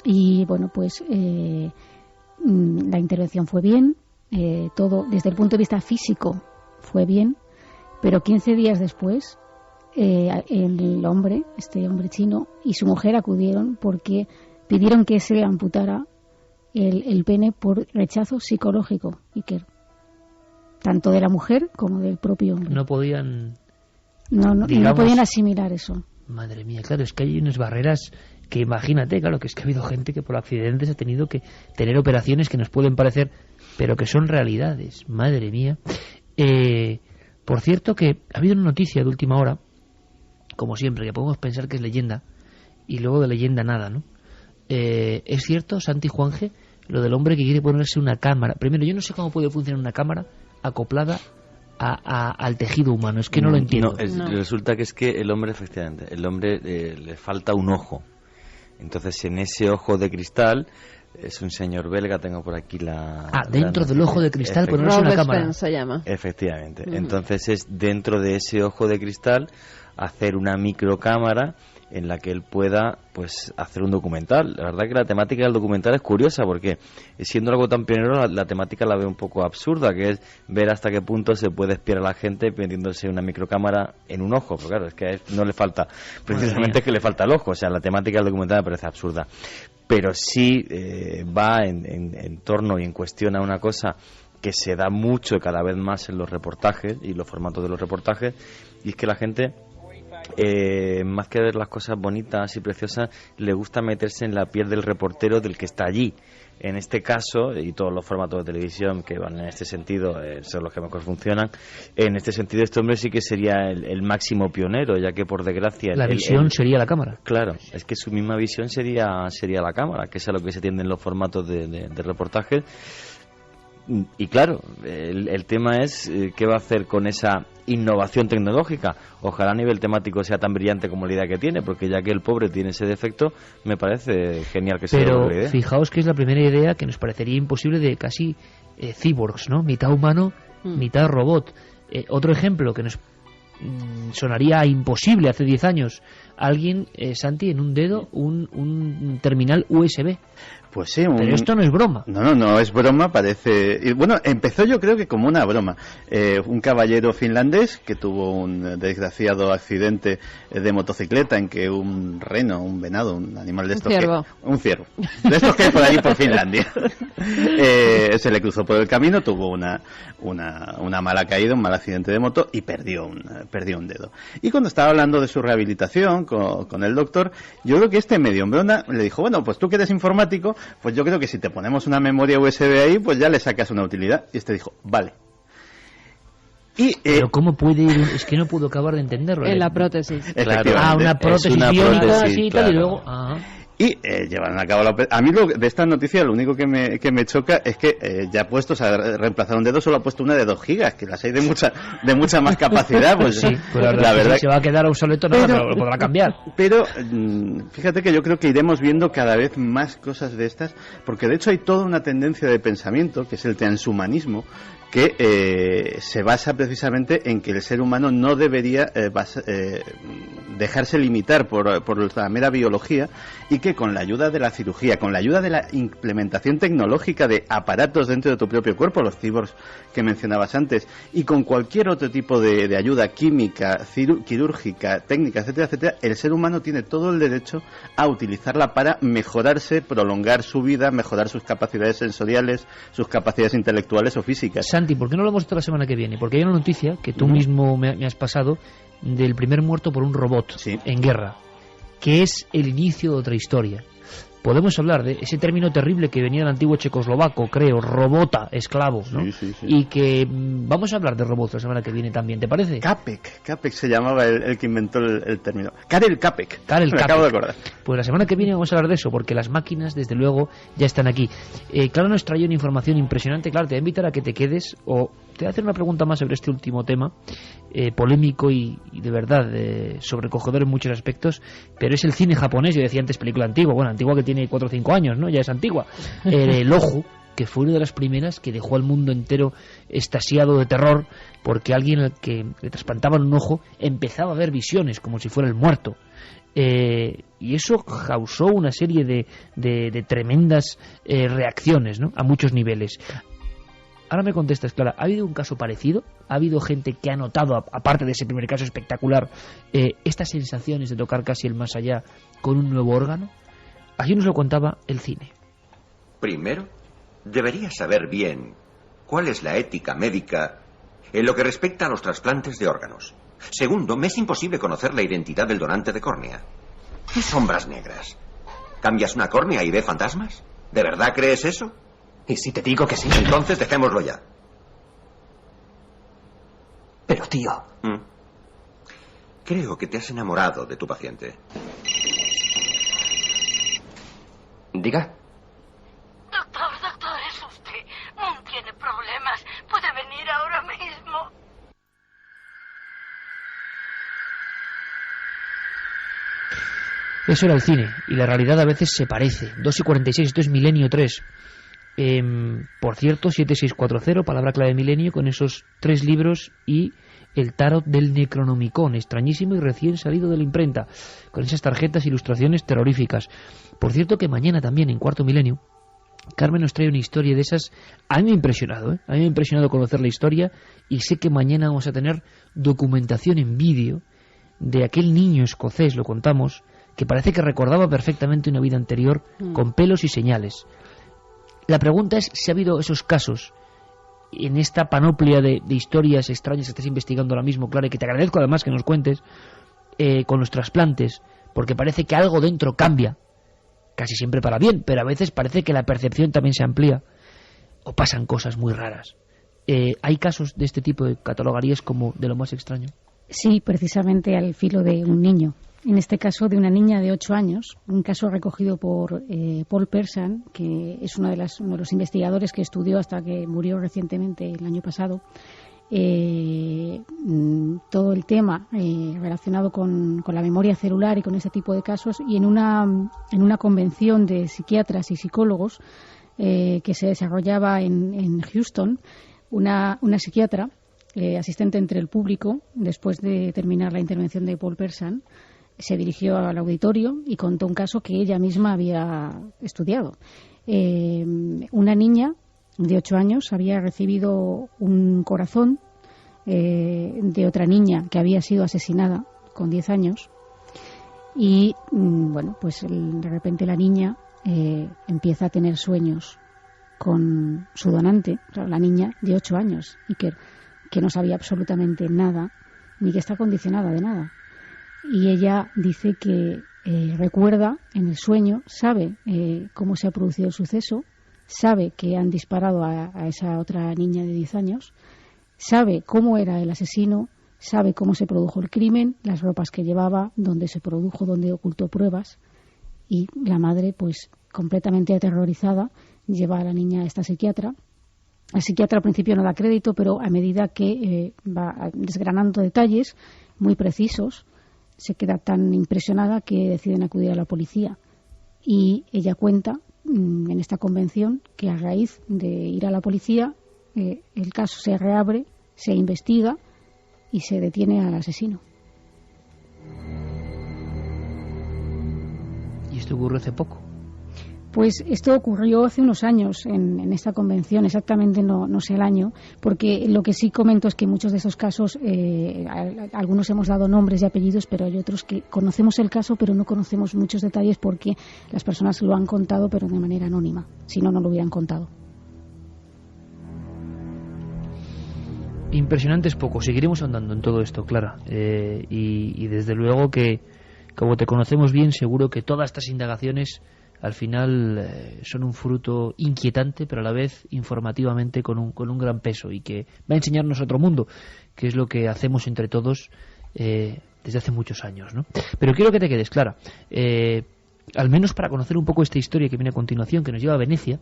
Y bueno, pues la intervención fue bien, todo desde el punto de vista físico fue bien, pero 15 días después el hombre, este hombre chino, y su mujer acudieron porque pidieron que se le amputara el pene por rechazo psicológico, Iker, tanto de la mujer como del propio hombre. No podían... No podían asimilar eso. Madre mía, claro, es que hay unas barreras que imagínate, claro, que es que ha habido gente que por accidentes ha tenido que tener operaciones que nos pueden parecer, pero que son realidades. Madre mía. Por cierto que ha habido una noticia de última hora, como siempre, que podemos pensar que es leyenda, y luego de leyenda nada, ¿no? ¿Es cierto, Santi Juanje, lo del hombre que quiere ponerse una cámara? Primero, yo no sé cómo puede funcionar una cámara acoplada al tejido humano, es que no lo entiendo. Resulta que es que el hombre, efectivamente, le falta un ojo. Entonces, en ese ojo de cristal, es un señor belga, tengo por aquí dentro del ojo de cristal ponerse una cámara. Se llama. Efectivamente. Entonces, es dentro de ese ojo de cristal hacer una microcámara en la que él pueda pues hacer un documental. La verdad que la temática del documental es curiosa porque siendo algo tan pionero la temática la veo un poco absurda, que es ver hasta qué punto se puede espiar a la gente metiéndose una microcámara en un ojo, pero claro, es que no le falta, precisamente es que le falta el ojo, o sea, la temática del documental me parece absurda, pero sí va en torno y en cuestión a una cosa que se da mucho cada vez más en los reportajes y los formatos de los reportajes, y es que la gente más que ver las cosas bonitas y preciosas, le gusta meterse en la piel del reportero, del que está allí. En este caso, y todos los formatos de televisión que van en este sentido son los que mejor funcionan, en este sentido este hombre sí que sería el máximo pionero, ya que por desgracia... La visión sería la cámara. Claro, es que su misma visión sería la cámara, que es a lo que se tienden los formatos de reportaje. Y claro, el tema es qué va a hacer con esa innovación tecnológica. Ojalá a nivel temático sea tan brillante como la idea que tiene, porque ya que el pobre tiene ese defecto, me parece genial que sea Pero la idea. Fijaos que es la primera idea que nos parecería imposible de casi cyborgs, ¿no? Mitad humano, mitad robot. Otro ejemplo que nos sonaría imposible hace 10 años. Alguien, Santi, en un dedo, un terminal USB. Pues sí, pero esto no es broma. No es broma, parece... Y bueno, empezó yo creo que como una broma. Un caballero finlandés que tuvo un desgraciado accidente de motocicleta en que un reno, un venado, un animal de estos... Un ciervo. De estos que hay por allí por Finlandia. Se le cruzó por el camino, tuvo una mala caída, un mal accidente de moto y perdió un dedo. Y cuando estaba hablando de su rehabilitación con el doctor, yo creo que medio hombrona le dijo, bueno, pues tú que eres informático, pues yo creo que si te ponemos una memoria USB ahí, pues ya le sacas una utilidad. Y dijo, vale. Pero ¿cómo puede ir? Es que no puedo acabar de entenderlo. En la prótesis. Claro, una prótesis biónica, así, claro. Tal, y luego... Y llevaron a cabo la operación. A mí de esta noticia lo único que me choca es que ya puestos a reemplazar un dedo solo ha puesto una de 2 gigas, que las hay de mucha más capacidad. Pues sí, pues la verdad que se va a quedar obsoleto, pero lo podrá cambiar. Pero fíjate que yo creo que iremos viendo cada vez más cosas de estas, porque de hecho hay toda una tendencia de pensamiento, que es el transhumanismo, que se basa precisamente en que el ser humano no debería dejarse limitar por la mera biología, y que con la ayuda de la cirugía, con la ayuda de la implementación tecnológica de aparatos dentro de tu propio cuerpo, los cyborgs que mencionabas antes, y con cualquier otro tipo de ayuda química, quirúrgica, técnica, etcétera, etcétera, el ser humano tiene todo el derecho a utilizarla para mejorarse, prolongar su vida, mejorar sus capacidades sensoriales, sus capacidades intelectuales o físicas. Santi, ¿por qué no lo hablamos la semana que viene? Porque hay una noticia que tú mismo me has pasado del primer muerto por un robot en guerra, que es el inicio de otra historia. Podemos hablar de ese término terrible que venía del antiguo checoslovaco, creo, robota, esclavo, ¿no? Sí. Y que vamos a hablar de robots la semana que viene también, ¿te parece? Capek se llamaba el que inventó el término. Karel Capek. Acabo de acordar. Pues la semana que viene vamos a hablar de eso, porque las máquinas, desde luego, ya están aquí. Claro, nos trae una información impresionante. Claro, te voy a invitar a que te quedes, o te voy a hacer una pregunta más sobre este último tema, polémico y de verdad sobrecogedor en muchos aspectos, pero es el cine japonés. Yo decía antes película antigua, bueno, antigua que tiene 4 o 5 años, ¿no? Ya es antigua. El Ojo, que fue una de las primeras que dejó al mundo entero extasiado de terror, porque alguien al que le trasplantaban un ojo empezaba a ver visiones como si fuera el muerto. Y eso causó una serie de tremendas reacciones, ¿no? A muchos niveles. Ahora me contestas, Clara, ¿ha habido un caso parecido? ¿Ha habido gente que ha notado, aparte de ese primer caso espectacular, estas sensaciones de tocar casi el más allá con un nuevo órgano? Así nos lo contaba el cine. Primero, deberías saber bien cuál es la ética médica en lo que respecta a los trasplantes de órganos. Segundo, me es imposible conocer la identidad del donante de córnea. ¿Qué sombras negras? ¿Cambias una córnea y ve fantasmas? ¿De verdad crees eso? ¿Y si te digo que sí? Entonces dejémoslo ya. Pero, tío... Creo que te has enamorado de tu paciente. Diga. Doctor, es usted. No tiene problemas. Puede venir ahora mismo. Eso era el cine, y la realidad a veces se parece. 2:46, esto es Milenio 3. Por cierto, 7640, palabra clave Milenio, con esos 3 libros y el tarot del Necronomicon, extrañísimo y recién salido de la imprenta, con esas tarjetas e ilustraciones terroríficas. Por cierto que mañana también, en Cuarto Milenio, Carmen nos trae una historia de esas. A mí me ha impresionado, A mí me ha impresionado conocer la historia, y sé que mañana vamos a tener documentación en vídeo de aquel niño escocés, lo contamos, que parece que recordaba perfectamente una vida anterior, con pelos y señales. La pregunta es si ha habido esos casos en esta panoplia de historias extrañas que estás investigando ahora mismo, Clara, y que te agradezco además que nos cuentes, con los trasplantes, porque parece que algo dentro cambia, casi siempre para bien, pero a veces parece que la percepción también se amplía, o pasan cosas muy raras. ¿Hay casos de este tipo que catalogarías como de lo más extraño? Sí, precisamente al filo de un niño. En este caso de una niña de 8 años, un caso recogido por Paul Persson, que es uno de los investigadores que estudió hasta que murió recientemente el año pasado, todo el tema relacionado con la memoria celular y con ese tipo de casos, y en una convención de psiquiatras y psicólogos que se desarrollaba en Houston, una psiquiatra, asistente entre el público, después de terminar la intervención de Paul Persson, se dirigió al auditorio y contó un caso que ella misma había estudiado. Una niña de 8 años había recibido un corazón de otra niña que había sido asesinada con 10 años y bueno, pues de repente la niña empieza a tener sueños con su donante, o sea, la niña de 8 años, y que no sabía absolutamente nada ni que está condicionada de nada. Y ella dice que recuerda en el sueño, sabe cómo se ha producido el suceso, sabe que han disparado a esa otra niña de 10 años, sabe cómo era el asesino, sabe cómo se produjo el crimen, las ropas que llevaba, dónde se produjo, dónde ocultó pruebas, y la madre, pues completamente aterrorizada, lleva a la niña a esta psiquiatra. La psiquiatra al principio no da crédito, pero a medida que va desgranando detalles muy precisos, se queda tan impresionada que deciden acudir a la policía. Y ella cuenta en esta convención que a raíz de ir a la policía el caso se reabre, se investiga y se detiene al asesino. ¿Y esto ocurrió hace poco? Pues esto ocurrió hace unos años en esta convención, exactamente no sé el año, porque lo que sí comento es que muchos de esos casos, algunos hemos dado nombres y apellidos, pero hay otros que conocemos el caso, pero no conocemos muchos detalles porque las personas lo han contado, pero de manera anónima, si no, no lo hubieran contado. Impresionante es poco, seguiremos andando en todo esto, Clara, y desde luego que, como te conocemos bien, seguro que todas estas indagaciones al final son un fruto inquietante, pero a la vez informativamente con un gran peso, y que va a enseñarnos otro mundo, que es lo que hacemos entre todos desde hace muchos años, ¿no? Pero quiero que te quedes, Clara, al menos para conocer un poco esta historia que viene a continuación, que nos lleva a Venecia.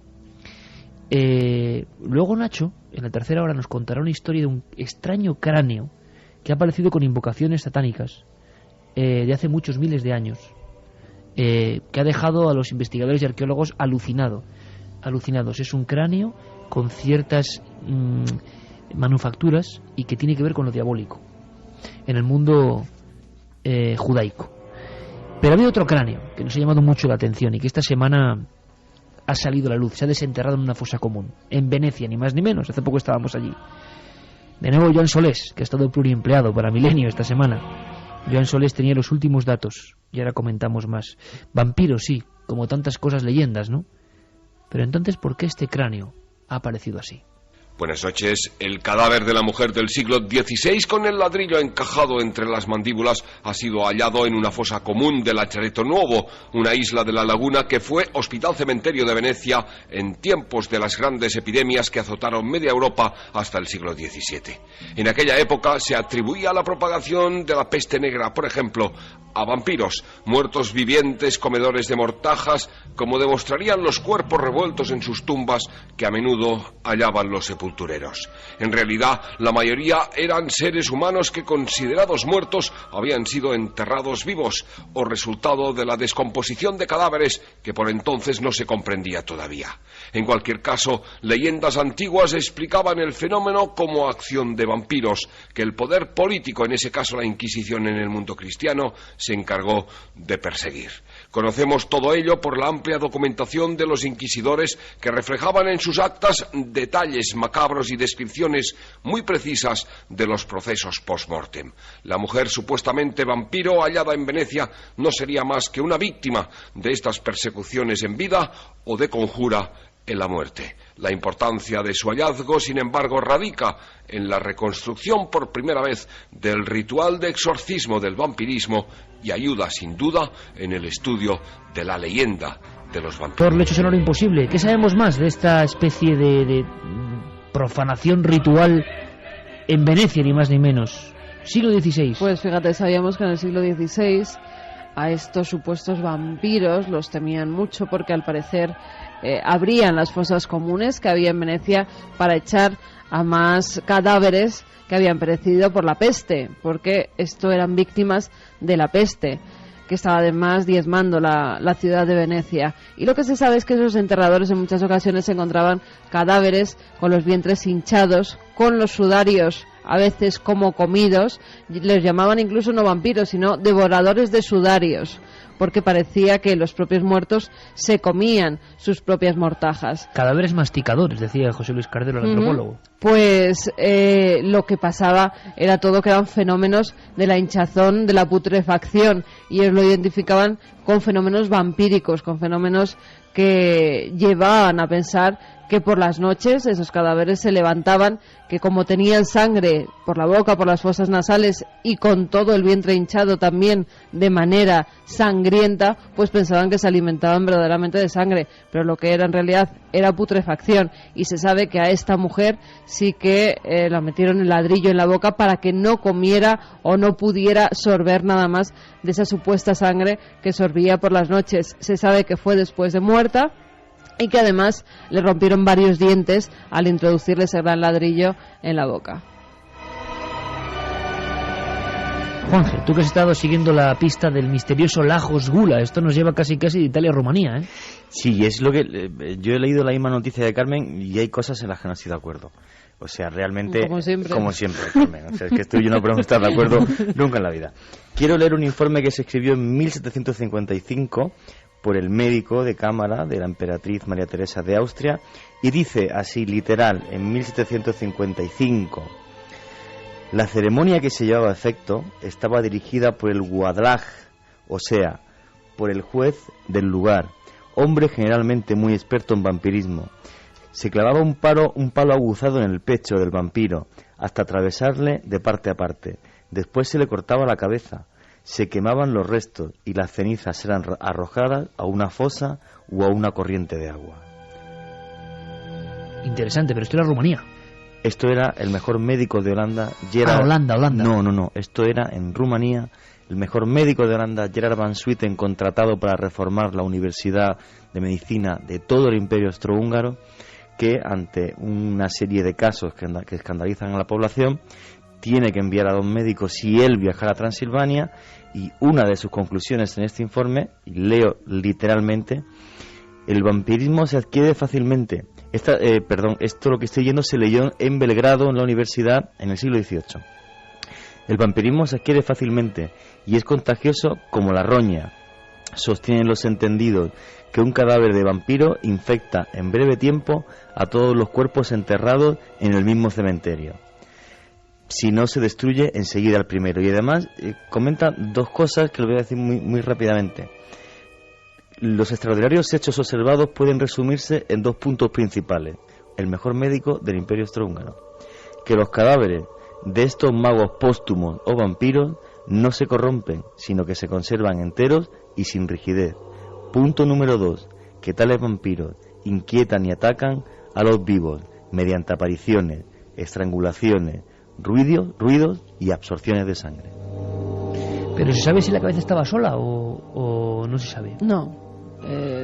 Luego Nacho, en la tercera hora, nos contará una historia de un extraño cráneo que ha aparecido con invocaciones satánicas de hace muchos miles de años, que ha dejado a los investigadores y arqueólogos alucinados. Es un cráneo con ciertas manufacturas y que tiene que ver con lo diabólico en el mundo judaico. Pero ha habido otro cráneo que nos ha llamado mucho la atención y que esta semana ha salido a la luz, se ha desenterrado en una fosa común en Venecia, ni más ni menos. Hace poco estábamos allí. De nuevo Joan Solés, que ha estado pluriempleado para Milenio esta semana. Joan Solés tenía los últimos datos y ahora comentamos más. Vampiros, sí, como tantas cosas, leyendas, ¿no? Pero entonces, ¿por qué este cráneo ha aparecido así? Buenas noches. El cadáver de la mujer del siglo XVI, con el ladrillo encajado entre las mandíbulas, ha sido hallado en una fosa común de Lachareto Nuovo, una isla de la laguna que fue hospital cementerio de Venecia en tiempos de las grandes epidemias que azotaron media Europa hasta el siglo XVII. En aquella época se atribuía la propagación de la peste negra, por ejemplo, a vampiros, muertos vivientes, comedores de mortajas, como demostrarían los cuerpos revueltos en sus tumbas que a menudo hallaban los sepultureros. En realidad, la mayoría eran seres humanos que, considerados muertos, habían sido enterrados vivos, o resultado de la descomposición de cadáveres que por entonces no se comprendía todavía. En cualquier caso, leyendas antiguas explicaban el fenómeno como acción de vampiros, que el poder político, en ese caso la Inquisición en el mundo cristiano, se encargó de perseguir. Conocemos todo ello por la amplia documentación de los inquisidores, que reflejaban en sus actas detalles macabros y descripciones muy precisas de los procesos post-mortem. La mujer supuestamente vampiro hallada en Venecia no sería más que una víctima de estas persecuciones en vida o de conjura en la muerte. La importancia de su hallazgo, sin embargo, radica en la reconstrucción por primera vez del ritual de exorcismo del vampirismo y ayuda, sin duda, en el estudio de la leyenda de los vampiros. Por el hecho sonoro imposible. ¿Qué sabemos más de esta especie de profanación ritual en Venecia, ni más ni menos? Siglo XVI. Pues fíjate, sabíamos que en el siglo XVI a estos supuestos vampiros los temían mucho porque al parecer abrían las fosas comunes que había en Venecia para echar a más cadáveres que habían perecido por la peste, porque esto eran víctimas de la peste, que estaba además diezmando la ciudad de Venecia. Y lo que se sabe es que esos enterradores en muchas ocasiones encontraban cadáveres con los vientres hinchados, con los sudarios a veces como comidos. Les llamaban incluso no vampiros, sino devoradores de sudarios, porque parecía que los propios muertos se comían sus propias mortajas. Cadáveres masticadores, decía José Luis Cardero, el antropólogo. Pues lo que pasaba era todo que eran fenómenos de la hinchazón, de la putrefacción, y ellos lo identificaban con fenómenos vampíricos, con fenómenos que llevaban a pensar que por las noches esos cadáveres se levantaban, que como tenían sangre por la boca, por las fosas nasales y con todo el vientre hinchado también de manera sangrienta, pues pensaban que se alimentaban verdaderamente de sangre, pero lo que era en realidad era putrefacción. Y se sabe que a esta mujer sí que la metieron el ladrillo en la boca para que no comiera o no pudiera sorber nada más de esa supuesta sangre que sorbía por las noches. Se sabe que fue después de muerta y que además le rompieron varios dientes al introducirle ese gran ladrillo en la boca. Juanje, tú que has estado siguiendo la pista del misterioso Lajos Gula, esto nos lleva casi de Italia a Rumanía, ¿eh? Sí, es lo que yo he leído la misma noticia de Carmen y hay cosas en las que no estoy de acuerdo. O sea, realmente, como siempre, Carmen. O sea, es que tú y yo no podemos estar de acuerdo nunca en la vida. Quiero leer un informe que se escribió en 1755 por el médico de cámara de la emperatriz María Teresa de Austria, y dice así, literal, en 1755: la ceremonia que se llevaba a efecto estaba dirigida por el guadlag, o sea, por el juez del lugar, hombre generalmente muy experto en vampirismo. Se clavaba un palo aguzado en el pecho del vampiro hasta atravesarle de parte a parte. Después se le cortaba la cabeza. Se quemaban los restos y las cenizas eran arrojadas a una fosa o a una corriente de agua. Interesante, pero esto era Rumanía. Esto era el mejor médico de Holanda, Holanda. No, esto era en Rumanía. El mejor médico de Holanda, Gerard van Swieten, contratado para reformar la Universidad de Medicina de todo el Imperio Austrohúngaro, que ante una serie de casos que escandalizan a la población, tiene que enviar a 2 médicos y él viajar a Transilvania, y una de sus conclusiones en este informe, y leo literalmente: el vampirismo se adquiere fácilmente. Esto lo que estoy leyendo se leyó en Belgrado, en la universidad, en el siglo XVIII. El vampirismo se adquiere fácilmente y es contagioso como la roña. Sostienen los entendidos que un cadáver de vampiro infecta en breve tiempo a todos los cuerpos enterrados en el mismo cementerio, si no se destruye enseguida el primero. Y además comenta 2 cosas que lo voy a decir muy rápidamente. Los extraordinarios hechos observados pueden resumirse en 2 puntos principales. El mejor médico del Imperio Austrohúngaro: que los cadáveres de estos magos póstumos o vampiros no se corrompen, sino que se conservan enteros y sin rigidez. Punto número 2, que tales vampiros inquietan y atacan a los vivos mediante apariciones, estrangulaciones, ruidos y absorciones de sangre. ¿Pero se sabe si la cabeza estaba sola o no se sabe? No.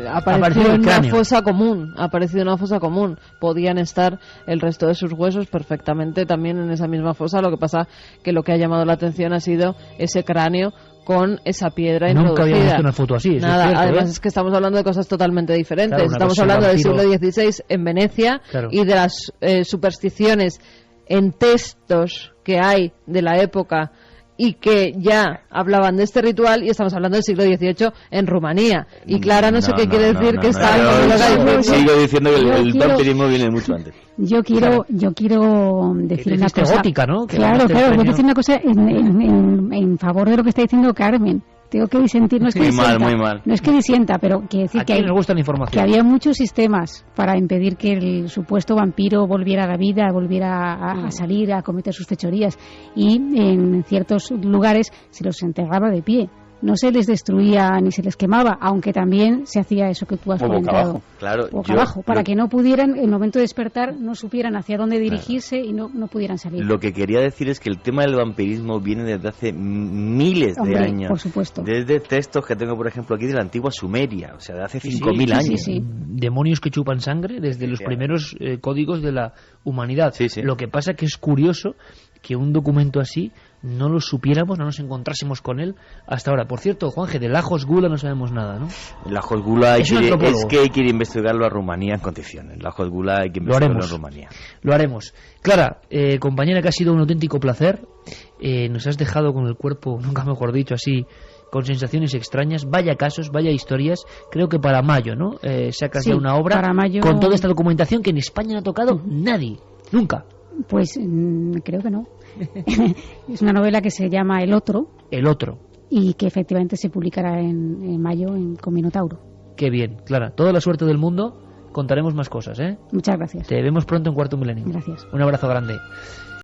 Apareció en una fosa común. Podían estar el resto de sus huesos perfectamente también en esa misma fosa. Lo que pasa que lo que ha llamado la atención ha sido ese cráneo con esa piedra introducida. Nunca había visto una foto así. Nada, cierto, además es que estamos hablando de cosas totalmente diferentes. Claro, estamos hablando del siglo XVI en Venecia, claro, y de las supersticiones en textos que hay de la época y que ya hablaban de este ritual, y estamos hablando del siglo XVIII en Rumanía. Y Clara no sé qué quiere decir que está... Sigo diciendo que el vampirismo viene mucho antes. Yo quiero decir una cosa... gótica, ¿no? Claro, voy a decir una cosa en favor de lo que está diciendo Carmen. tengo que disentir, no es que muy mal. No es que disienta, pero quiere decir que nos gusta la información. Que había muchos sistemas para impedir que el supuesto vampiro volviera a la vida, volviera a salir, a cometer sus fechorías, y en ciertos lugares se los enterraba de pie. No se les destruía ni se les quemaba, aunque también se hacía eso que tú has comentado. Claro, boca abajo, para que no pudieran, en el momento de despertar, no supieran hacia dónde dirigirse y no pudieran salir. Lo que quería decir es que el tema del vampirismo viene desde hace miles de años. Por supuesto. Desde textos que tengo, por ejemplo, aquí de la antigua Sumeria, o sea, de hace 5.000 años. Sí. Demonios que chupan sangre desde los primeros códigos de la humanidad. Lo que pasa que es curioso que un documento así no lo supiéramos, no nos encontrásemos con él hasta ahora. Por cierto, Juanje, del Ajos Gula no sabemos nada, ¿no? El Ajos Gula es que hay que ir a investigarlo a Rumanía en condiciones. El Ajos Gula hay que investigarlo en Rumanía. Lo haremos. Clara, compañera, que ha sido un auténtico placer. Nos has dejado con el cuerpo, nunca mejor dicho, así, con sensaciones extrañas. Vaya casos, vaya historias. Creo que para mayo, ¿no? Sacas ya una obra para mayo... con toda esta documentación que en España no ha tocado nadie, nunca. Pues creo que no. Es una novela que se llama El Otro. El Otro. Y que efectivamente se publicará en mayo con Minotauro. Qué bien, Clara. Toda la suerte del mundo. Contaremos más cosas, ¿eh? Muchas gracias. Te vemos pronto en Cuarto Milenio. Gracias. Un abrazo grande.